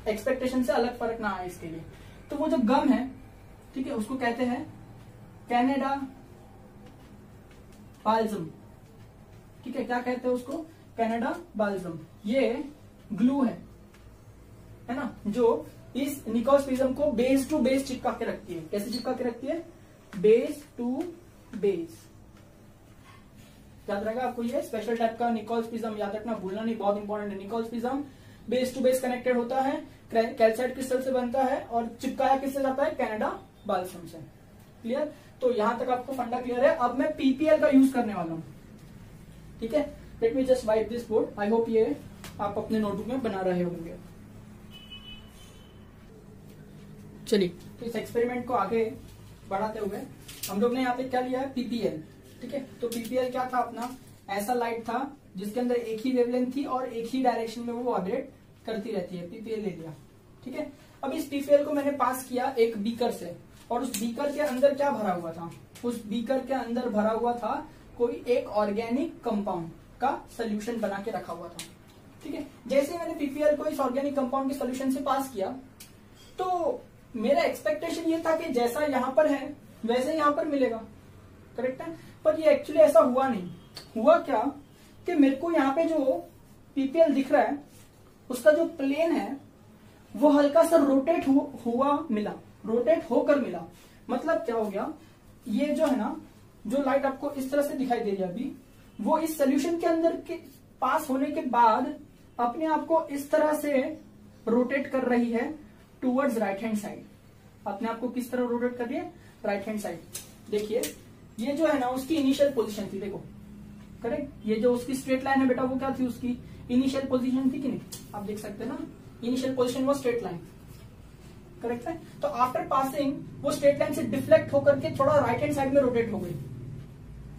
एक्सपेक्टेशन से अलग फर्क ना आए इसके लिए। तो वो जो गम है, ठीक है, उसको कहते हैं कैनेडा बाल्सम। ठीक है, क्या कहते हैं उसको? Canada balsam. ये ग्लू है ना, जो इस निकोल्स प्रिज्म को बेस टू बेस चिपका के रखती है। कैसे चिपका के रखती है? Base to base. याद रहेगा आपको, ये स्पेशल टाइप का निकोल्स प्रिज्म, याद रखना, भूलना नहीं, बहुत इंपॉर्टेंट है। Nicol's prism base to base connected होता है, कैल्साइट क्रिस्टल से बनता है और चिपकाया किससे जाता है? कैनेडा बाल्सम से। क्लियर? तो यहां तक आपको फंडा क्लियर है। अब मैं पीपीएल का यूज करने वाला हूं। ठीक है, let me just wipe this board. I hope ये आप अपने नोटबुक में बना रहे होंगे। चलिए, तो इस एक्सपेरिमेंट को आगे बढ़ाते हुए हम लोग ने यहाँ पे क्या लिया है? पीपीएल। ठीक है, तो पीपीएल क्या था अपना? ऐसा लाइट था जिसके अंदर एक ही वेवलेंथ थी और एक ही डायरेक्शन में वो वाइब्रेट करती रहती है। पीपीएल ले लिया। ठीक है। अब इस पीपीएल को मैंने पास किया एक बीकर से, और उस बीकर के अंदर क्या भरा हुआ था, उस बीकर के अंदर भरा हुआ था कोई एक ऑर्गेनिक कंपाउंड का सोल्यूशन बना के रखा हुआ था। ठीक है, जैसे मैंने पीपीएल को इस ऑर्गेनिक कंपाउंड के सोल्यूशन से पास किया तो मेरा एक्सपेक्टेशन ये था कि जैसा यहां पर है वैसे यहां पर मिलेगा, करेक्ट है। पर ये एक्चुअली ऐसा हुआ नहीं। हुआ क्या कि मेरे को यहाँ पे जो पीपीएल दिख रहा है उसका जो प्लेन है वो हल्का सा रोटेट हुआ मिला, रोटेट होकर मिला। मतलब क्या हो गया, ये जो है ना, जो लाइट आपको इस तरह से दिखाई दे रही है अभी, वो इस सोल्यूशन के अंदर के पास होने के बाद अपने आप को इस तरह से रोटेट कर रही है टूवर्ड्स राइट हैंड साइड। अपने आप को किस तरह रोटेट कर रही है, राइट हैंड साइड। देखिए ये जो है ना उसकी इनिशियल पोजीशन थी, देखो करेक्ट, ये जो उसकी स्ट्रेट लाइन है बेटा वो क्या थी, उसकी इनिशियल पोजीशन थी कि नहीं, आप देख सकते हैं ना, इनिशियल पोजीशन वो स्ट्रेट लाइन, करेक्ट है। तो आफ्टर पासिंग वो स्ट्रेट लाइन से डिफ्लेक्ट होकर के थोड़ा राइट हैंड साइड में रोटेट हो गई।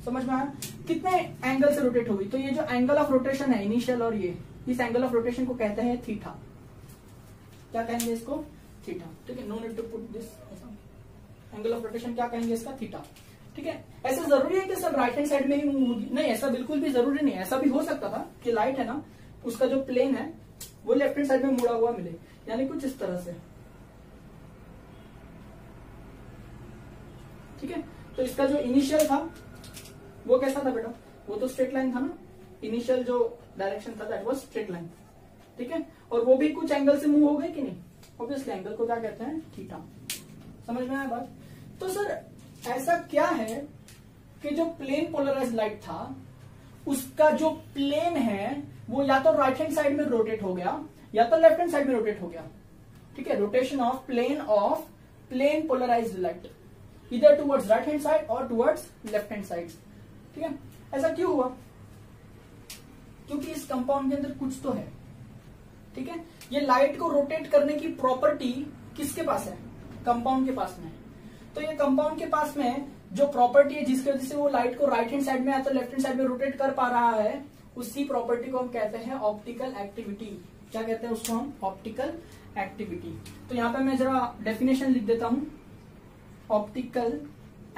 समझ में आया, कितने एंगल से रोटेट हो गई। तो ये जो एंगल ऑफ रोटेशन है इनिशियल और ये, इस एंगल ऑफ रोटेशन को कहते हैं थीटा। क्या कहेंगे इसको, थीटा। ठीक है, no need to put this, angle of rotation क्या कहेंगे इसका, थीटा। ठीक है, ऐसा जरूरी है कि सब राइट हैंड साइड में ही मूव होगी, नहीं ऐसा बिल्कुल भी जरूरी नहीं। ऐसा भी हो सकता था कि लाइट है ना उसका जो प्लेन है वो लेफ्ट हैंड साइड में मुड़ा हुआ मिले, यानी कुछ इस तरह से। ठीक है, तो इसका जो इनिशियल था वो कैसा था बेटा, वो तो स्ट्रेट लाइन था ना, इनिशियल जो डायरेक्शन था दैट वाज स्ट्रेट लाइन। ठीक है, और वो भी कुछ एंगल से मूव हो गए कि नहीं, ऑब्वियसली एंगल को क्या कहते हैं, थीटा। समझ में आया बात। तो सर ऐसा क्या है कि जो प्लेन पोलराइज्ड लाइट था उसका जो प्लेन है वो या तो राइट हैंड साइड में रोटेट हो गया या तो लेफ्ट हैंड साइड में रोटेट हो गया। ठीक है, rotation of plane polarised light इधर टुवर्ड्स राइट हैंड साइड और टुवर्ड्स लेफ्ट हैंड साइड। ठीक है, ऐसा क्यों हुआ, क्योंकि इस कंपाउंड के अंदर कुछ तो है। ठीक है, ये लाइट को रोटेट करने की प्रॉपर्टी किसके पास है, कंपाउंड के पास में। तो ये कंपाउंड के पास में जो प्रॉपर्टी है जिसकी वजह से वो लाइट को राइट हैंड साइड में या तो लेफ्ट हैंड साइड में रोटेट कर पा रहा है, उसी प्रॉपर्टी को हम कहते हैं ऑप्टिकल एक्टिविटी। क्या कहते हैं उसको हम, ऑप्टिकल एक्टिविटी। तो यहां पे मैं जरा डेफिनेशन लिख देता हूं ऑप्टिकल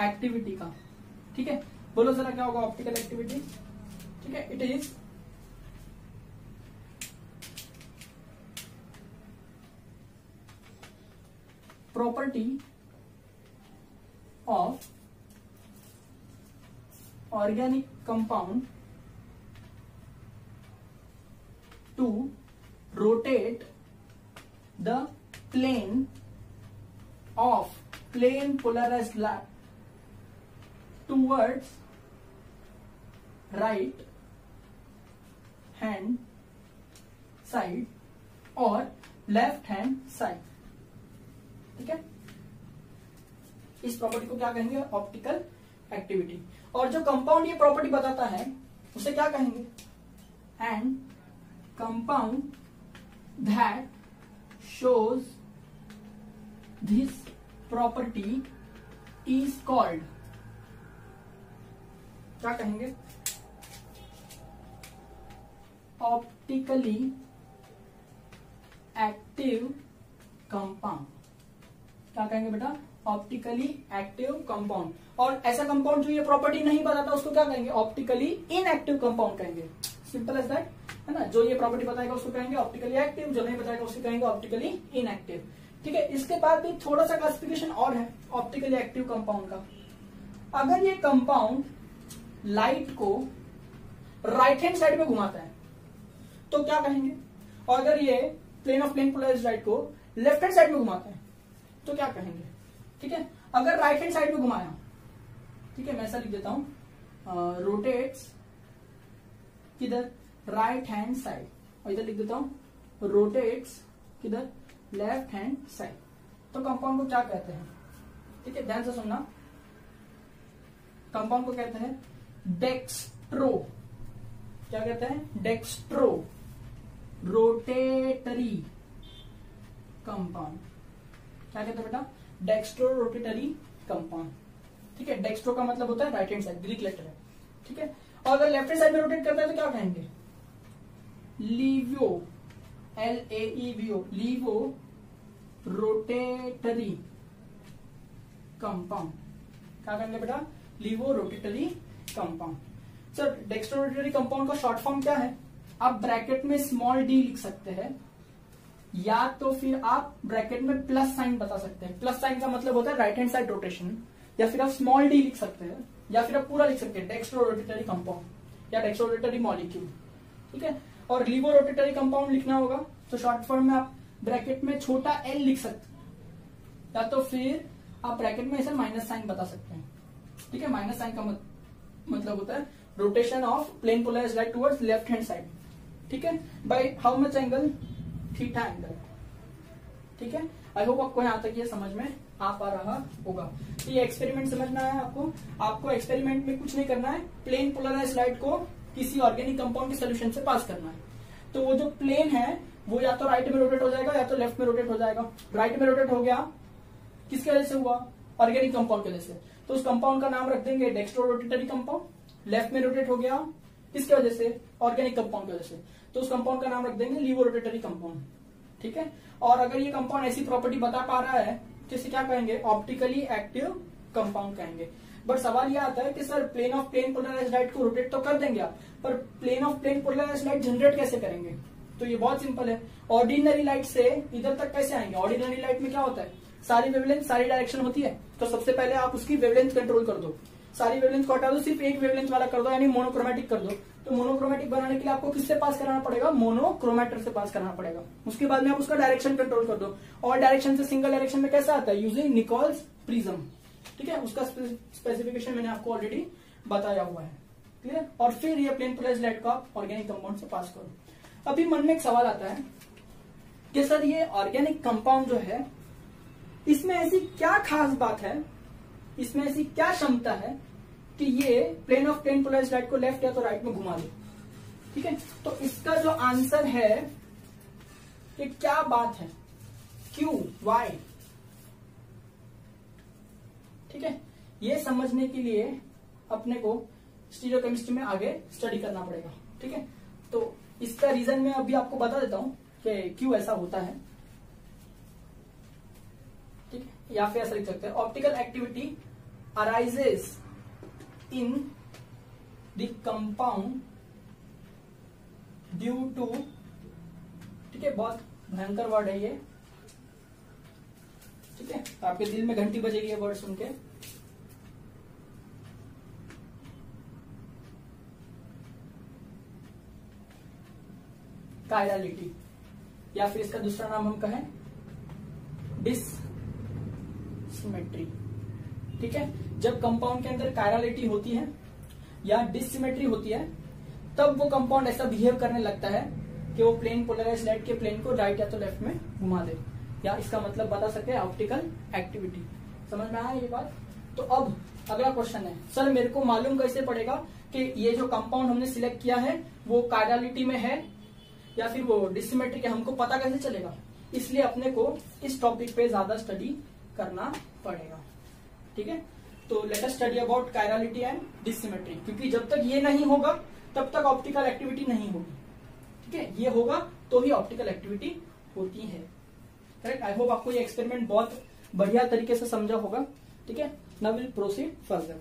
एक्टिविटी का। ठीक है, बोलो जरा क्या होगा ऑप्टिकल एक्टिविटी। ठीक है, it is property of organic compound to rotate the plane of plane polarized light towards right hand side और left hand side। ठीक है, इस प्रॉपर्टी को क्या कहेंगे, ऑप्टिकल एक्टिविटी। और जो कंपाउंड ये प्रॉपर्टी बताता है उसे क्या कहेंगे, and compound that shows this property is called, क्या कहेंगे, ऑप्टिकली एक्टिव कंपाउंड। क्या कहेंगे बेटा, ऑप्टिकली एक्टिव कंपाउंड। और ऐसा कंपाउंड जो ये प्रॉपर्टी नहीं बताता उसको क्या कहेंगे, ऑप्टिकली इनएक्टिव कंपाउंड कहेंगे। सिंपल एज दैट, है ना। जो ये प्रॉपर्टी बताएगा उसको कहेंगे ऑप्टिकली एक्टिव, जो नहीं बताएगा उसको कहेंगे ऑप्टिकली इनएक्टिव। ठीक है, इसके बाद भी थोड़ा सा क्लासिफिकेशन और है ऑप्टिकली एक्टिव कंपाउंड का। अगर ये कंपाउंड लाइट को राइट हैंड साइड में घुमाता है तो क्या कहेंगे, और अगर ये प्लेन पोलराइज्ड लाइट को लेफ्ट हैंड साइड में घुमाता है तो क्या कहेंगे। ठीक है, अगर राइट हैंड साइड में घुमाया, ठीक है मैं ऐसा लिख देता हूं, रोटेट्स किधर, राइट हैंड साइड, और इधर लिख देता हूं रोटेट्स किधर, लेफ्ट हैंड साइड, तो कंपाउंड को क्या कहते हैं। ठीक है, ध्यान से सुनना, कंपाउंड को कहते हैं डेक्स्ट्रो। क्या कहते हैं, डेक्स्ट्रो रोटेटरी कंपाउंड। क्या कहते हैं बेटा, डेक्स्ट्रो रोटेटरी कंपाउंड। ठीक है, डेक्स्ट्रो का मतलब होता है right hand side, Greek letter है। ठीक है, और अगर लेफ्ट हैंड साइड में रोटेट करता है तो क्या कहेंगे, laevo, LAEVO, laevo rotatory compound. क्या करेंगे बेटा? Laevo rotatory compound. Sir dextro rotatory compound का शॉर्ट फॉर्म क्या है? आप ब्रैकेट में स्मॉल डी लिख सकते हैं, या तो फिर आप ब्रैकेट में प्लस साइन बता सकते हैं। प्लस साइन का मतलब होता है राइट हैंड साइड रोटेशन, या फिर आप स्मॉल डी लिख सकते हैं, या फिर आप पूरा लिख सकते हैं डेक्स्ट्रो रोटेटरी कंपाउंड या डेक्स्ट्रो रोटेटरी मॉलिक्यूल। ठीक है, और लीवो रोटेटरी कंपाउंड लिखना होगा तो शॉर्ट फॉर्म में आप ब्रैकेट में छोटा एल लिख सकते हैं, या तो फिर आप ब्रैकेट में ऐसे माइनस साइन बता सकते हैं। ठीक है, माइनस साइन का मतलब होता है rotation of plane polarised light towards left hand side. ठीक है, by how much angle? Theta angle. ठीक है, आई होप आपको यहां तक ये समझ में आ पा रहा होगा। तो ये एक्सपेरिमेंट समझ में आया आपको एक्सपेरिमेंट में कुछ नहीं करना है, प्लेन पोलराइज्ड लाइट को किसी ऑर्गेनिक कंपाउंड के सोल्यूशन से पास करना है। तो वो जो प्लेन है वो या तो राइट में रोटेट हो जाएगा या तो लेफ्ट में रोटेट हो जाएगा। राइट में रोटेट हो गया, किसके वजह से हुआ? ऑर्गेनिक कंपाउंड की वजह से, तो उस कंपाउंड का नाम रख देंगे डेक्स्ट्रो रोटेटरी कंपाउंड। लेफ्ट में रोटेट हो गया, किसके वजह से? ऑर्गेनिक कंपाउंड की वजह से, तो उस कंपाउंड का नाम रख देंगे लीवो रोटेटरी कंपाउंड। ठीक है, और अगर ये कंपाउंड ऐसी प्रॉपर्टी बता पा रहा है तो इसे क्या कहेंगे? ऑप्टिकली एक्टिव कंपाउंड कहेंगे। बट सवाल ये आता है कि sir plane of plane polarised light को रोटेट तो कर देंगे आप, पर plane of plane polarised light generate कैसे करेंगे? तो ये बहुत सिंपल है, ऑर्डिनरी लाइट से इधर तक कैसे आएंगे? ऑर्डिनरी लाइट में क्या होता है? सारी वेवलेंथ सारी डायरेक्शन होती है, तो सबसे पहले आप उसकी वेवलेंथ कंट्रोल कर दो, सारी वेवलेंथ को हटा दो, सिर्फ एक वेवलेंथ वाला कर दो, यानी मोनोक्रोमेटिक कर दो। तो मोनोक्रोमेटिक बनाने के लिए आपको किससे पास कराना पड़ेगा? मोनोक्रोमेटर से पास कराना पड़ेगा। उसके बाद में आप उसका डायरेक्शन कंट्रोल कर दो, और डायरेक्शन से सिंगल डायरेक्शन में कैसा आता है? Using Nichols prism. ठीक है, उसका स्पेसिफिकेशन मैंने आपको ऑलरेडी बताया हुआ है। क्लियर? और फिर ये प्लेन पोलराइज्ड लाइट को आप ऑर्गेनिक कंपाउंड से पास करो। अभी मन में एक सवाल आता है कि सर ये ऑर्गेनिक कंपाउंड जो है, इसमें ऐसी क्या खास बात है, इसमें ऐसी क्या क्षमता है कि ये plane of plane polarised light को लेफ्ट या तो राइट में घुमा दे? ठीक है, तो इसका जो आंसर है कि क्या बात है, क्यों, वाई। ठीक है, ये समझने के लिए अपने को स्टीरियोकेमिस्ट्री में आगे स्टडी करना पड़ेगा। ठीक है, तो इसका रीजन मैं अभी आपको बता देता हूं कि क्यों ऐसा होता है। ठीक है, या फिर ऐसा लिख सकते हैं, optical activity arises in the compound due to, ठीक है, बहुत भयंकर वर्ड है ये। ठीक है, आपके दिल में घंटी बजेगी ये वर्ड सुन के। कायरलिटी, या फिर इसका दूसरा नाम हम कहें डिससिमेट्री। ठीक है, जब कंपाउंड के अंदर कायरलिटी होती है या डिससिमेट्री होती है, तब वो कंपाउंड ऐसा बिहेव करने लगता है कि वो प्लेन पोलराइज्ड लाइट के प्लेन को राइट या तो लेफ्ट में घुमा दे, या इसका मतलब बता सकते हैं ऑप्टिकल एक्टिविटी। समझ में आया ये बात? तो अब अगला क्वेश्चन है, सर मेरे को मालूम कैसे पड़ेगा कि ये जो कंपाउंड हमने सिलेक्ट किया है वो कायरलिटी में है या फिर वो डिससिमेट्रिक है, हमको पता कैसे चलेगा? इसलिए अपने को इस टॉपिक पे ज्यादा स्टडी करना पड़ेगा। ठीक है, तो let us study about chirality and dissymmetry, क्योंकि जब तक ये नहीं होगा तब तक ऑप्टिकल एक्टिविटी नहीं होगी। ठीक है, ये होगा तो ही ऑप्टिकल एक्टिविटी होती है। करेक्ट? आई होप आपको ये एक्सपेरिमेंट बहुत बढ़िया तरीके से समझा होगा। ठीक है, नाउ विल प्रोसीड फर्दर।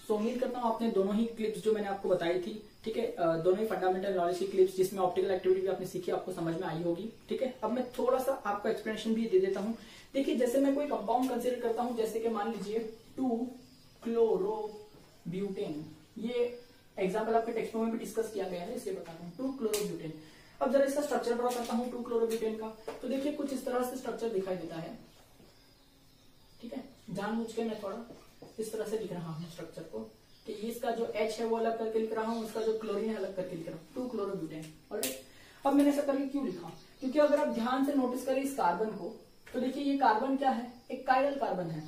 सो उम्मीद करता हूँ आपने दोनों ही क्लिप्स जो मैंने आपको बताई थी, ठीक है, दोनों ही फंडामेंटल नॉलेज की क्लिप्स जिसमें ऑप्टिकल एक्टिविटी भी आपने सीखी, आपको समझ में आई होगी। ठीक है, अब मैं थोड़ा सा आपको एक्सप्लेनेशन भी दे देता हूँ। देखिए, जैसे मैं कोई कंपाउंड कंसीडर करता हूँ, जैसे कि मान लीजिए 2-क्लोरोब्यूटेन, ये एग्जाम्पल आपके टेक्स्ट में भी डिस्कस किया गया है, इसलिए बता रहा हूँ 2-क्लोरोब्यूटेन। अब जरा इसका स्ट्रक्चर ड्रॉ करता हूँ 2-क्लोरोब्यूटेन का, तो देखिए कुछ इस तरह से स्ट्रक्चर दिखाई देता है। ठीक है, जानबूझ के मैं थोड़ा इस तरह से लिख रहा हूँ स्ट्रक्चर को, कि इसका जो H है वो अलग करके लिख रहा हूँ, उसका जो क्लोरीन है अलग करके लिख रहा हूँ, 2-क्लोरोब्यूटेन। ऑलराइट, अब मैंने ऐसा करके क्यों लिखा? क्योंकि अगर आप ध्यान से नोटिस करें इस कार्बन को, तो देखिए ये कार्बन क्या है? एक कायरल कार्बन है।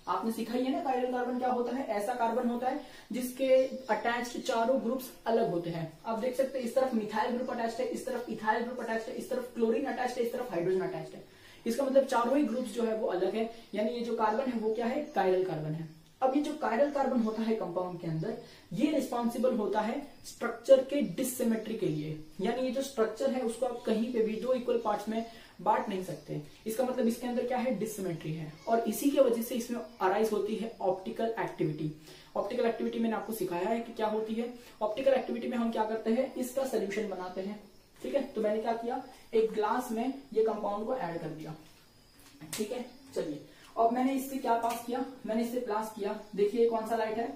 आपने सीखा ही है ना कायरल कार्बन क्या होता है? ऐसा कार्बन होता है जिसके अटैच्ड चारों ग्रुप्स अलग होते हैं। आप देख सकते हैं इस तरफ मिथाइल ग्रुप अटैच्ड है, इस तरफ इथाइल ग्रुप अटैच्ड है, इस तरफ क्लोरीन अटैच्ड है, इस तरफ हाइड्रोजन अटैच्ड है। इसका मतलब चारों ही ग्रुप्स जो है वो अलग है, यानी ये जो कार्बन है वो क्या है? कायरल कार्बन है। अब ये जो कायरल कार्बन होता है कंपाउंड के अंदर, ये रिस्पॉन्सिबल होता है स्ट्रक्चर के डिससिमेट्री के लिए, यानी ये जो स्ट्रक्चर है उसको आप कहीं पे भी दो इक्वल पार्ट्स में बांट नहीं सकते। इसका मतलब इसके अंदर क्या है, डिससिमेट्री है, और इसी की वजह से इसमें अराइज होती है ऑप्टिकल एक्टिविटी। ऑप्टिकल एक्टिविटी मैंने आपको सिखाया है कि क्या होती है। ऑप्टिकल एक्टिविटी में हम क्या करते हैं, इसका सोल्यूशन बनाते हैं। ठीक है, तो मैंने क्या किया, एक ग्लास में ये कंपाउंड को ऐड कर दिया। ठीक है, चलिए अब मैंने इससे क्या पास किया, मैंने इससे पास किया, देखिए कौन सा लाइट है,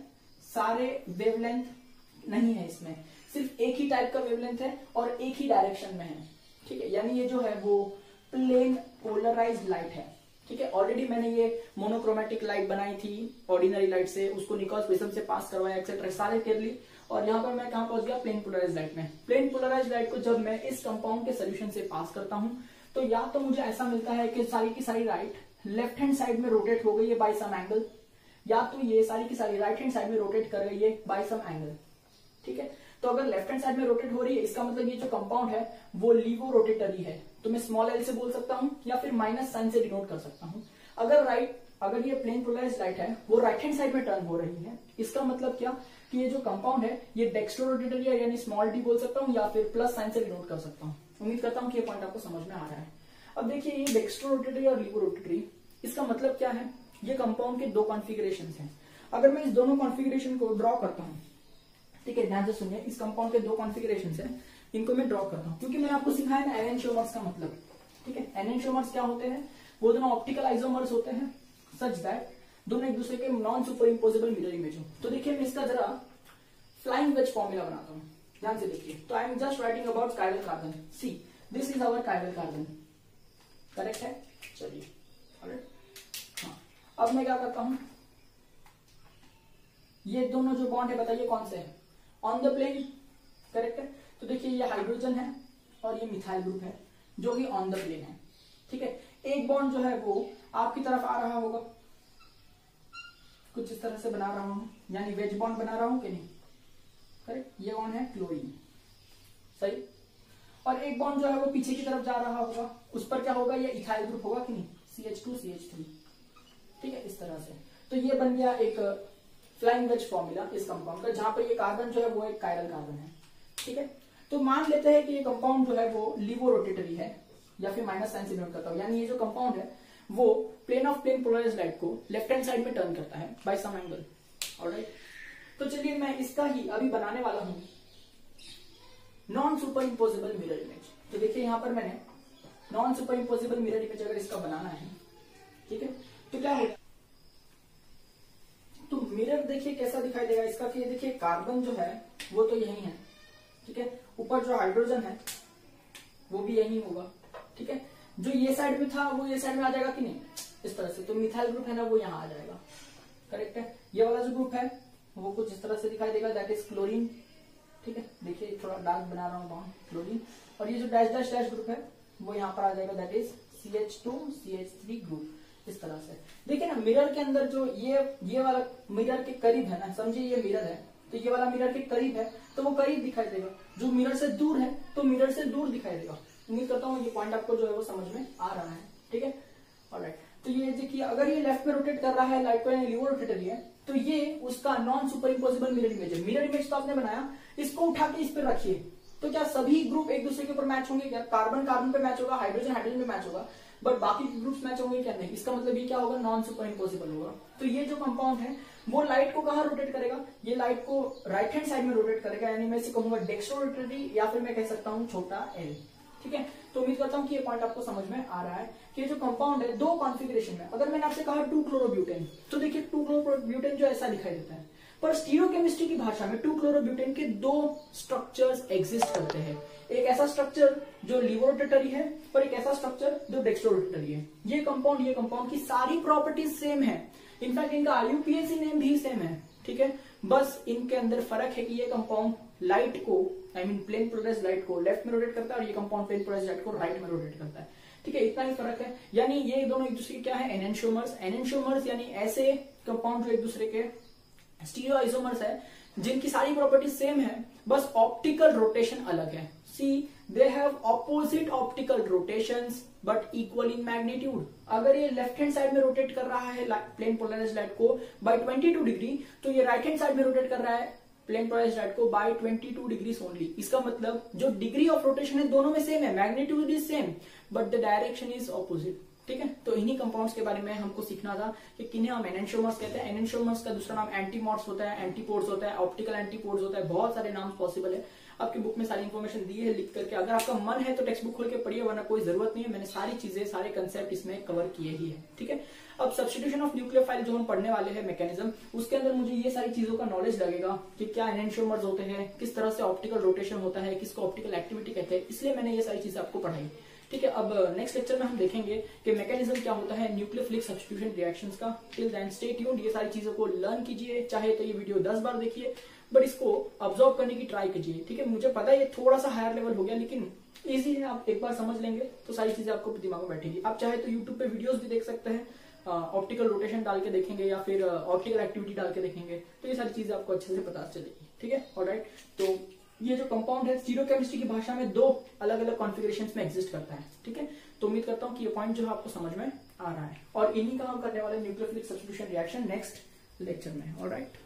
सारे वेवलेंथ नहीं है इसमें, सिर्फ एक ही टाइप का वेवलेंथ है और एक ही डायरेक्शन में है। ठीक है, यानी ये जो है वो प्लेन पोलराइज्ड लाइट है। ठीक है, ऑलरेडी मैंने ये मोनोक्रोमेटिक लाइट बनाई थी ऑर्डिनरी लाइट से, उसको निकोल्स प्रिज्म से पास करवाया एक्सेट्रा सारे कर ली, और यहाँ पर मैं कहां पहुंच गया, प्लेन पोलराइज्ड लाइट में। प्लेन पोलराइज्ड लाइट को जब मैं इस कंपाउंड के सोल्यूशन से पास करता हूं तो या तो मुझे ऐसा मिलता है कि सारी की सारी लाइट लेफ्ट हैंड साइड में रोटेट हो गई है बाय सम एंगल, या तो ये सारी की सारी राइट हैंड साइड में रोटेट कर रही है बाय सम एंगल। ठीक है, तो अगर लेफ्ट हैंड साइड में रोटेट हो रही है इसका मतलब ये जो कंपाउंड है वो लीवो रोटेटरी है, तो मैं स्मॉल एल से बोल सकता हूं या फिर माइनस साइन से डिनोट कर सकता हूं। अगर ये प्लेन पोलराइज्ड लाइट है वो राइट हैंड साइड में टर्न हो रही है, इसका मतलब क्या कि ये जो कंपाउंड है ये डेक्स्ट्रो रोटेटरी है, यानी स्मॉल डी बोल सकता हूं या फिर प्लस साइन से डिनोट कर सकता हूं। उम्मीद करता हूं कि ये पॉइंट आपको समझ में आ रहा है। अब देखिए ये डेक्स्ट्रो रोटेटरी और लीवो रोटेटरी, इसका मतलब क्या है, ये कंपाउंड के दो कॉन्फ़िगरेशंस हैं। अगर मैं इस दोनों कॉन्फ़िगरेशन को ड्रॉ करता हूं, ठीक है, ध्यान से सुनिए, इस कंपाउंड के दो कॉन्फ़िगरेशंस हैं, इनको मैं ड्रॉ करता हूं क्योंकि मैंने आपको सिखाया ना एनेंटियोमर्स का मतलब। ठीक है, एनेंटियोमर्स क्या होते हैं, वो दोनों ऑप्टिकल आइसोमर्स होते हैं सच दैट दोनों एक दूसरे के non super imposable mirror image हो। तो देखिए मैं इसका जरा फ्लाइंग वेज फॉर्मूला बनाता हूं, ध्यान से देखिए। तो I am just writing about chiral carbon, see this is our chiral carbon, correct है। चलिए हाँ, अब मैं क्या करता हूं, ये दोनों जो बॉन्ड है बताइए कौन से है, ऑन द प्लेन, करेक्ट है। तो देखिए ये हाइड्रोजन है और ये मिथाइल ग्रुप है जो कि ऑन द प्लेन है। ठीक है, एक बॉन्ड जो है वो आपकी तरफ आ रहा होगा, कुछ इस तरह से बना रहा हूं, यानी वेज बॉन्ड बना रहा हूं कि नहीं, करेक्ट। ये कौन है, क्लोरीन, सही। और एक बॉन्ड जो है वो पीछे की तरफ जा रहा होगा, उस पर क्या होगा, ये इथाइल ग्रुप होगा कि नहीं, CH2 CH3। ठीक है, इस तरह से। तो ये बन गया एक फ्लाइंग वेज फॉर्मूला इस कंपाउंड का, जहां पर ये कार्बन जो है वो एक कायरल कार्बन है। ठीक है, तो मान लेते हैं कि ये कंपाउंड जो है वो लीवो रोटेटरी है, या फिर माइनस साइन से डिनोट करता हूं, यानी ये जो कंपाउंड है वो plane of plane polarised light को लेफ्ट हैंड साइड में टर्न करता है बाय सम एंगल। ऑलराइट, तो चलिए मैं इसका ही अभी बनाने वाला हूं non super imposable mirror image. तो देखिए यहां पर मैंने non super imposable mirror image अगर इसका बनाना है, ठीक है, तो क्या होगा, तो मिरर देखिए कैसा दिखाई देगा इसका, कि देखिए कार्बन जो है वो तो यही है, ठीक है, ऊपर जो हाइड्रोजन है वो भी यही होगा। ठीक है, जो ये साइड में था वो ये साइड में आ जाएगा कि नहीं, इस तरह से। तो मिथाइल ग्रुप है ना वो यहां आ जाएगा, करेक्ट है। ये वाला जो ग्रुप है वो कुछ इस तरह से दिखाई देगा, दैट इज क्लोरीन। ठीक है, देखिए थोड़ा डार्क बना रहा हूं बॉन्ड, क्लोरीन। और ये जो डैश डैश डैश ग्रुप है वो यहाँ पर आ जाएगा, that is CH2 CH3 group, इस तरह से। देखिए ना मिरर के अंदर जो ये वाला मिरर के करीब है ना, समझिए ये मिरर है तो ये वाला मिरर के करीब है तो वो करीब दिखाई देगा, जो मिरर से दूर है तो मिरर से दूर दिखाई देगा। उम्मीद करता हूँ ये पॉइंट आपको जो है वो समझ में आ रहा है। ठीक है, ऑलराइट। तो ये देखिए अगर ये लेफ्ट में रोटेट कर रहा है लाइट को, यानी लीवो रोटेटरी है, तो ये उसका non super imposable mirror image है। मिरर इमेज तो आपने बनाया, इसको उठा के इस पर रखिए, तो क्या सभी ग्रुप एक दूसरे के ऊपर मैच होंगे क्या, कार्बन कार्बन पे मैच होगा, हाइड्रोजन हाइड्रोजन पे मैच होगा, बट बाकी ग्रुप्स मैच होंगे क्या, नहीं। इसका मतलब ये क्या होगा, नॉन सुपर इम्पोजिबल होगा। तो ये जो कंपाउंड है वो लाइट को कहां रोटेट करेगा, ये लाइट को राइट हैंड साइड में रोटेट करेगा, यानी मैं इसे कहूंगा डेक्स्ट्रो रोटेटरी, या फिर मैं कह सकता हूं छोटा एल। ठीक है, तो उम्मीद करता हूं कि ये पॉइंट आपको समझ में आ रहा है कि जो कंपाउंड है दो कॉन्फ़िगरेशन में। अगर मैंने आपसे कहा 2-क्लोरोब्यूटेन, तो देखिए 2-क्लोरोब्यूटेन जो ऐसा दिखाई देता है, पर स्टीरियोकेमिस्ट्री की भाषा में 2-क्लोरोब्यूटेन के दो स्ट्रक्चर्स एग्जिस्ट करते हैं। एक ऐसा स्ट्रक्चर जो लीवो रोटेटरी है और एक ऐसा स्ट्रक्चर जो डेक्स्ट्रो रोटेटरी है। ये कंपाउंड की सारी प्रॉपर्टीज सेम है, इनफैक्ट इनका IUPAC नेम भी सेम है। ठीक है, बस इनके अंदर फर्क है कि ये कंपाउंड लाइट को, I mean plane polarised light को लेफ्ट में रोटेट करता है और ये कंपाउंड प्लेन पोलराइज्ड लाइट को राइट में रोटेट करता है। ठीक है, इतना ही फर्क है। यानी ये दोनों एक दूसरे के क्या है, एनेंटियोमर्स यानी ऐसे कंपाउंड जो एक दूसरे के स्टीरियो आइसोमर्स है, जिनकी सारी प्रॉपर्टीज सेम है, बस ऑप्टिकल रोटेशन अलग है। See they have opposite optical rotations but equal in magnitude. अगर ये लेफ्ट हैंड साइड में रोटेट कर रहा है प्लेन पोलराइज्ड लाइट को बाय 22 डिग्री, तो ये राइट हैंड साइड में रोटेट कर रहा है प्लेन पोलराइज्ड लाइट को बाय 22 डिग्री ओनली। इसका मतलब जो डिग्री ऑफ रोटेशन है दोनों में सेम है, magnitude is same but the direction is opposite. ठीक है, तो इन्हीं कंपाउंड्स के बारे में हमको सीखना था कि किन्हें हम एनेंटियोमर्स कहते हैं। एनेंटियोमर्स का दूसरा नाम एंटीमॉर्स होता है, एंटीपोड्स होता है, ऑप्टिकल एंटीपोड्स होता है, बहुत सारे नाम पॉसिबल है। आपकी बुक में सारी इन्फॉर्मेशन दी है लिख करके, अगर आपका मन है तो टेक्स्ट बुक खोल के पढ़िए, वरना कोई जरूरत नहीं है, मैंने सारी चीजें सारे कंसेप्ट इसमें कवर किए ही है। ठीक है, अब सब्स्टिट्यूशन ऑफ न्यूक्लियोफाइल जो हम पढ़ने वाले हैं मैकेनिज्म, उसके अंदर मुझे ये सारी चीजों का नॉलेज लगेगा कि क्या एनेंटियोमर्स होते हैं, किस तरह से ऑप्टिकल रोटेशन होता है, किसको ऑप्टिकल एक्टिविटी कहते हैं, इसलिए मैंने ये सारी चीजें आपको पढ़ाई। ठीक है, अब नेक्स्ट लेक्चर में हम देखेंगे कि मैकेनिज्म क्या होता है न्यूक्लियोफिलिक सब्स्टिट्यूशन रिएक्शंस का। टिल देन स्टे ट्यून्ड, ये सारी चीजों को लर्न कीजिए, चाहे तो ये वीडियो 10 बार देखिए बट इसको ऑब्जर्व करने की ट्राई कीजिए। ठीक है, मुझे पता है ये थोड़ा सा हायर लेवल हो गया लेकिन इजी है, आप एक बार समझ लेंगे तो सारी चीजें आपको दिमाग में बैठेगी। आप चाहे तो यूट्यूब पे वीडियोस भी देख सकते हैं, ऑप्टिकल रोटेशन डाल के देखेंगे या फिर ऑप्टिकल एक्टिविटी डाल के देखेंगे, तो ये सारी चीजें आपको अच्छे से पता चलेगी। ठीक है, ऑलराइट, तो ये जो कंपाउंड है स्टीरियोकेमिस्ट्री की भाषा में 2 अलग अलग कॉन्फ़िगरेशंस में एग्जिस्ट करता है। ठीक है, तो उम्मीद करता हूं कि ये पॉइंट जो है आपको समझ में आ रहा है, और इन्हीं का हम करने वाले nucleophilic substitution reaction next lecture में। ऑलराइट।